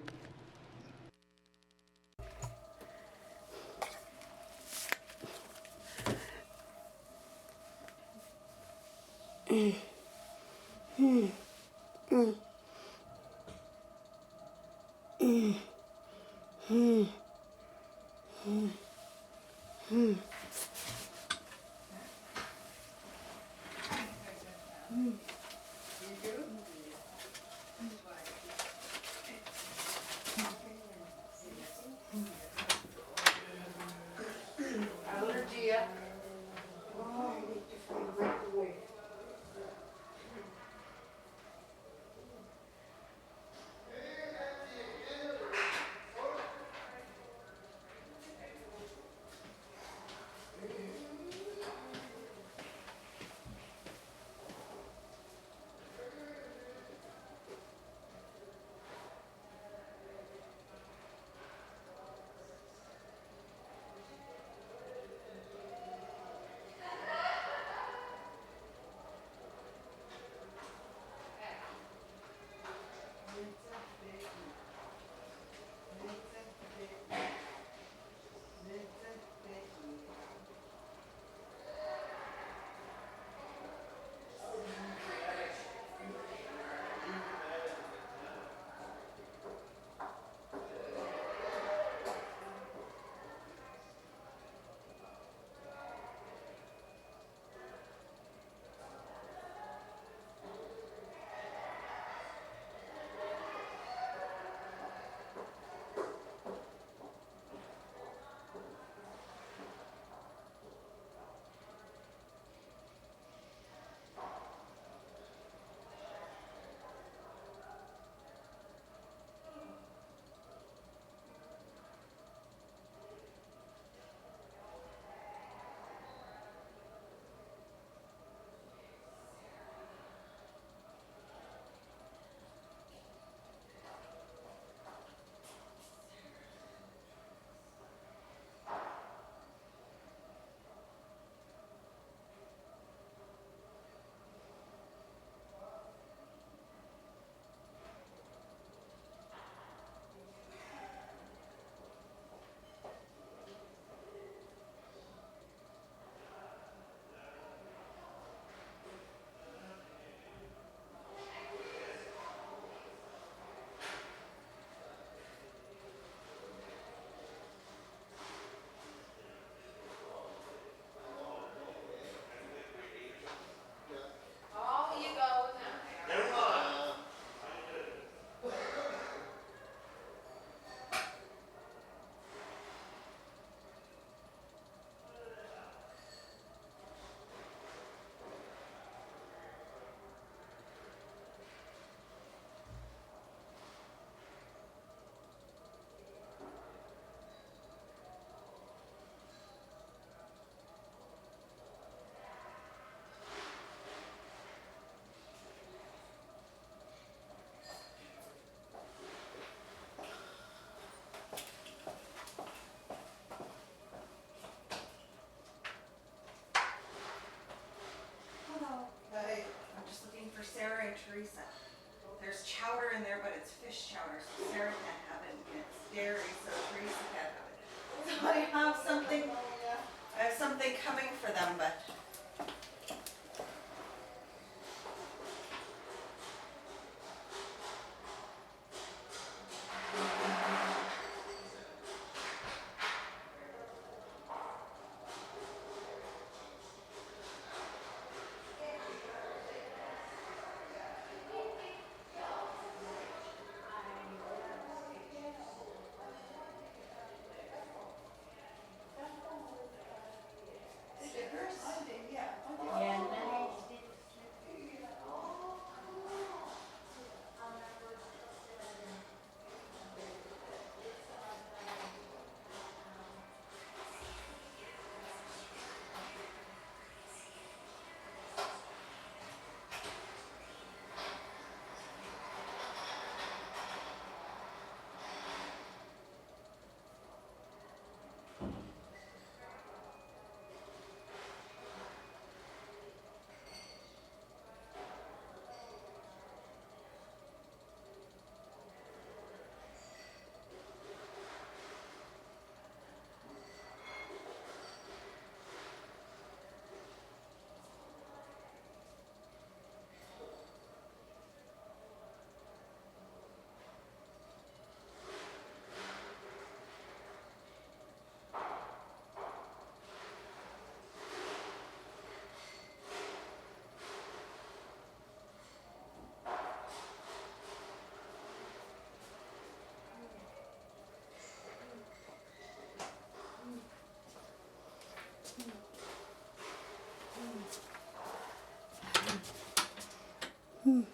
Sarah and Teresa. There's chowder in there, but it's fish chowder, so Sarah can't have it. And it's dairy, so Teresa can't have it. So I have something coming for them, but You.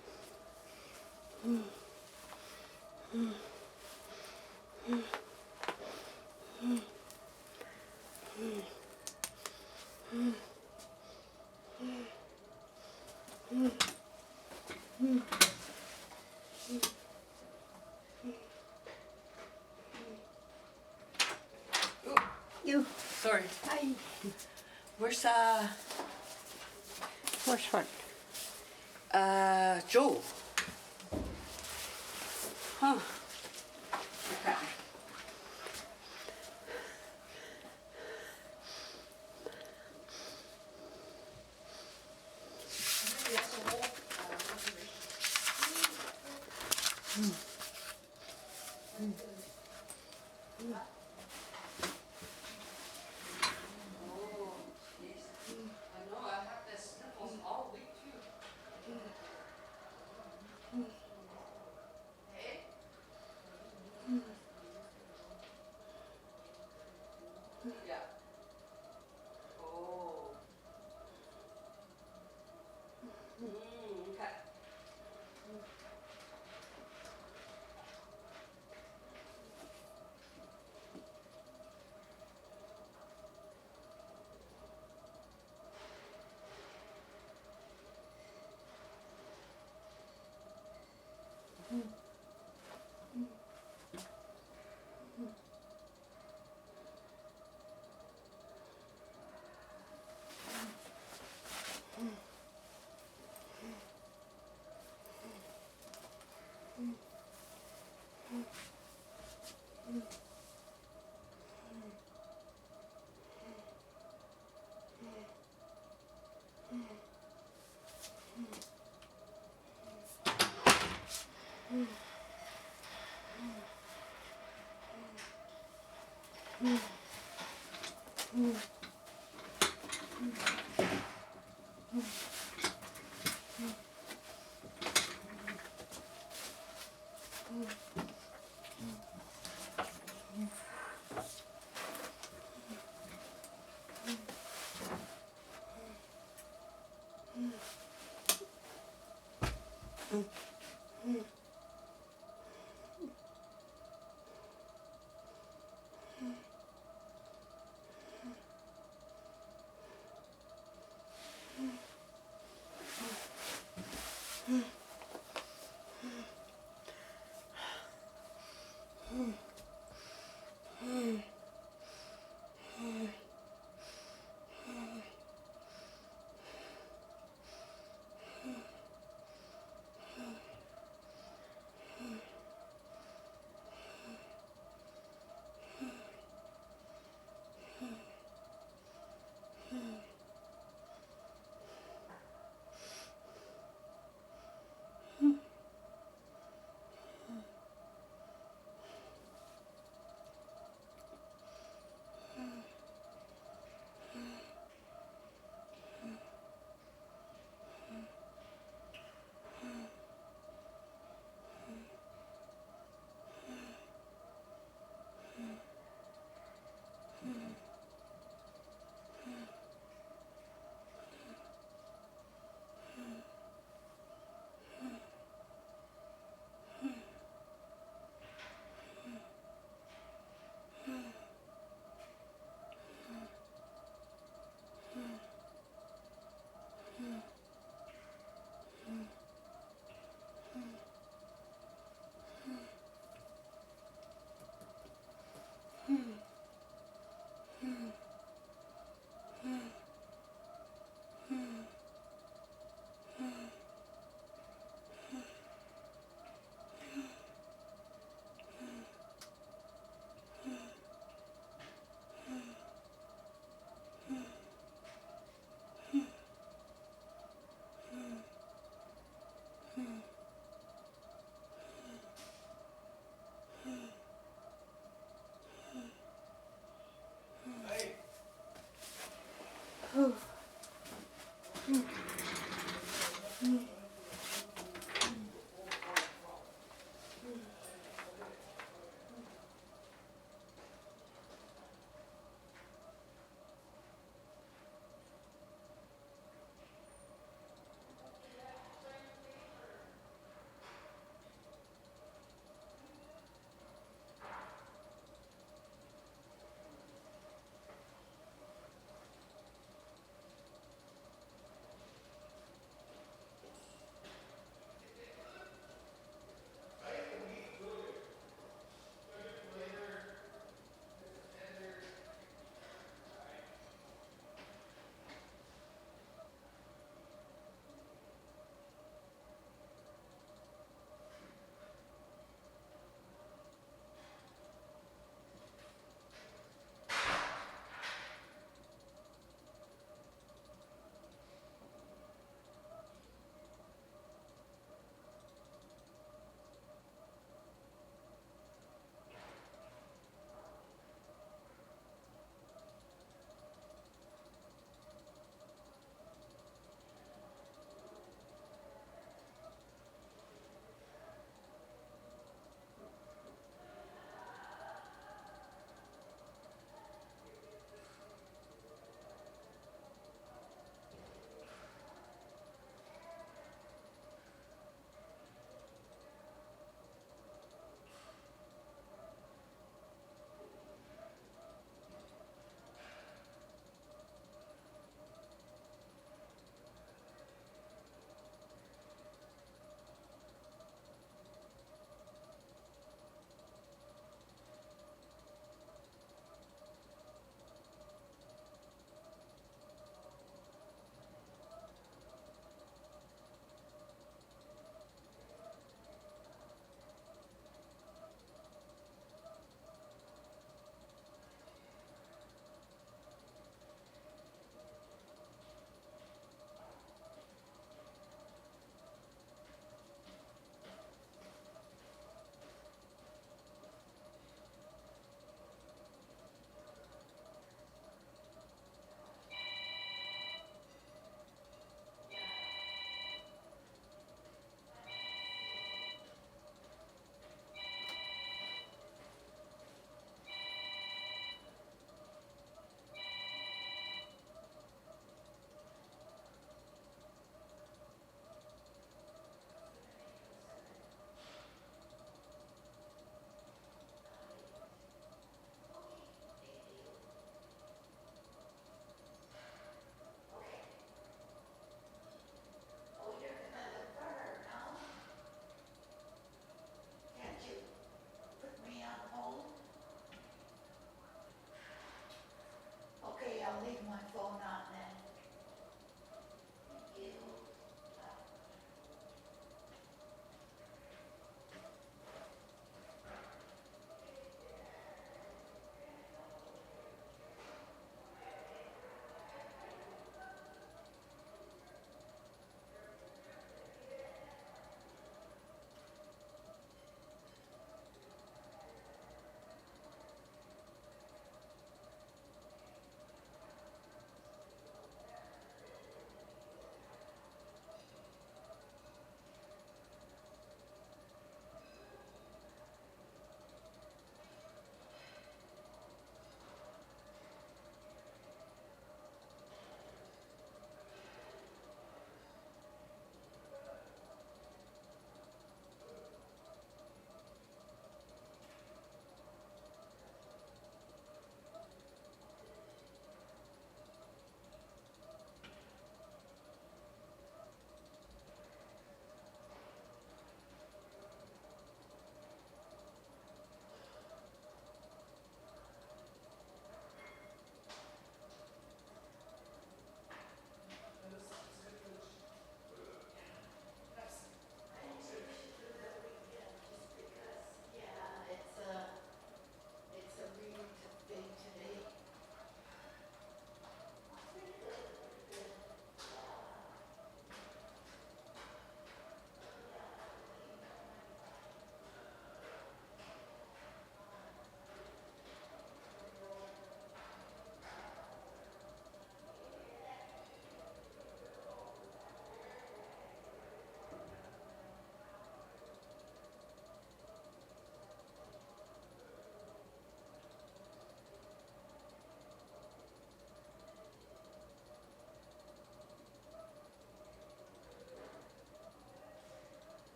Sorry. Hi. Where's What's what? Joe? Huh. Okay.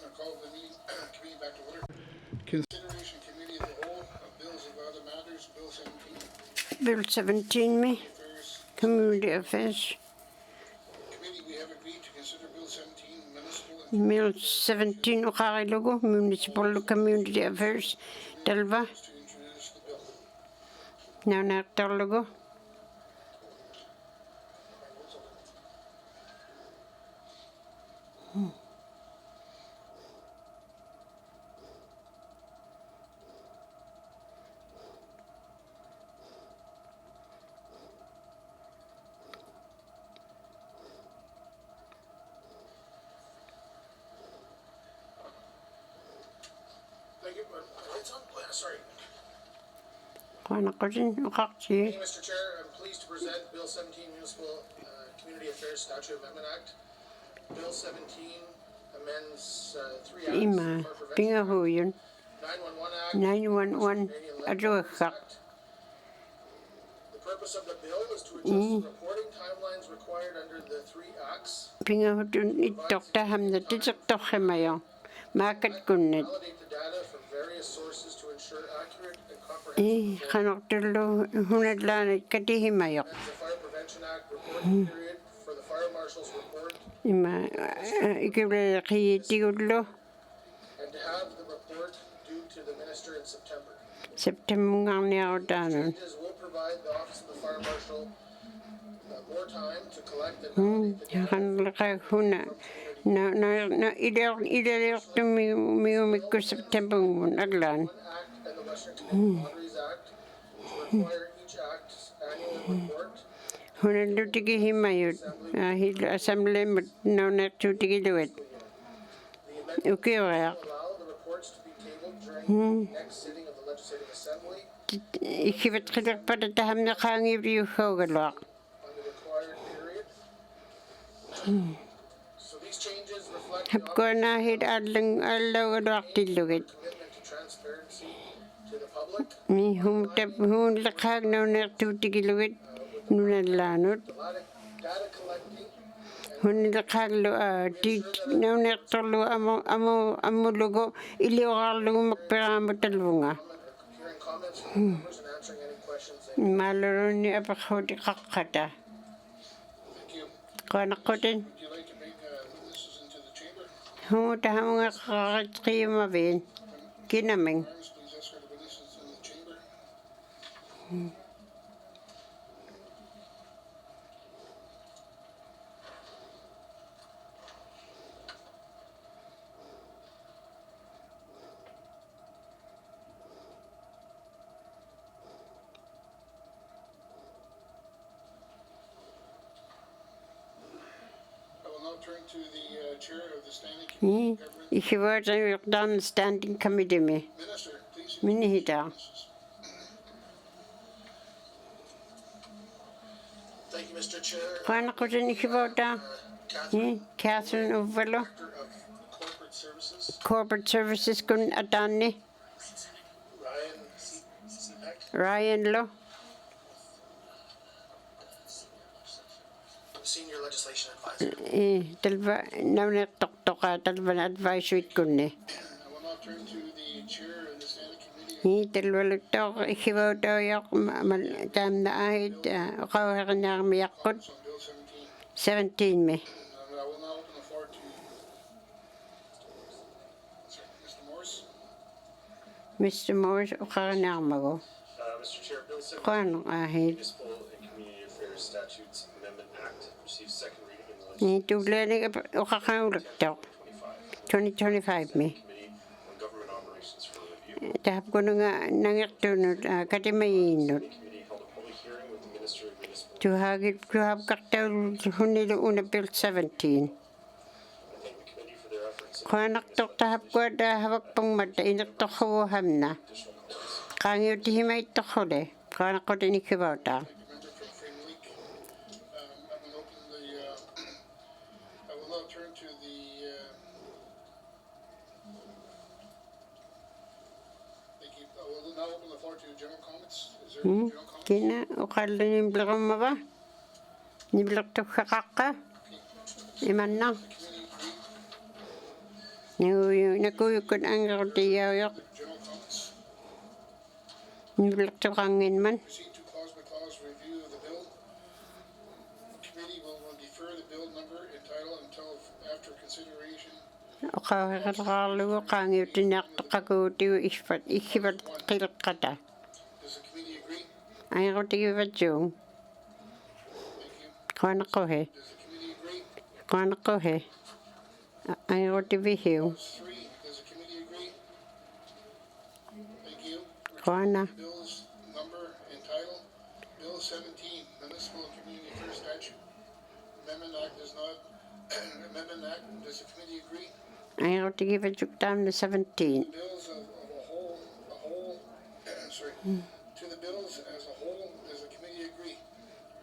I'll call the meeting, committee back to order. Consideration committee of the whole of bills and other matters, Bill 17. Bill 17 me, Affairs. Community Affairs. Committee, we have agreed to consider Bill 17 municipal. Bill 17 Ukarilogo, Municipal Community Affairs. Talva. To introduce the bill. Inuinnaqtun. Thank you. It's on, sorry. Qanaqusin uqaqti. Mr. Chair, I'm pleased to present Bill 17 Municipal Community Affairs Statute Amendment Act. Bill 17 amends three acts. Ima pingahuyon 911 Act. 911 aduakaq. The purpose of the bill is to adjust reporting timelines required under the three acts. Pingahutun ittoqta hamna tiseqtorrimayo. Maakat kunnit. Validate the data from various sources to ensure accurate and comprehensive Qanortullu hunatlaanit katihimayoq. the Fire Prevention Act reporting period for the fire marshal's report Ima ikivleqiyittigullu and to have the report due to the minister in September. September-ngarniarutaanun. Changes will provide the Office of the Fire Marshal more time to collect and validate the data Qanlaqaghuna na ilertu miumikku September-ngun aglaan. Act and the Western Canadian Lotteries Act to require each act's annual report. Hunallutigihimayut hil assemblemut naunaqtuutigiluit. Ukiureaq. Allow the reports to be tabled during the next sitting of the Legislative Assembly Ikkivatqilirpata qaangiviuggaugaluaq. on the required period. So these changes reflect the Hapkuanaahit allaugaluaqtillugit. commitment to transparency to the public. Mi hunlaqaag naunaqtuutigiluit nunallaanut. Data collecting Hunilakalo ti naunertolu amu logo iliorlu makperamu talunga. Hearing comments from members and answering any questions. Maluruni apakhoti qaqqata. Thank you. Qanaqqutin Would you like to bring witnesses into the chamber? hu tahamunga qaqatqiyumavin kinaming. Arms, please escort the witnesses in the chamber. I will now turn to the chair of the Standing Committee of Government. Ikiwata standing committee me. Minister, please. Minihita. Thank you, Mr. Chair. Qanaqqutin ikiwata. Catherine Uvalo. Director of Corporate Services. Corporate Services kun atani. Ryan Lo. Senior Legislation Advisor. Talba naunertoqtoqa talban advisory kunni. I will now turn to the chair of the Standing Committee. Talbaluttoq ikiwatoyoq taamna ahit qawhaqinaarmiyaqqut On Bill 17. 17 me. I will now open the floor to Mr. Morris. Mr. Morris uqarinaarmagu. Mr. Chair, Bill 17, Qan ahit. Municipal and Community Affairs Statutes Amendment Act receives second reading in the legislature. Tuulani uqaqauluktoq 2025 me. Committee on Government Operations for review. Tahapkununga nangertunut katimayinnut. Committee held a public hearing with the Minister of Municipal. Tuhapkartaul hunilu una Bill 17. I thank the committee for their efforts in Qanaqtoq tahapkuada havakpungmatta inertoqhuuhamna. additional comments. Qaangiutihimaittoqhule qanaqqutin ikiwauta. Member from Frame Leak. I will now turn to the thank you. I will now open the floor to general comments. Is there general comments? Kina uqalluni blirumava. Niblirtuqqaqqa. Imanna. Nakuyukkut angerutiyauyaq. General comments. Niblirtuqanginman. Proceed to clause by clause review of the bill. Committee will defer the bill number and title until after consideration. Uqawhiqalqaarlugu qaangiutiniartoqqakuutiu ikkivat qilqqata. Does the committee agree? Angerutigivatsuung. Thank you. Qanaqquhi. Does the committee agree? Qanaqquhi. Angerutivihiu. Clause 3, does the committee agree? Thank you. Qana. Bill's number and title. Bill 17, Municipal and Community Affairs Statute. Amendment Act does not, Amendment Act, does the committee agree? Angerutigivatsuk taamna 17. Bills of a whole, sorry, to the bills as a whole, does the committee agree?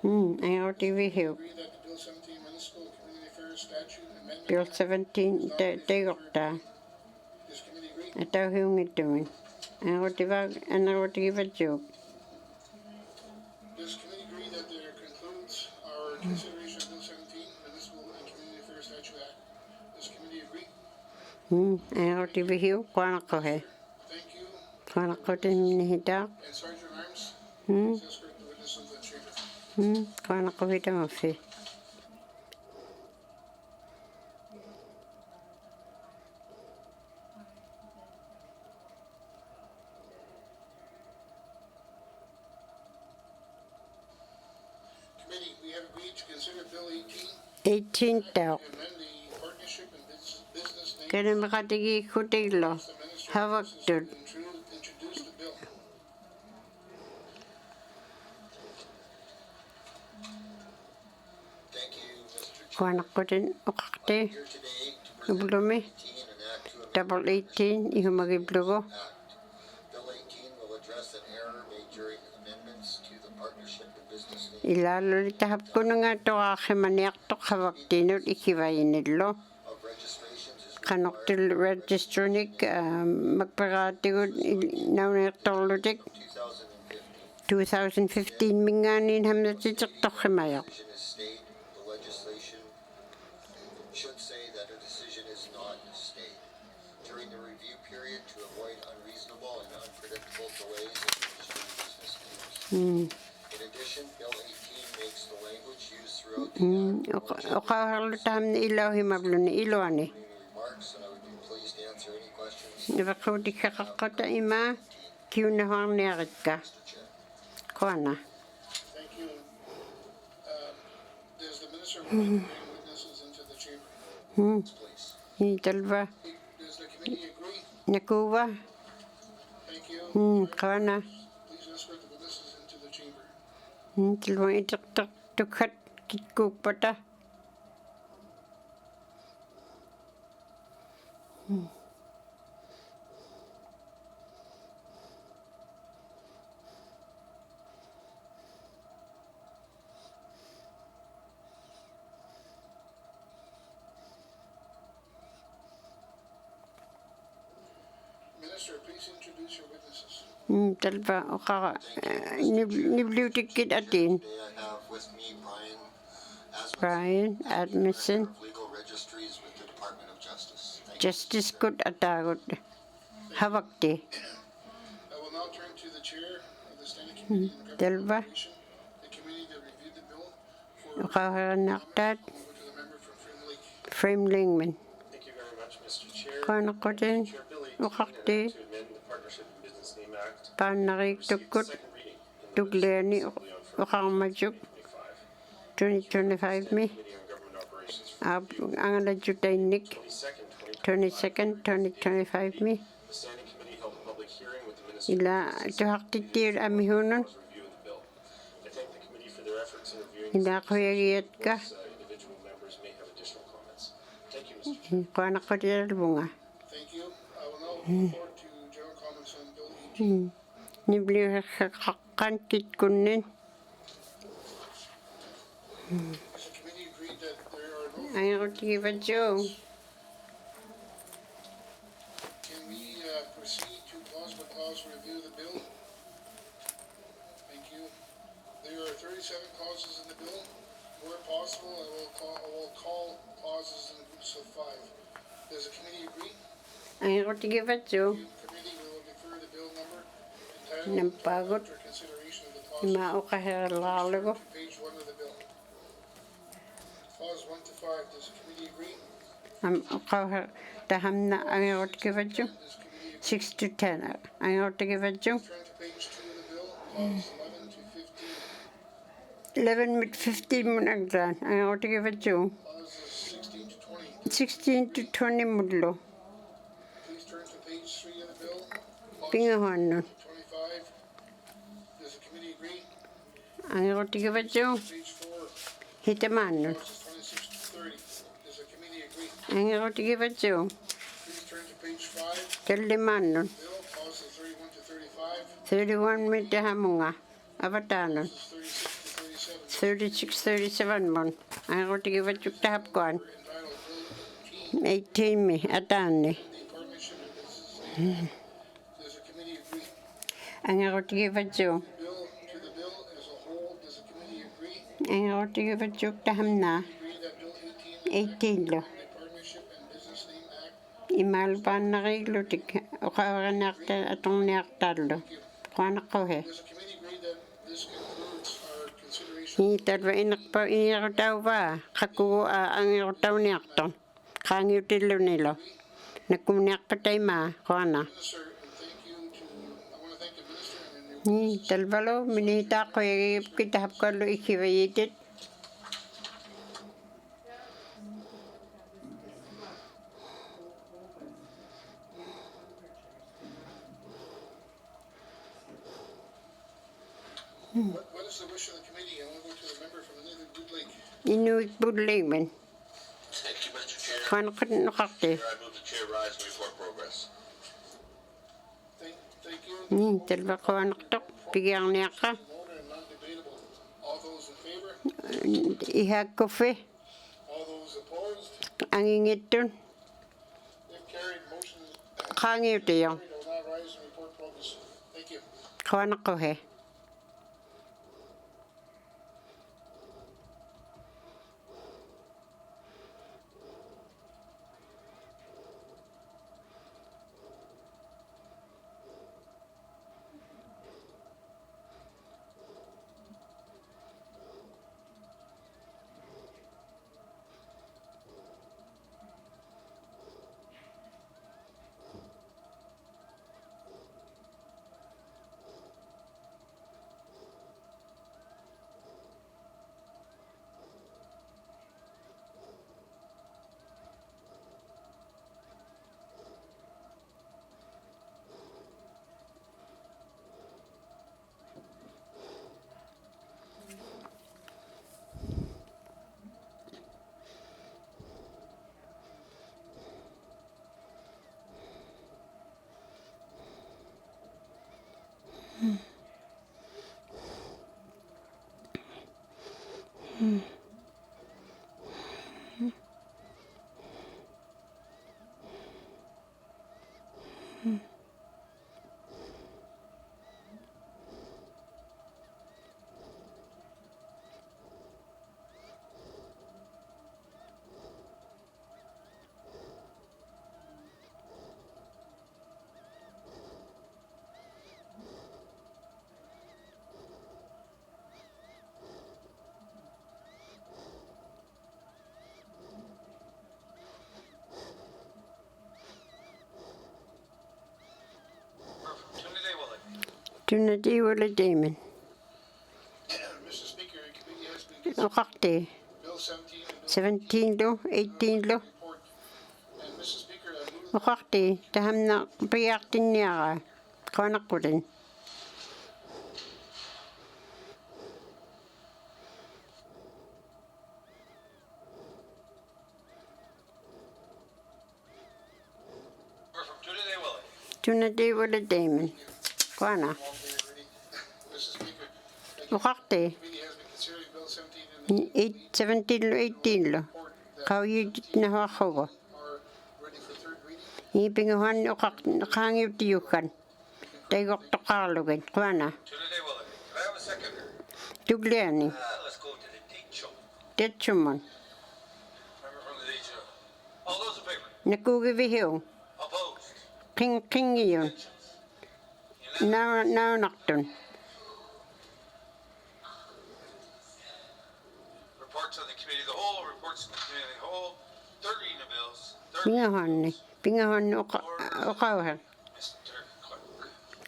Angerutivihiu. Agree that the Bill 17 Municipal and Community Affairs Statute Amendment Bill Act 17 tegoqta. does the committee agree? Atauhiungittumin. Angerutigivatsuk. Does the committee agree that there concludes our consideration of Bill 17 Municipal and Community Affairs Statute Act? Does the committee agree? Angerutivihiu qanaqquhi. Thank you. Qanaqqutin minihitaq. And Sergeant Arms, please escort the witnesses to the chamber. Qanaqquhi tamaffi. Committee, we have agreed to consider Bill 18 18, tauq. amend the partnership and business name. Kanamiqatigiikkutiglo. The minister Havaktut. introduce the bill. Thank you, Mr. Chair. Qanaqqutin uqaqti. Here today to present Ublumi. 18 and act to amend Double 18 ihumagiblugu. Act. Bill 18 will address an error made during amendments to the partnership and business name Ilaluli tahapkununga toaqhimaniartoq havaktinut ikivainillo. of registrations is Qanuqtil registrunik makperaatigut nauneertorlutik 2015. 2015 mingaanin hamnatitiqtorrimaya. Provision is stayed, the legislation should say that a decision is not stayed. During the review period, to avoid unreasonable and unpredictable delays in registering business names. In addition, Bill 18 makes the language used throughout the act more Okaharlutam ni ilaw himablun iluani. remarks, and I would be pleased to answer any questions. Nivakudi kakakota ima kiunahang niaritka. Mr. Chair. Koana. Thank you. Does the minister want to bring witnesses into the chamber? Please. Nitalva Does the committee agree? nakuwa. Thank you. Koana. Please escort the witnesses into the chamber. Nitalva itaktak tukhat kitkupata. Minister, please introduce your witnesses. Talva okara niblutikit atin. Today I have with me Brian Admison. Director of Legal Registries with the Department of Justice. Thank you. Justice good atagot. Havakti. I will now turn to the chair of the Standing Committee on Talva Government Regulation, the committee that reviewed the bill for okaharanaktat over to the member from Frame Lake. Framlingman. Thank you very much, Mr. Chair. Koanakotin Chair Bill 18 ukakti to amend the Partnership and Business Name Act panarik received tukut second reading in the tugleni Assembly on Friday, ukarmajuk 2025 mi. Committee on Government Operations for review. Angala jutainik 22nd, 22nd 2025 mi. The Standing Committee held a public hearing with the Minister Ila of Business tuhaktitir amihunun review of the bill. I thank the committee for their efforts in reviewing this. ila kuyagiat ka Individual members may have additional comments. Thank you, Mr. Chair. koanakotir bunga. Thank you. I will now look forward to general comments on Bill 18. Nibli kan kit kunin Has the committee agreed that there are no, ayaw tigiba jo. can we proceed to clause by clause review the bill? Thank you. There are 37 clauses in the bill. Where possible, I will call clauses in groups of 5. Does the committee agree? Ayaw tigiba jo. Committee, we will defer the bill number entitled Nampagod after consideration of the clauses ima okaharlalago. to page 1 of the bill. Clause 1 to 5, does the committee agree? Okahar tahamna ayaw tigiba jo. Does the committee 6 to 10 ayaw tigiba jo. turn to page 2 of the bill? Clause 11 to 15. 11 mit 15 munagdan ayaw tigiba jo. Clauses 16 to 20. 16 to 20 mudlo. Please turn to page 3 of the bill. Clause Pingahan nun. 25. Does the committee agree? Ayaw tigiba jo. Page 4, Hitaman nun. clauses 26 to 30. Does the committee agree? Ayaw tigiba jo. Please turn to page 5. Kaliman nun. Bill, clauses 31 to 35. 31 mit hamunga. Avatanon. Clauses 36 to 37. 36, 37 mon. Ayaw tigiba jo tahapkuan. Entitled Bill 18. 18 mi atani. The partnership and business name. Does the committee agree? Ayaw tigiba jo. Bill to the bill as a whole, does the committee agree? Ayaw tigiba jo tahamna. Agree that Bill 18 18 lo. the Partnership and Business Name Act Imalpan na kailutik. Okawaranakta atong niaktalo. Kuanakohe. does the committee agree that this concludes our consideration Italwa inakpa inakutaw ba? Kakuha ang inakutaw niyakton. Kangitilo nilo. Nakumniak pa tayo ma. Kuana. minister and thank you to I want to thank the minister and your Ni talbalo minita ko kita hapkalo ikiwayitit. what is the wish of the committee? I want to go to a member from Inuinnaqtun Lake. Inuit budlingman. Thank you, Mr. Chair. Kuana ka nakakti. I move the chair rise and report progress. Thank you. Ni talba ko anak tok. Bigyan niya ka. Order and non-debatable. All those in favor? Ihag kofe. All those opposed? Ang ingit dun. If carried, motion Kangyo tayo. carried. I will now rise and report progress. Thank you. Kuana ko he. Tunati wala Damon. Mr. Speaker, the committee has been considering Okakti. Bill 17 and Bill 17 lo, 18 lo. report. And Mr. Speaker, I move Okakti. Tahamna piyaktin niya. Kanak ko din. Member from Tunde Willie. Tunati wala Damon. Kana. Mr. Speaker, the Okakti. committee has been considering Bill 17 and 17 lo, 18 lo. Kau yudit na hakogo. are ready for third reading. Ipingahan kangiw tiyukan. Taygok tokalugan. Kana. Tunde Willie. Can I have a seconder? Tugliani. Let's go to the teacher. Tetsuman. Member from the teacher. All those in favor? Nakugivihiw. Opposed? King yun. Inuinnaqtun. Reports of the committee of the whole, reports of the committee of the whole, third reading of bills, third Pingahan ni. Pingahan okawahan. Mr.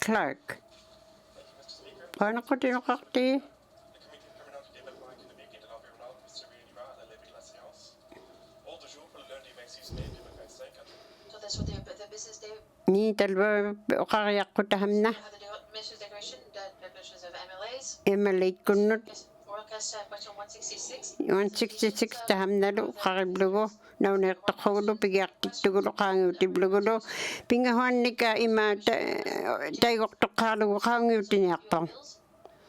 Clerk. Clark. Thank you, Mr. Speaker. Kana ko din okakti. Le comité permanent du débat de l'économique et de l'environnement se réunira à la levée de la séance. Ordre du jour pour le lundi 26 mai 2025 à So that's what the business day, Ni talba okakayak ko tahamna. have the Minister's Declaration, the declarations of MLAs. Emalate kunnut. Oral cast question 166. 166 tahamna lo kakiblugo. Naunak takogulo pigyaktitugulo kangiw tiblugulo. Pingahan ni ka ima taygok tokalugo kangiw tiniyakpang.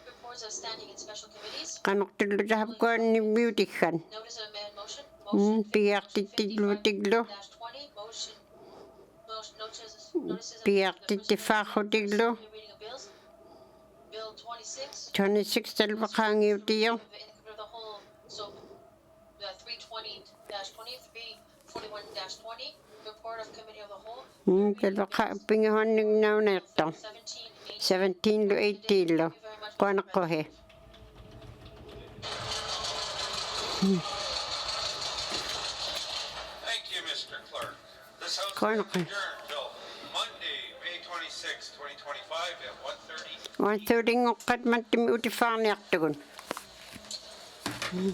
Reports of standing and special committees. Kanok tilo tahap ko ni beautikan. Notice of amendment motion. Piyaktitilo tiglo. -20. Notices of Piyaktitifaho tiglo. reading of bills. Bill 26. 26 talba kangiw tiyo. In the committee of the whole, so 320-20, 341-20, report of committee of the whole, Talba pingahan ni naunekto. 17, 17 lo 18 lo. Kanak ko he. Thank you, Mr. Clerk. This House is Kanak ko. adjourned till Monday, May 26, 2025 at 1:30. 1:30 ngokat man timi utifaan yaktugun. Mm.